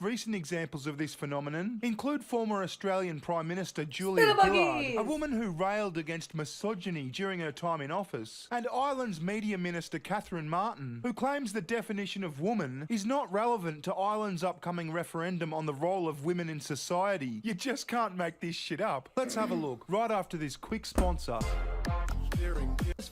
I: recent examples of this phenomenon include former Australian Prime Minister Julia Gillard, a woman who railed against misogyny during her time in office, and Ireland's Media Minister Catherine Martin, who claims the definition of woman is not relevant to Ireland's upcoming referendum on the role of women in society. You just can't make this shit up. Let's have a look right after this quick sponsor.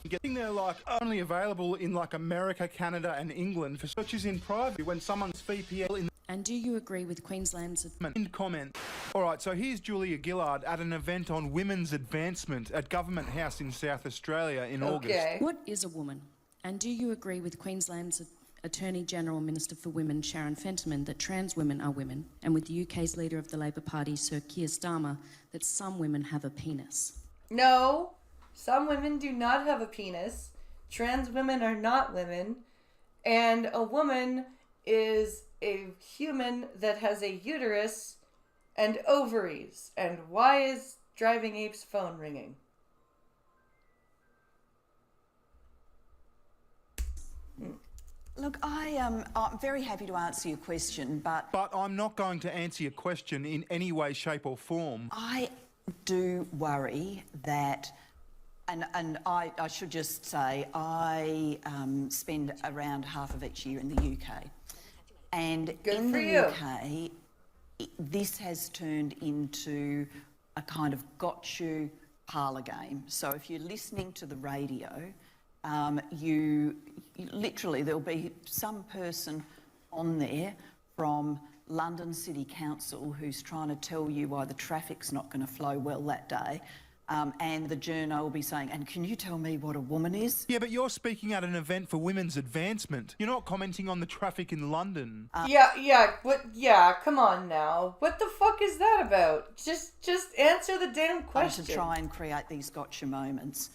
I: Getting there like only available in like America, Canada and England for searches in private when someone's VPN in.
J: And do you agree with Queensland's...
I: End comment. Alright, so here's Julia Gillard at an event on women's advancement at Government House in South Australia in August.
J: What is a woman? And do you agree with Queensland's Attorney General Minister for Women, Sharon Fentiman, that trans women are women, and with the UK's leader of the Labor Party, Sir Keir Starmer, that some women have a penis?
A: No, some women do not have a penis. Trans women are not women. And a woman is a human that has a uterus and ovaries. And why is Driving Ape's phone ringing?
K: Look, I'm very happy to answer your question, but
I: I'm not going to answer your question in any way, shape or form.
K: I do worry that, and I should just say, I spend around half of each year in the UK. And in the UK, this has turned into a kind of got you parlour game. So if you're listening to the radio, you literally, there'll be some person on there from London City Council who's trying to tell you why the traffic's not going to flow well that day. and the journo will be saying, and can you tell me what a woman is?
I: Yeah, but you're speaking at an event for women's advancement. You're not commenting on the traffic in London.
A: Yeah, come on now. What the fuck is that about? Just answer the damn question.
K: To try and create these gotcha moments.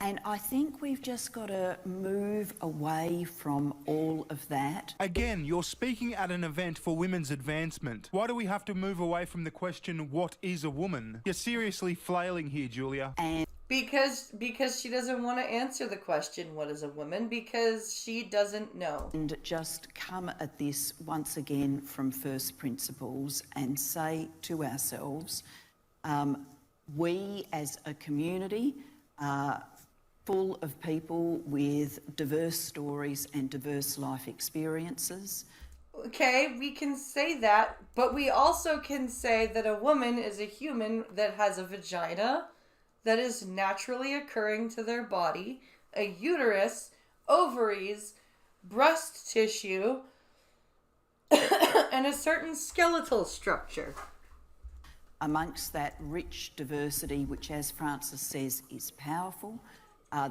K: And I think we've just got to move away from all of that.
I: Again, you're speaking at an event for women's advancement. Why do we have to move away from the question, what is a woman? You're seriously flailing here, Julia.
K: And
A: because she doesn't want to answer the question, what is a woman? Because she doesn't know.
K: And just come at this once again from first principles and say to ourselves, we as a community are full of people with diverse stories and diverse life experiences.
A: Okay, we can say that, but we also can say that a woman is a human that has a vagina that is naturally occurring to their body, a uterus, ovaries, breast tissue, and a certain skeletal structure.
K: Amongst that rich diversity, which, as Francis says, is powerful,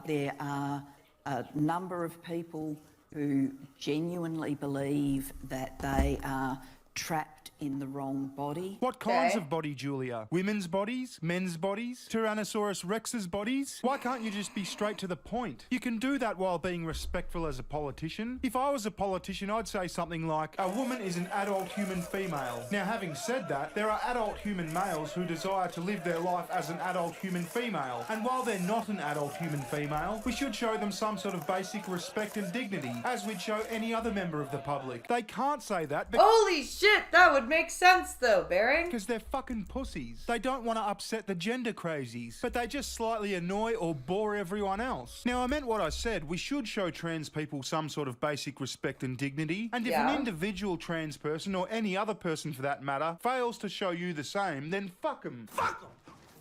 K: there are a number of people who genuinely believe that they are trapped in the wrong body.
I: What kinds of body, Julia? Women's bodies? Men's bodies? Tyrannosaurus Rex's bodies? Why can't you just be straight to the point? You can do that while being respectful as a politician. If I was a politician, I'd say something like, a woman is an adult human female. Now, having said that, there are adult human males who desire to live their life as an adult human female. And while they're not an adult human female, we should show them some sort of basic respect and dignity, as we'd show any other member of the public. They can't say that
A: Holy shit, that would make sense though, Baron.
I: Because they're fucking pussies. They don't want to upset the gender crazies, but they just slightly annoy or bore everyone else. Now, I meant what I said. We should show trans people some sort of basic respect and dignity. And if an individual trans person, or any other person for that matter, fails to show you the same, then fuck them.
L: Fuck them!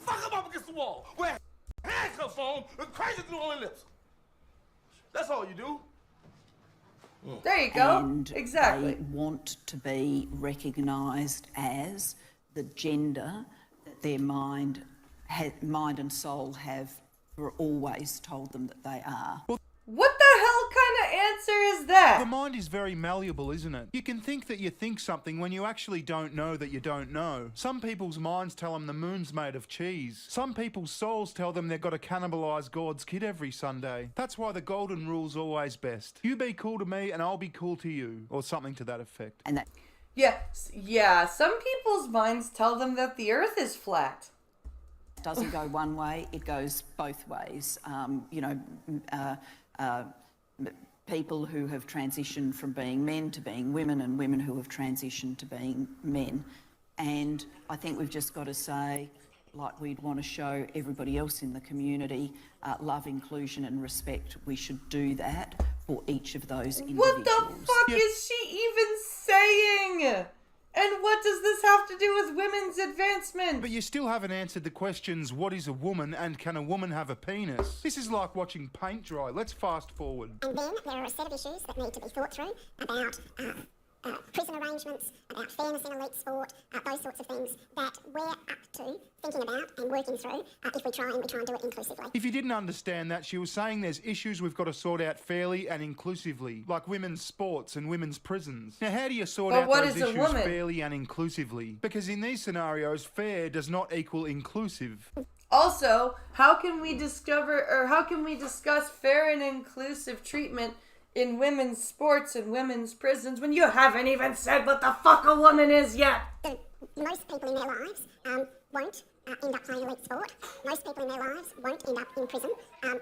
L: Fuck them up against the wall. Wear handcuffs on and crazy through their lips. That's all you do.
A: There you go.
K: And
A: exactly.
K: They want to be recognised as the gender that their mind and soul have for always told them that they are.
A: What the hell kind of answer is that?
I: The mind is very malleable, isn't it? You can think that you think something when you actually don't know that you don't know. Some people's minds tell them the moon's made of cheese. Some people's souls tell them they've got to cannibalise God's kid every Sunday. That's why the golden rule's always best. You be cool to me and I'll be cool to you. Or something to that effect.
K: And that...
A: Yeah, some people's minds tell them that the earth is flat.
K: Doesn't go one way, it goes both ways. People who have transitioned from being men to being women, and women who have transitioned to being men. And I think we've just got to say, like we'd want to show everybody else in the community, love, inclusion and respect, we should do that for each of those individuals.
A: What the fuck is she even saying? And what does this have to do with women's advancement?
I: But you still haven't answered the questions, what is a woman and can a woman have a penis? This is like watching paint dry. Let's fast forward.
M: And then there are a set of issues that need to be thought through about prison arrangements, about fairness in elite sport, those sorts of things that we're up to thinking about and working through if we try and do it inclusively.
I: If you didn't understand that, she was saying there's issues we've got to sort out fairly and inclusively, like women's sports and women's prisons. Now, how do you sort out those issues fairly and inclusively? Because in these scenarios, fair does not equal inclusive.
A: Also, how can we discuss fair and inclusive treatment in women's sports and women's prisons when you haven't even said what the fuck a woman is yet?
M: Most people in their lives won't end up playing elite sport. Most people in their lives won't end up in prison.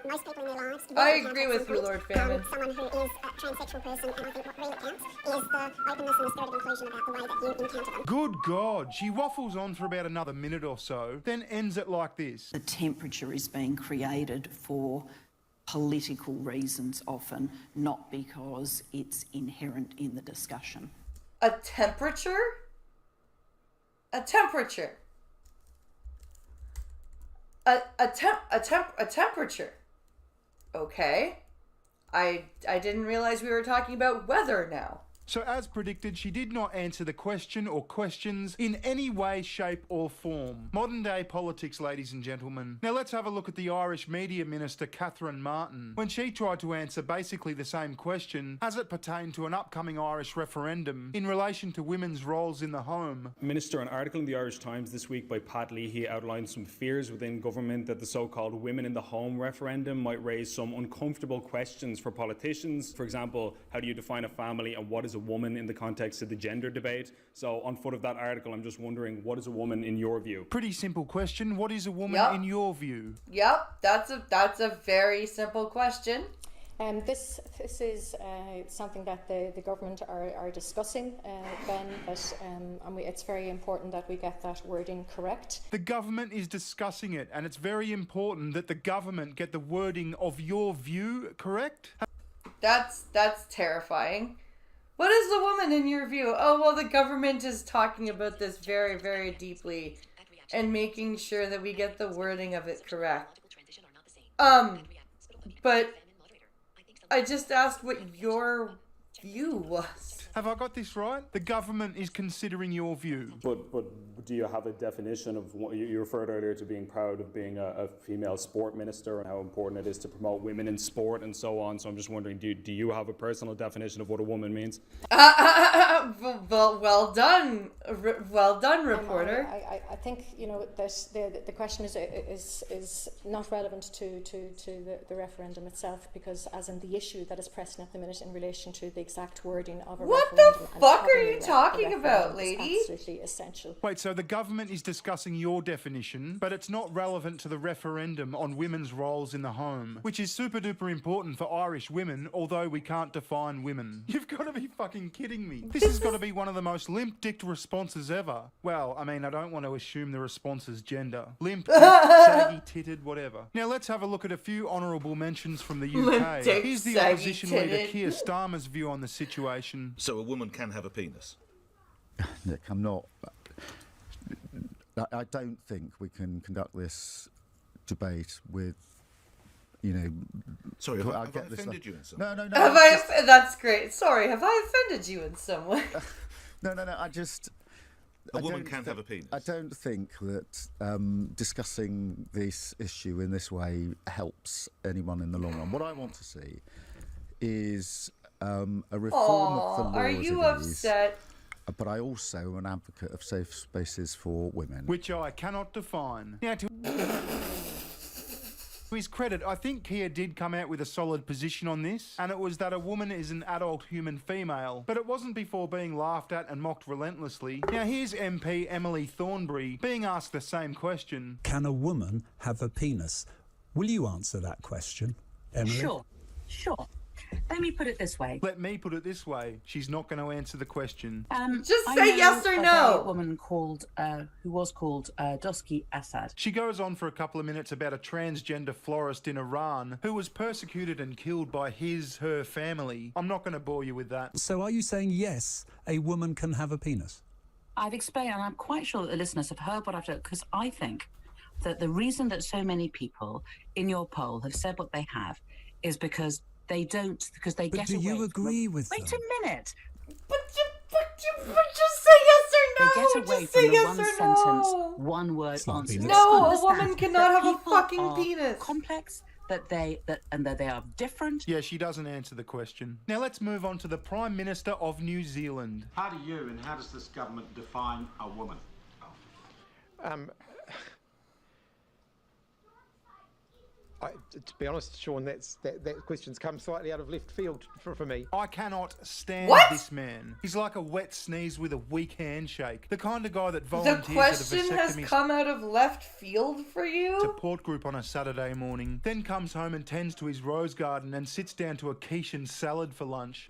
M: Most people in their lives...
A: I agree with you, Lord Famine.
M: Someone who is a transsexual person, and I think what really counts is the openness and the spirit of inclusion about the way that you encounter them.
I: Good God, she waffles on for about another minute or so, then ends it like this.
K: The temperature is being created for political reasons often, not because it's inherent in the discussion.
A: A temperature? A temperature. A temperature. Okay. I didn't realize we were talking about weather now.
I: So as predicted, she did not answer the question or questions in any way, shape or form. Modern day politics, ladies and gentlemen. Now let's have a look at the Irish Media Minister, Catherine Martin, when she tried to answer basically the same question as it pertained to an upcoming Irish referendum in relation to women's roles in the home.
N: Minister, an article in the Irish Times this week by Pat Leahy outlined some fears within government that the so-called Women in the Home referendum might raise some uncomfortable questions for politicians. For example, how do you define a family and what is a woman in the context of the gender debate? So on foot of that article, I'm just wondering, what is a woman in your view?
I: Pretty simple question. What is a woman in your view?
A: Yep, that's a very simple question.
O: This is something that the government are discussing, Ben, but it's very important that we get that wording correct.
I: The government is discussing it, and it's very important that the government get the wording of your view correct.
A: That's terrifying. What is the woman in your view? Oh, well, the government is talking about this very, very deeply and making sure that we get the wording of it correct. But I just asked what your view was.
I: Have I got this right? The government is considering your view.
N: But do you have a definition of what you referred earlier to being proud of being a female sport minister and how important it is to promote women in sport and so on? So I'm just wondering, do you have a personal definition of what a woman means?
A: Well done, reporter.
O: I think that the question is not relevant to the referendum itself, because as in the issue that is pressing at the minute in relation to the exact wording of a referendum.
A: What the fuck are you talking about, lady?
O: Absolutely essential.
I: Wait, so the government is discussing your definition, but it's not relevant to the referendum on women's roles in the home, which is super duper important for Irish women, although we can't define women. You've got to be fucking kidding me. This has got to be one of the most limp-dicked responses ever. Well, I mean, I don't want to assume the response is gender. Limp, saggy-titted, whatever. Now let's have a look at a few honourable mentions from the UK. Here's the opposition leader Keir Starmer's view on the situation.
P: So a woman can have a penis?
Q: Nick, I'm not... I don't think we can conduct this debate with,
P: Sorry, have I offended you in some way?
Q: No.
A: That's great. Sorry, have I offended you in some way?
Q: No, I just...
P: A woman can have a penis.
Q: I don't think that discussing this issue in this way helps anyone in the long run. What I want to see is a reform of the law.
A: Are you upset?
Q: But I also am an advocate of safe spaces for women.
I: Which I cannot define. Now, to his credit, I think Keir did come out with a solid position on this, and it was that a woman is an adult human female, but it wasn't before being laughed at and mocked relentlessly. Now here's MP Emily Thornberry being asked the same question.
R: Can a woman have a penis? Will you answer that question, Emily?
S: Sure. Let me put it this way.
I: She's not going to answer the question.
A: Just say yes or no.
S: A woman called, who was called Dosky Assad.
I: She goes on for a couple of minutes about a transgender florist in Iran who was persecuted and killed by her family. I'm not going to bore you with that.
R: So are you saying yes, a woman can have a penis?
S: I've explained, and I'm quite sure that the listeners have heard what I've done, because I think that the reason that so many people in your poll have said what they have is because they get away.
R: But do you agree with them?
S: Wait a minute.
A: But just say yes or no.
S: They get away
A: just
S: from
A: say
S: the
A: yes
S: one
A: or
S: sentence,
A: no.
S: one word answer.
A: No, a woman cannot have a fucking penis.
S: Complex, that they are different.
I: Yeah, she doesn't answer the question. Now let's move on to the Prime Minister of New Zealand.
T: How do you and how does this government define a woman?
U: To be honest, Sean, that question's come slightly out of left field for me.
I: I cannot stand this man. He's like a wet sneeze with a weak handshake. The kind of guy that volunteers
A: The question
I: at a
A: has come out of left field for you?
I: support group on a Saturday morning, then comes home and tends to his rose garden and sits down to a quiche and salad for lunch.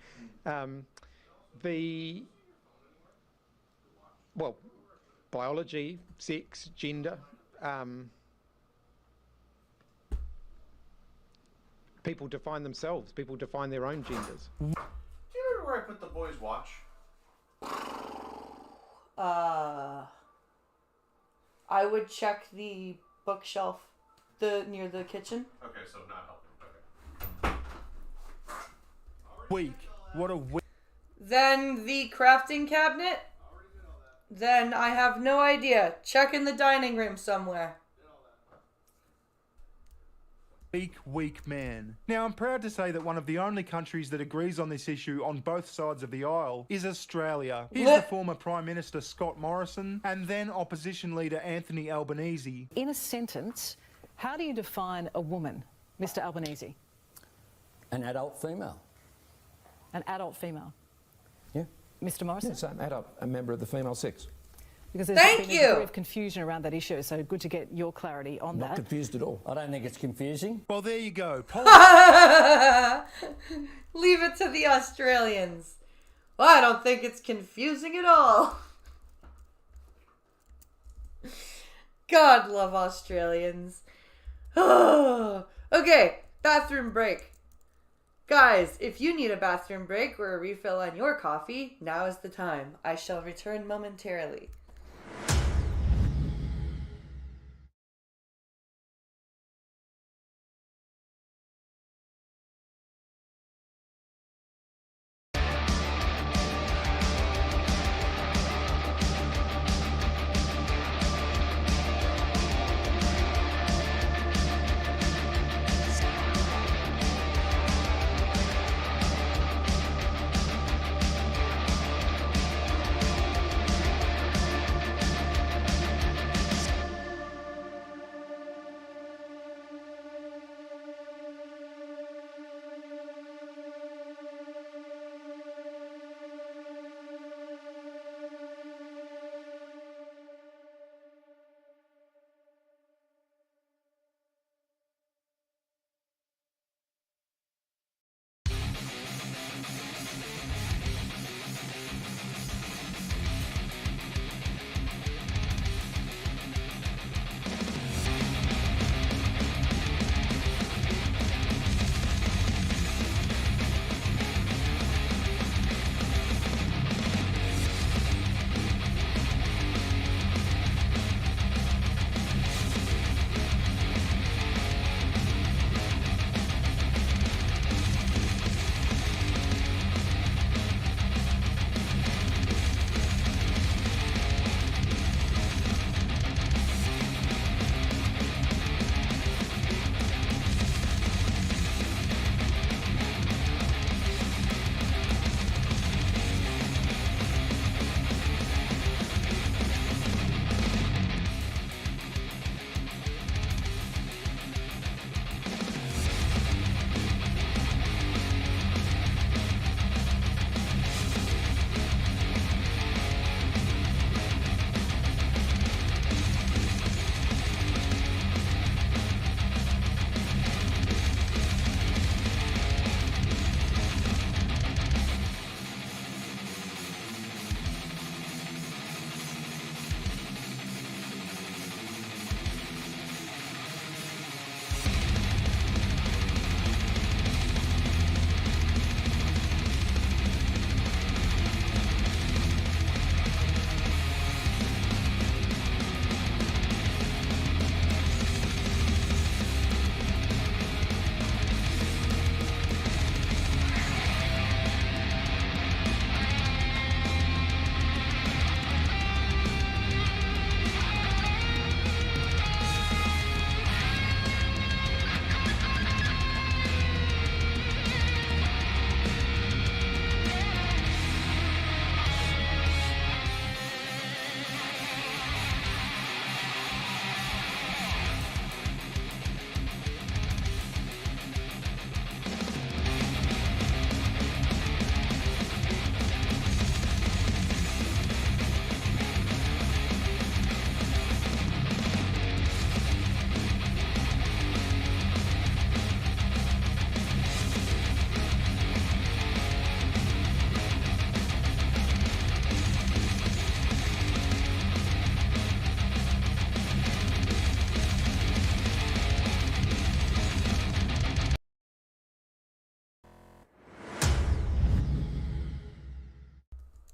U: Biology, sex, gender, people define themselves. People define their own genders.
C: Do you remember where I put the boys' watch?
A: I would check the bookshelf near the kitchen.
C: Okay, so not helping. Okay.
I: Weak. What a weak.
A: Then the crafting cabinet? Then I have no idea. Check in the dining room somewhere.
I: Weak man. Now, I'm proud to say that one of the only countries that agrees on this issue on both sides of the aisle is Australia. Here's the former Prime Minister Scott Morrison and then opposition leader Anthony Albanese.
B: In a sentence, how do you define a woman, Mr. Albanese?
V: An adult female.
B: An adult female?
V: Yeah.
B: Mr. Morrison?
V: Yes, an adult, a member of the female sex.
B: Because there's been a degree of confusion around that issue, so good to get your clarity on that.
V: Not confused at all. I don't think it's confusing.
I: Well, there you go.
A: Leave it to the Australians. Well, I don't think it's confusing at all. God love Australians. Okay, bathroom break. Guys, if you need a bathroom break or a refill on your coffee, now is the time. I shall return momentarily.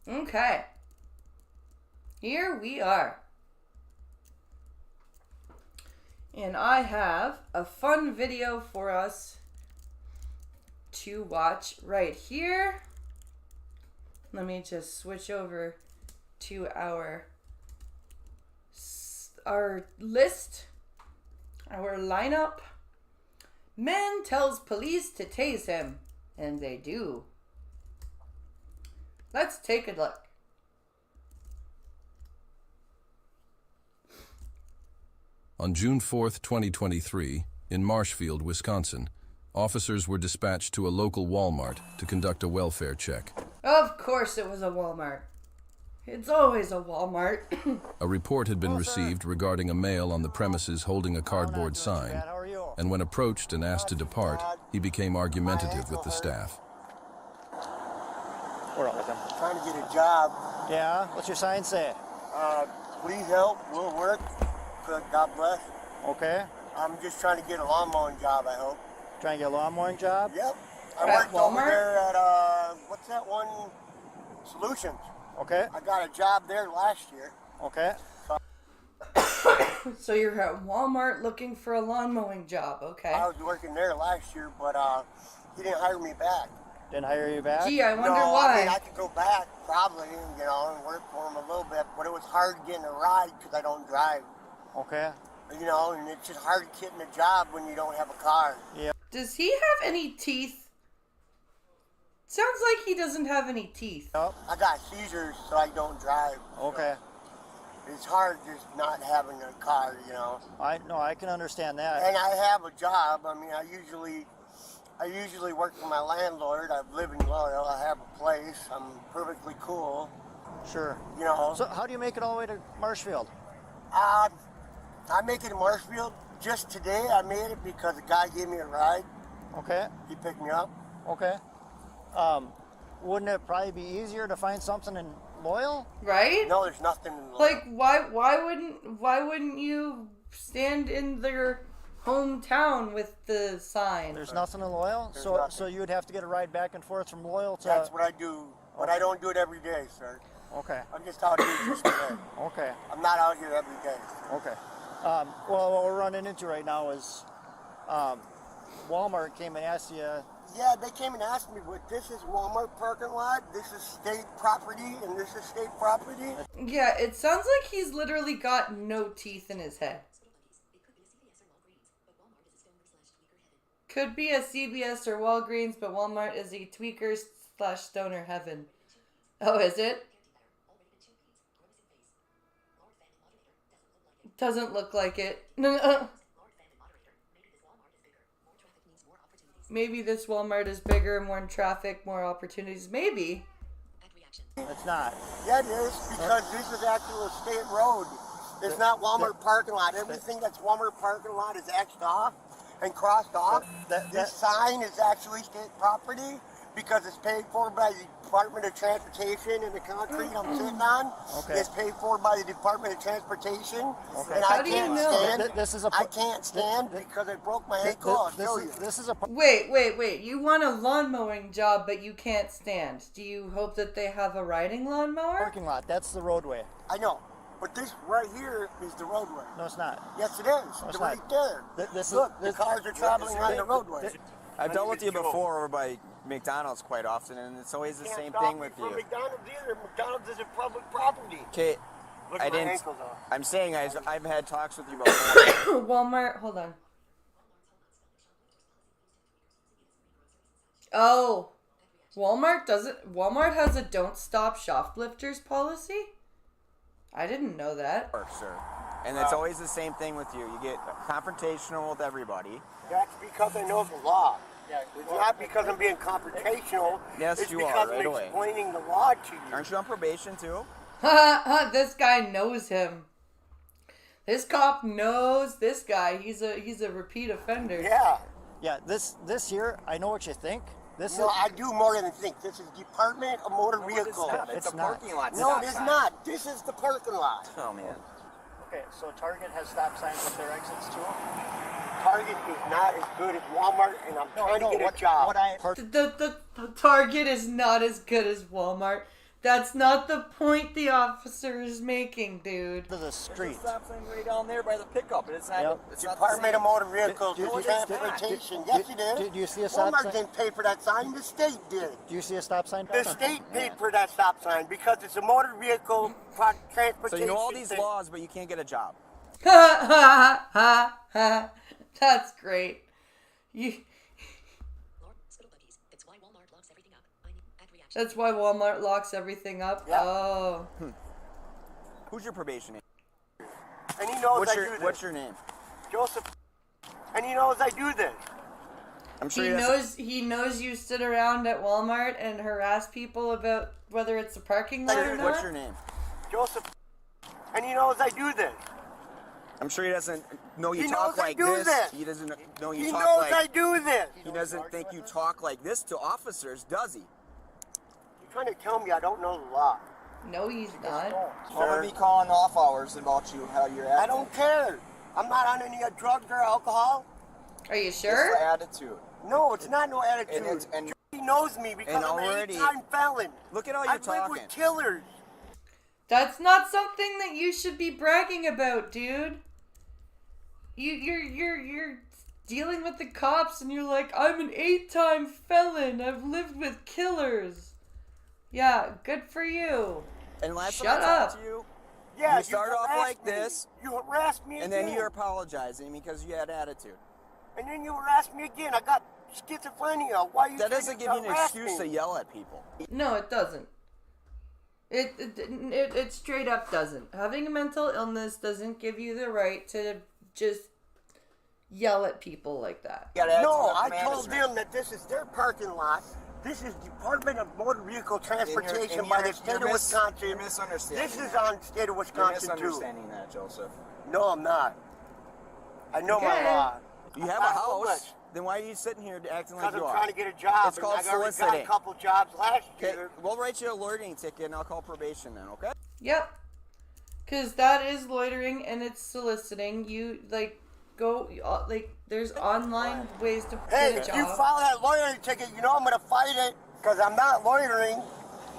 A: Okay. Here we are. And I have a fun video for us to watch right here. Let me just switch over to our list, our lineup. Man tells police to tase him, and they do. Let's take a look.
D: On June 4th, 2023, in Marshfield, Wisconsin, officers were dispatched to a local Walmart to conduct a welfare check.
A: Of course it was a Walmart. It's always a Walmart.
D: A report had been received regarding a male on the premises holding a cardboard sign, and when approached and asked to depart, he became argumentative with the staff.
H: We're all with them.
W: Trying to get a job.
H: Yeah? What's your sign say?
W: Please help. We'll work. God bless.
H: Okay.
W: I'm just trying to get a lawn mowing job, I hope.
H: Trying to get a lawn mowing job?
W: Yep. I worked over there at, what's that one? Solutions.
H: Okay.
W: I got a job there last year.
H: Okay.
A: So you're at Walmart looking for a lawn mowing job, okay.
W: I was working there last year, but he didn't hire me back.
H: Didn't hire you back?
A: Gee, I wonder
W: why.
A: why.
W: I mean, I could go back, probably, you know, and work for him a little bit, but it was hard getting a ride because I don't drive.
H: Okay.
W: You know, and it's just hard getting a job when you don't have a car.
H: Yeah.
A: Does he have any teeth? Sounds like he doesn't have any teeth.
W: Nope. I got seizures, so I don't drive.
H: Okay.
W: So it's hard just not having a car, you know.
H: I can understand that.
W: And I have a job. I mean, I usually work for my landlord. I live in Loyal. I have a place. I'm perfectly cool.
H: Sure.
W: You know.
H: So how do you make it all the way to Marshfield?
W: I make it in Marshfield. Just today I made it because a guy gave me a ride.
H: Okay.
W: He picked me up.
H: Okay. Wouldn't it probably be easier to find something in Loyal?
A: Right?
W: No, there's nothing in Loyal.
A: Like why wouldn't you stand in their hometown with the sign?
H: There's nothing in Loyal? So you would have to get a ride back and forth from Loyal to...
W: That's what I do, but I don't do it every day, sir.
H: Okay.
W: I'm just out here just today.
H: Okay.
W: I'm not out here every day.
H: Okay. Well, what we're running into right now is Walmart came and asked you...
W: Yeah, they came and asked me, but this is Walmart parking lot, this is state property, and this is state property.
A: Yeah, it sounds like he's literally got no teeth in his head. Could be a CVS or Walgreens, but Walmart is a tweaker/stoner heaven. Oh, is it? Doesn't look like it. Maybe this Walmart is bigger, more traffic, more opportunities. Maybe.
H: It's not.
W: Yeah, it is, because this is actually a state road. It's not Walmart parking lot. Everything that's Walmart parking lot is X'd off and crossed off. This sign is actually state property because it's paid for by the Department of Transportation, and the concrete I'm sitting on is paid for by the Department of Transportation.
H: Okay.
W: And
A: How do you know?
W: I can't stand because I broke my ankle. I'll show you.
A: Wait. You want a lawn mowing job, but you can't stand. Do you hope that they have a riding lawnmower?
H: Parking lot. That's the roadway.
W: I know. But this right here is the roadway.
H: No, it's not.
W: Yes, it is.
H: No, it's
W: right
H: not.
W: there.
H: This
W: Look, the cars are traveling on the roadway.
X: I've dealt with you before over by McDonald's quite often, and it's always the same thing with you.
W: McDonald's either. McDonald's is a public property.
X: Okay,
W: Look at my ankles off.
X: I'm saying I've had talks with you before.
A: Walmart, hold on. Oh, Walmart has a don't stop shoplifters policy? I didn't know that.
X: Sir. And it's always the same thing with you. You get confrontational with everybody.
W: That's because I know the law. It's not because I'm being confrontational.
X: Yes,
W: it's
X: you
W: because
X: are, right
W: I'm
X: away.
W: explaining the law to you.
X: Aren't you on probation, too?
A: This guy knows him. This cop knows this guy. He's a repeat offender.
W: Yeah.
H: Yeah, this here, I know what you think.
W: I do more than think. This is Department of Motor Vehicles.
H: It's a parking
X: lot.
W: No, it is not. This is the parking lot.
X: Oh, man.
H: Okay, so Target has stop signs at their exits, too?
W: Target is not as good as Walmart, and I'm trying to get a job.
A: The Target is not as good as Walmart. That's not the point the officer is making, dude.
H: To the street.
X: Stop sign way down there by the pickup, but it's not.
H: Yep.
X: It's
W: Department of Motor Vehicles
X: No, it is
W: Transportation. Yes, it is.
H: Do you see a stop
W: Walmart
H: sign?
W: didn't pay for that sign. The state did.
H: Do you see a stop sign?
W: The state paid for that stop sign because it's a motor vehicle transportation.
X: So you know all these
W: thing.
X: laws, but you can't get a job.
A: Ha ha ha ha. That's great. That's why Walmart locks everything up.
W: Yep.
A: Oh.
X: Who's your probation?
W: And he knows
X: What's
W: I
X: your
W: do this.
X: What's your name?
W: Joseph. And he knows I do this.
X: I'm sure
A: He knows you sit around at Walmart and harass people about whether it's a parking lot or not.
X: What's your name?
W: Joseph. And he knows I do this.
X: I'm sure he doesn't know you
W: He
X: talk
W: knows I
X: like
W: do
X: this.
W: this.
X: He doesn't know you
W: He
X: talk
W: knows
X: like.
W: I do this.
X: He doesn't think you talk like this to officers, does he?
W: You're trying to tell me I don't know the law.
A: No, he's not.
X: I'm gonna be calling off hours about you, how you're acting.
W: I don't care. I'm not on any drugs or alcohol.
A: Are you
X: It's
A: sure?
X: the attitude.
W: No, it's not no attitude.
X: And
W: He knows me because
X: and
W: I'm
X: already-
W: an 8-time felon.
X: Look at how you're
W: I've
X: talking.
W: lived with killers.
A: That's not something that you should be bragging about, dude. You're dealing with the cops and you're like, I'm an 8-time felon. I've lived with killers. Yeah, good for you.
X: And last
A: Shut
X: time I talked
A: up.
X: to you,
W: Yeah,
X: you started off
W: harassed
X: like
W: me.
X: this,
W: You harassed me
X: and
W: again.
X: then you're apologizing because you had attitude.
W: And then you harassed me again. I got schizophrenia. Why are you
X: That
W: trying
X: doesn't
W: to
X: give you an
W: harass
X: excuse
W: me?
X: to yell at people.
A: No, it doesn't. It straight up doesn't. Having a mental illness doesn't give you the right to just yell at people like that.
W: No, I told them that this is their parking lot. This is Department of Motor Vehicle Transportation by the state of Wisconsin.
X: You're misunderstanding.
W: This is on state of
X: You're
W: Wisconsin too.
X: misunderstanding that, Joseph.
W: No, I'm not. I know my
A: Okay.
W: law.
X: You have a house. Then why are you sitting here acting like
W: Because
X: you
W: I'm
X: are?
W: trying to get a job.
X: It's
W: and
X: called
W: I already got a
X: soliciting.
W: couple jobs last
X: Okay,
W: year.
X: we'll write you a loitering ticket and I'll call probation then, okay?
A: Yep. Because that is loitering and it's soliciting. You, there's online ways to
W: Hey,
A: get a
W: if you
A: job.
W: file that loitering ticket, you know I'm going to fight it because I'm not loitering.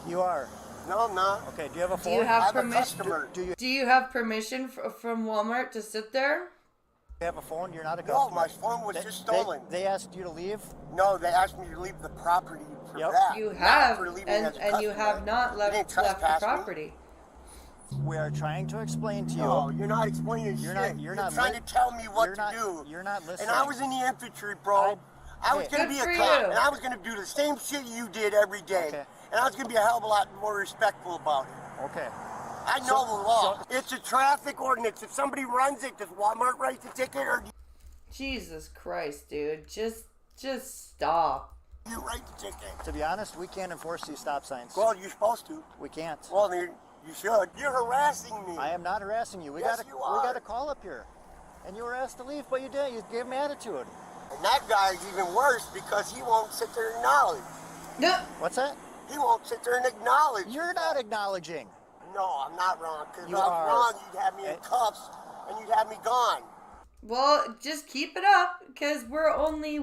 H: You are.
W: No, I'm not.
H: Okay, do you have a
A: Do
H: phone?
A: you
W: I
A: have
W: have a
A: permission?
W: customer.
A: Do you have permission from Walmart to sit there?
H: You have a phone? You're not a
W: No,
H: customer.
W: my phone was just stolen.
H: They asked you to leave?
W: No, they asked me to leave the property for
H: Yep.
W: that.
A: You
W: not
A: have,
W: for leaving
A: and
W: as a
A: you
W: customer.
A: have not
W: They
A: left
W: didn't
A: the
W: trespass me.
A: property.
H: We are trying to explain to you.
W: No, you're not explaining
H: You're
W: shit.
H: not- you're not
W: trying
H: li-
W: to tell me what
H: you're
W: to
H: not-
W: do.
H: you're not listening.
W: And I was in the infantry, bro. I was
H: Hey.
W: going to be
A: Good
W: a
A: for
W: cop,
A: you.
W: and I was going to do the same shit you did every day.
H: Okay.
W: And I was going to be a hell of a lot more respectful about it.
H: Okay.
W: I know the law. It's a traffic ordinance. If somebody runs it, does Walmart write the ticket or do
A: Jesus Christ, dude. Just stop.
W: you write the ticket?
H: To be honest, we can't enforce these stop signs.
W: Well, you're supposed to.
H: We can't.
W: Well, then you should. You're harassing me.
H: I am not harassing you. We
W: Yes,
H: got
W: you
H: we
W: are.
H: got a call up here. And you were asked to leave, but you did. You gave me attitude.
W: And that guy's even worse because he won't sit there and acknowledge.
A: No.
H: What's that?
W: He won't sit there and acknowledge.
H: You're not acknowledging.
W: No, I'm not wrong. Because if
H: You
W: I was
H: are.
W: wrong, you'd have me in cuffs and you'd have me gone.
A: Well, just keep it up, because we're only,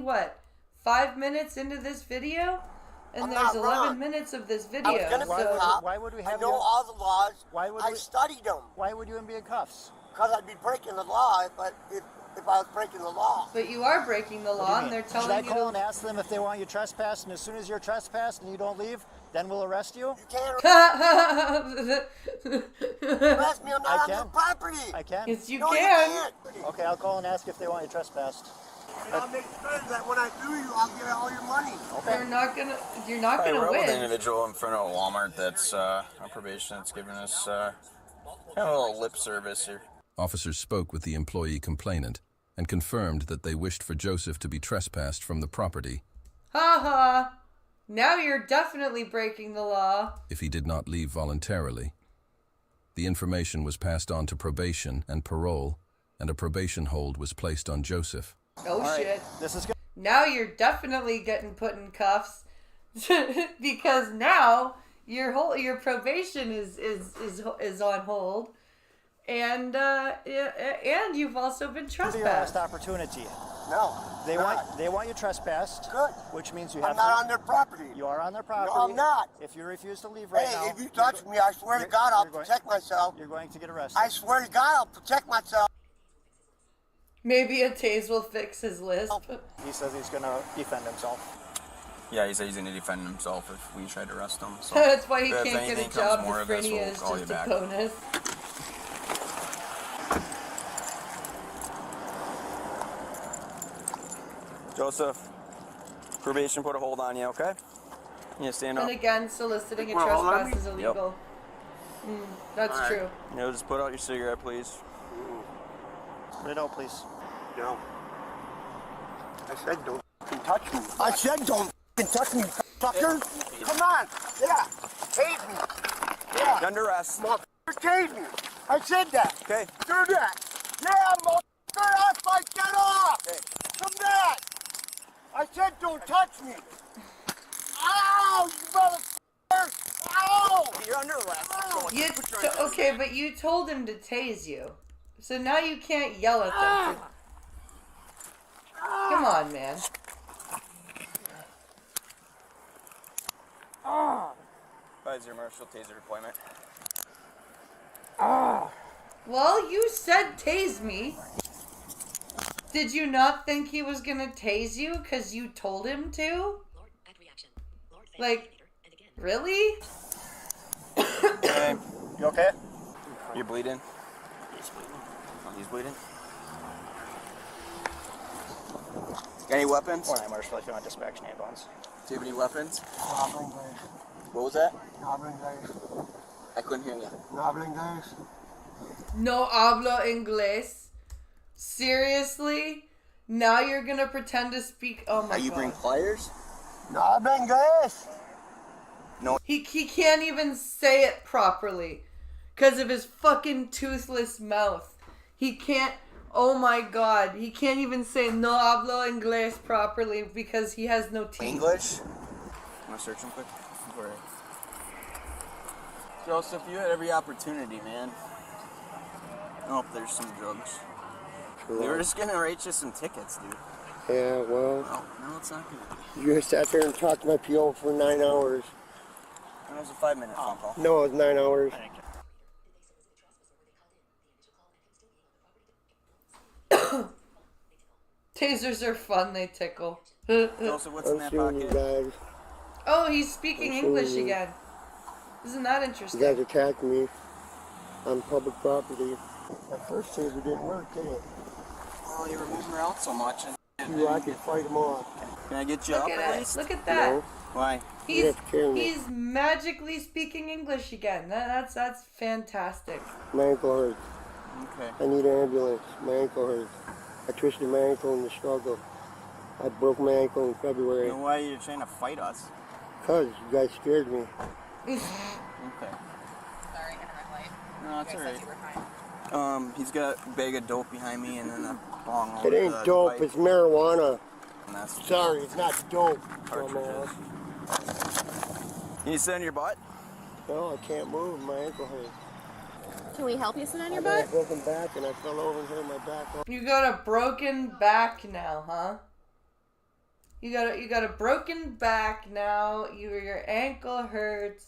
A: 5 minutes into this video? And
W: I'm
A: there's
W: not
A: 11
W: wrong.
A: minutes of this
W: I
A: video.
W: was gonna be a
A: so
W: cop.
H: Why would we
W: I
H: have
W: know
H: you?
W: all the laws.
H: Why would
W: I
H: we-
W: studied them.
H: Why would you even be in cuffs?
W: Because I'd be breaking the law if I was breaking the law.
A: But you are breaking the
H: What do
A: law,
H: you
A: and
H: mean?
A: they're
H: Should I
A: telling you
H: call
A: to...
H: and ask them if they want you trespassed, and as soon as you're trespassed and you don't leave, then we'll arrest you?
W: You can't
A: Yes,
W: arrest me. I'm not on
H: can.
W: their property.
H: I can.
A: you
W: No,
A: can.
W: You can't.
H: Okay, I'll call and ask if they want you trespassed.
W: And I'll make sure that when I sue you, I'll get all your money.
A: You're not gonna
X: We're with an
A: win.
X: individual in front of Walmart that's on probation that's giving us kind of a little lip service here.
D: Officers spoke with the employee complainant and confirmed that they wished for Joseph to be trespassed from the property
A: Ha ha. Now you're definitely breaking the law.
D: if he did not leave voluntarily. The information was passed on to probation and parole, and a probation hold was placed on Joseph.
A: Oh
H: All right,
A: shit.
H: this is good.
A: Now you're definitely getting put in cuffs because now your probation is on hold, and you've also been trespassed.
H: Last opportunity.
W: No.
H: They want you trespassed.
W: Good.
H: Which means you have
W: I'm not on their property.
H: You are on their property.
W: No, I'm not.
H: If you refuse to leave right now.
W: Hey, if you touch me, I swear to God, I'll protect myself.
H: You're going to get arrested.
W: I swear to God, I'll protect myself.
A: Maybe a tase will fix his lisp.
H: He says he's going to defend himself.
X: Yeah, he said he's going to defend himself if we try to arrest him. So
A: That's why he
X: if
A: can't
X: anything
A: get a job.
X: comes more
A: The
X: of this,
A: Frinny
X: we'll
A: is
X: call
A: just
X: you
A: a
X: back.
A: bonus.
X: Joseph, probation put a hold on you, okay? You stand up.
A: And again, soliciting a
W: Well,
A: trespass
W: let me-
A: is illegal. That's
W: All right.
A: true.
X: You know, just put out your cigarette, please.
H: Put it out, please.
W: No. I said don't f***ing touch me. I said don't f***ing touch me, fucker. Come on. Yeah. Tase me. Yeah.
X: You're under arrest.
W: Motherfucker, tase me. I said that.
X: Okay.
W: Do that. Yeah, motherfucker. That's my get off.
X: Okay.
W: Come back. I said don't touch me. Ow, you motherfucker. Ow.
X: You're under arrest.
A: Okay, but you told him to tase you. So now you can't yell at them. Come on, man.
X: Advise your marshal taser deployment.
A: Well, you said tase me. Did you not think he was gonna tase you because you told him to? Like, really?
X: Okay.
H: You okay?
X: You're bleeding? Oh, he's bleeding? Got any weapons?
H: 4-9 Marshall, if you want dispatch an ambulance.
X: Do you have any weapons?
W: No hablo inglés.
X: What was that?
W: No hablo inglés.
X: I couldn't hear you.
W: No hablo inglés.
A: No hablo inglés. Seriously? Now you're gonna pretend to speak. Oh my
X: Are you
A: god.
X: bring pliers?
W: No hablo inglés.
X: No.
A: He can't even say it properly because of his fucking toothless mouth. He can't. Oh my god. He can't even say no hablo inglés properly because he has no teeth.
X: English? Want to search him quick? All right. Joseph, you had every opportunity, man. Oh, there's some drugs. They were just gonna write you some tickets, dude.
W: Yeah, well.
X: No, it's not gonna be.
W: You guys sat there and talked to my PO for 9 hours.
X: That was a 5-minute phone call.
W: No, it was 9 hours.
A: Tasers are fun, they tickle.
X: Joseph, what's in that pocket?
A: Oh, he's speaking English
W: you.
A: again. Isn't that
W: You
A: interesting?
W: guys attacked me on public property. That first taser didn't work, did it?
X: Well, you were moving around so much.
W: I could fight them off.
X: Can I get you
A: Look
X: up
A: at
X: at
A: it.
X: least?
A: Look at that.
W: No.
X: Why?
A: He's magically speaking English again. That's fantastic.
W: My ankle hurts.
X: Okay.
W: I need an ambulance. My ankle hurts. I twisted my ankle in the struggle. I broke my ankle in February.
X: You know why you're trying to fight us?
W: Because you guys scared me.
X: Okay.
E: Sorry, I red light.
X: No, it's
E: You guys said
X: alright.
E: you were fine.
X: He's got a bag of dope behind me and then a bong
W: It
X: over
W: ain't
X: the
W: dope,
X: pipe.
W: it's marijuana.
X: And that's
W: Sorry, it's not dope.
X: cartridges. Can you sit on your butt?
W: No, I can't move. My ankle hurts.
E: Can we help you sit on
W: I
E: your
W: got a
E: butt?
W: broken back and I fell over and hurt my back.
A: You got a broken back now, huh? You got a broken back now. Your ankle hurts.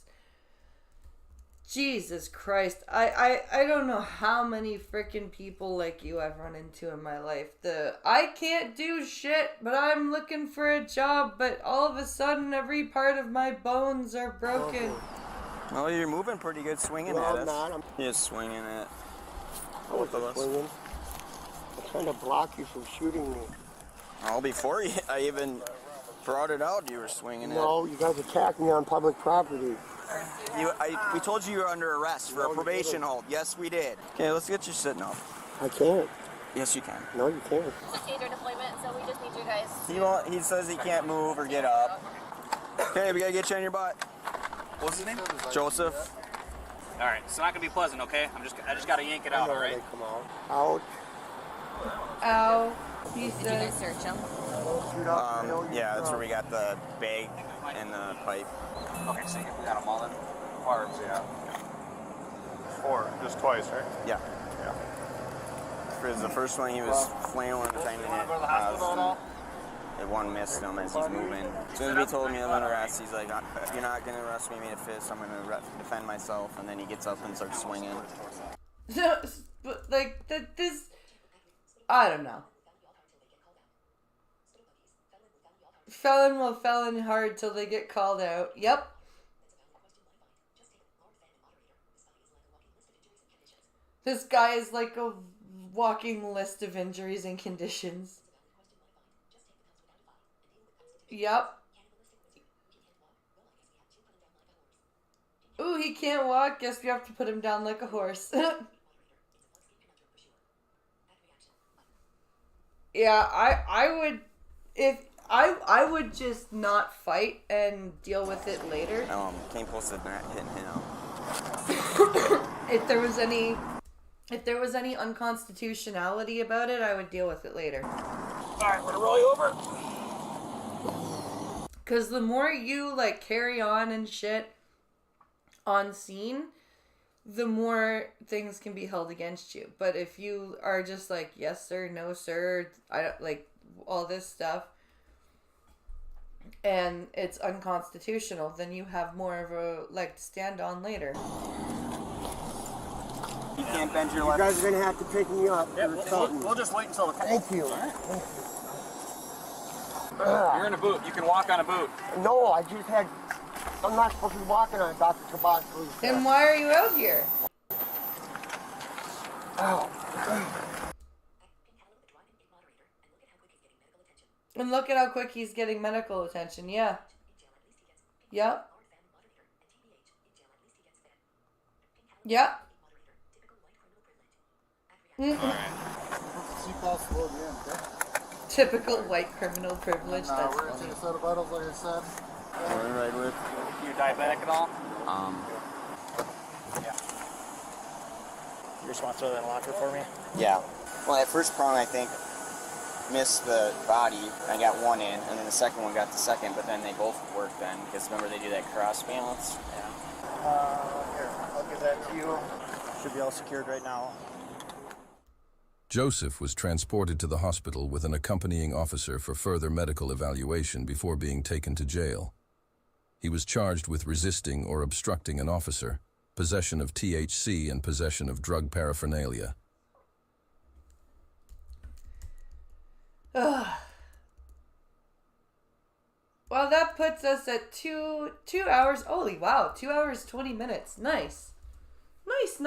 A: Jesus Christ. I don't know how many freaking people like you I've run into in my life. I can't do shit, but I'm looking for a job, but all of a sudden every part of my bones are broken.
X: Well, you're moving pretty good, swinging
W: No,
X: at
W: I'm
X: us.
W: not.
X: You're swinging at
W: I
X: both of
W: wasn't
X: us.
W: swinging. I'm trying to block you from shooting me.
X: Well, before I even brought it out, you were swinging at.
W: No, you guys attacked me on public property.
X: We told you you were under arrest for a probation hold. Yes, we did. Okay, let's get you sitting up.
W: I can't.
X: Yes, you can.
W: No, you can't.
E: It's a taser deployment, so we just need you guys.
X: He says he can't move or get up. Okay, we gotta get you on your butt.
F: What's his name?
X: Joseph.
F: All right, it's not gonna be pleasant, okay? I just gotta yank it out, all right?
W: Come out. Out.
A: Ow. He
E: Did you
A: said.
E: guys search him?
X: Yeah, that's where we got the bag and the pipe.
F: Okay, so we got them all in. Arms, yeah.
G: 4, just twice, right?
X: Yeah. Because the first one he was flailing, trying to hit us. The one missed him as he's moving. As soon as he told me I'm under arrest, he's like, "You're not gonna arrest me, a fist. I'm gonna defend myself." And then he gets up and starts swinging.
A: But like this, I don't know. Felon will felon hard till they get called out. Yep. This guy is like a walking list of injuries and conditions. Yep. Ooh, he can't walk. Guess we have to put him down like a horse. Yeah, I would, if I would just not fight and deal with it later.
X: Came close to not hitting him.
A: If there was any unconstitutionality about it, I would deal with it later.
F: Alright, we're gonna roll you over.
A: Because the more you, like, carry on and shit on scene, the more things can be held against you. But if you are just like, yes sir, no sir, I don't, like, all this stuff, and it's unconstitutional, then you have more of a leg to stand on later.
X: You can't bend your left.
W: You guys are going to have to pick me up.
X: Yeah, we'll just wait until the...
W: Thank you.
F: You're in a boot. You can walk on a boot.
W: No, I just had... I'm not supposed to be walking on Dr. Caban's boot.
A: Then why are you out here?
W: Ow.
A: And look at how quick he's getting medical attention. Yeah. Yep. Yep. Typical white criminal privilege. That's
W: we're going to take a set of vitals, like I said.
X: We're right with.
F: You diabetic at all?
X: Yeah.
H: You just want to throw that in the locker for me?
X: Yeah. Well, that first prong, I think, missed the body. I got one in, and then the second one got the second, but then they both worked then, because remember they do that cross balance?
H: Yeah. Here, I'll give that to you. Should be all secured right now.
D: Joseph was transported to the hospital with an accompanying officer for further medical evaluation before being taken to jail. He was charged with resisting or obstructing an officer, possession of THC, and possession of drug paraphernalia.
A: Ugh. Well, that puts us at 2 hours. Holy wow, 2 hours 20 minutes. Nice. Nice.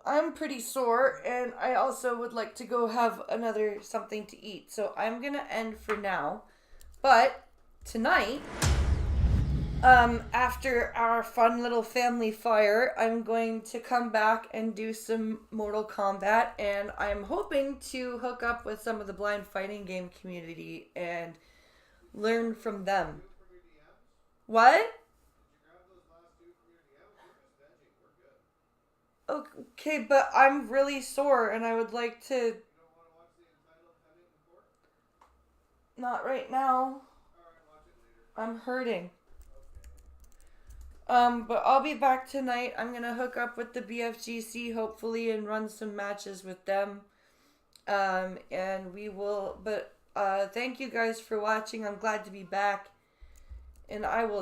A: I'm pretty sore, and I also would like to go have another something to eat. So I'm gonna end for now. But tonight, after our fun little family fire, I'm going to come back and do some Mortal Kombat, and I'm hoping to hook up with some of the blind fighting game community and learn from them. What? Okay, but I'm really sore and I would like to... Not right now. I'm hurting. But I'll be back tonight. I'm gonna hook up with the BFGC hopefully and run some matches with them. And we will, but thank you guys for watching. I'm glad to be back. And I will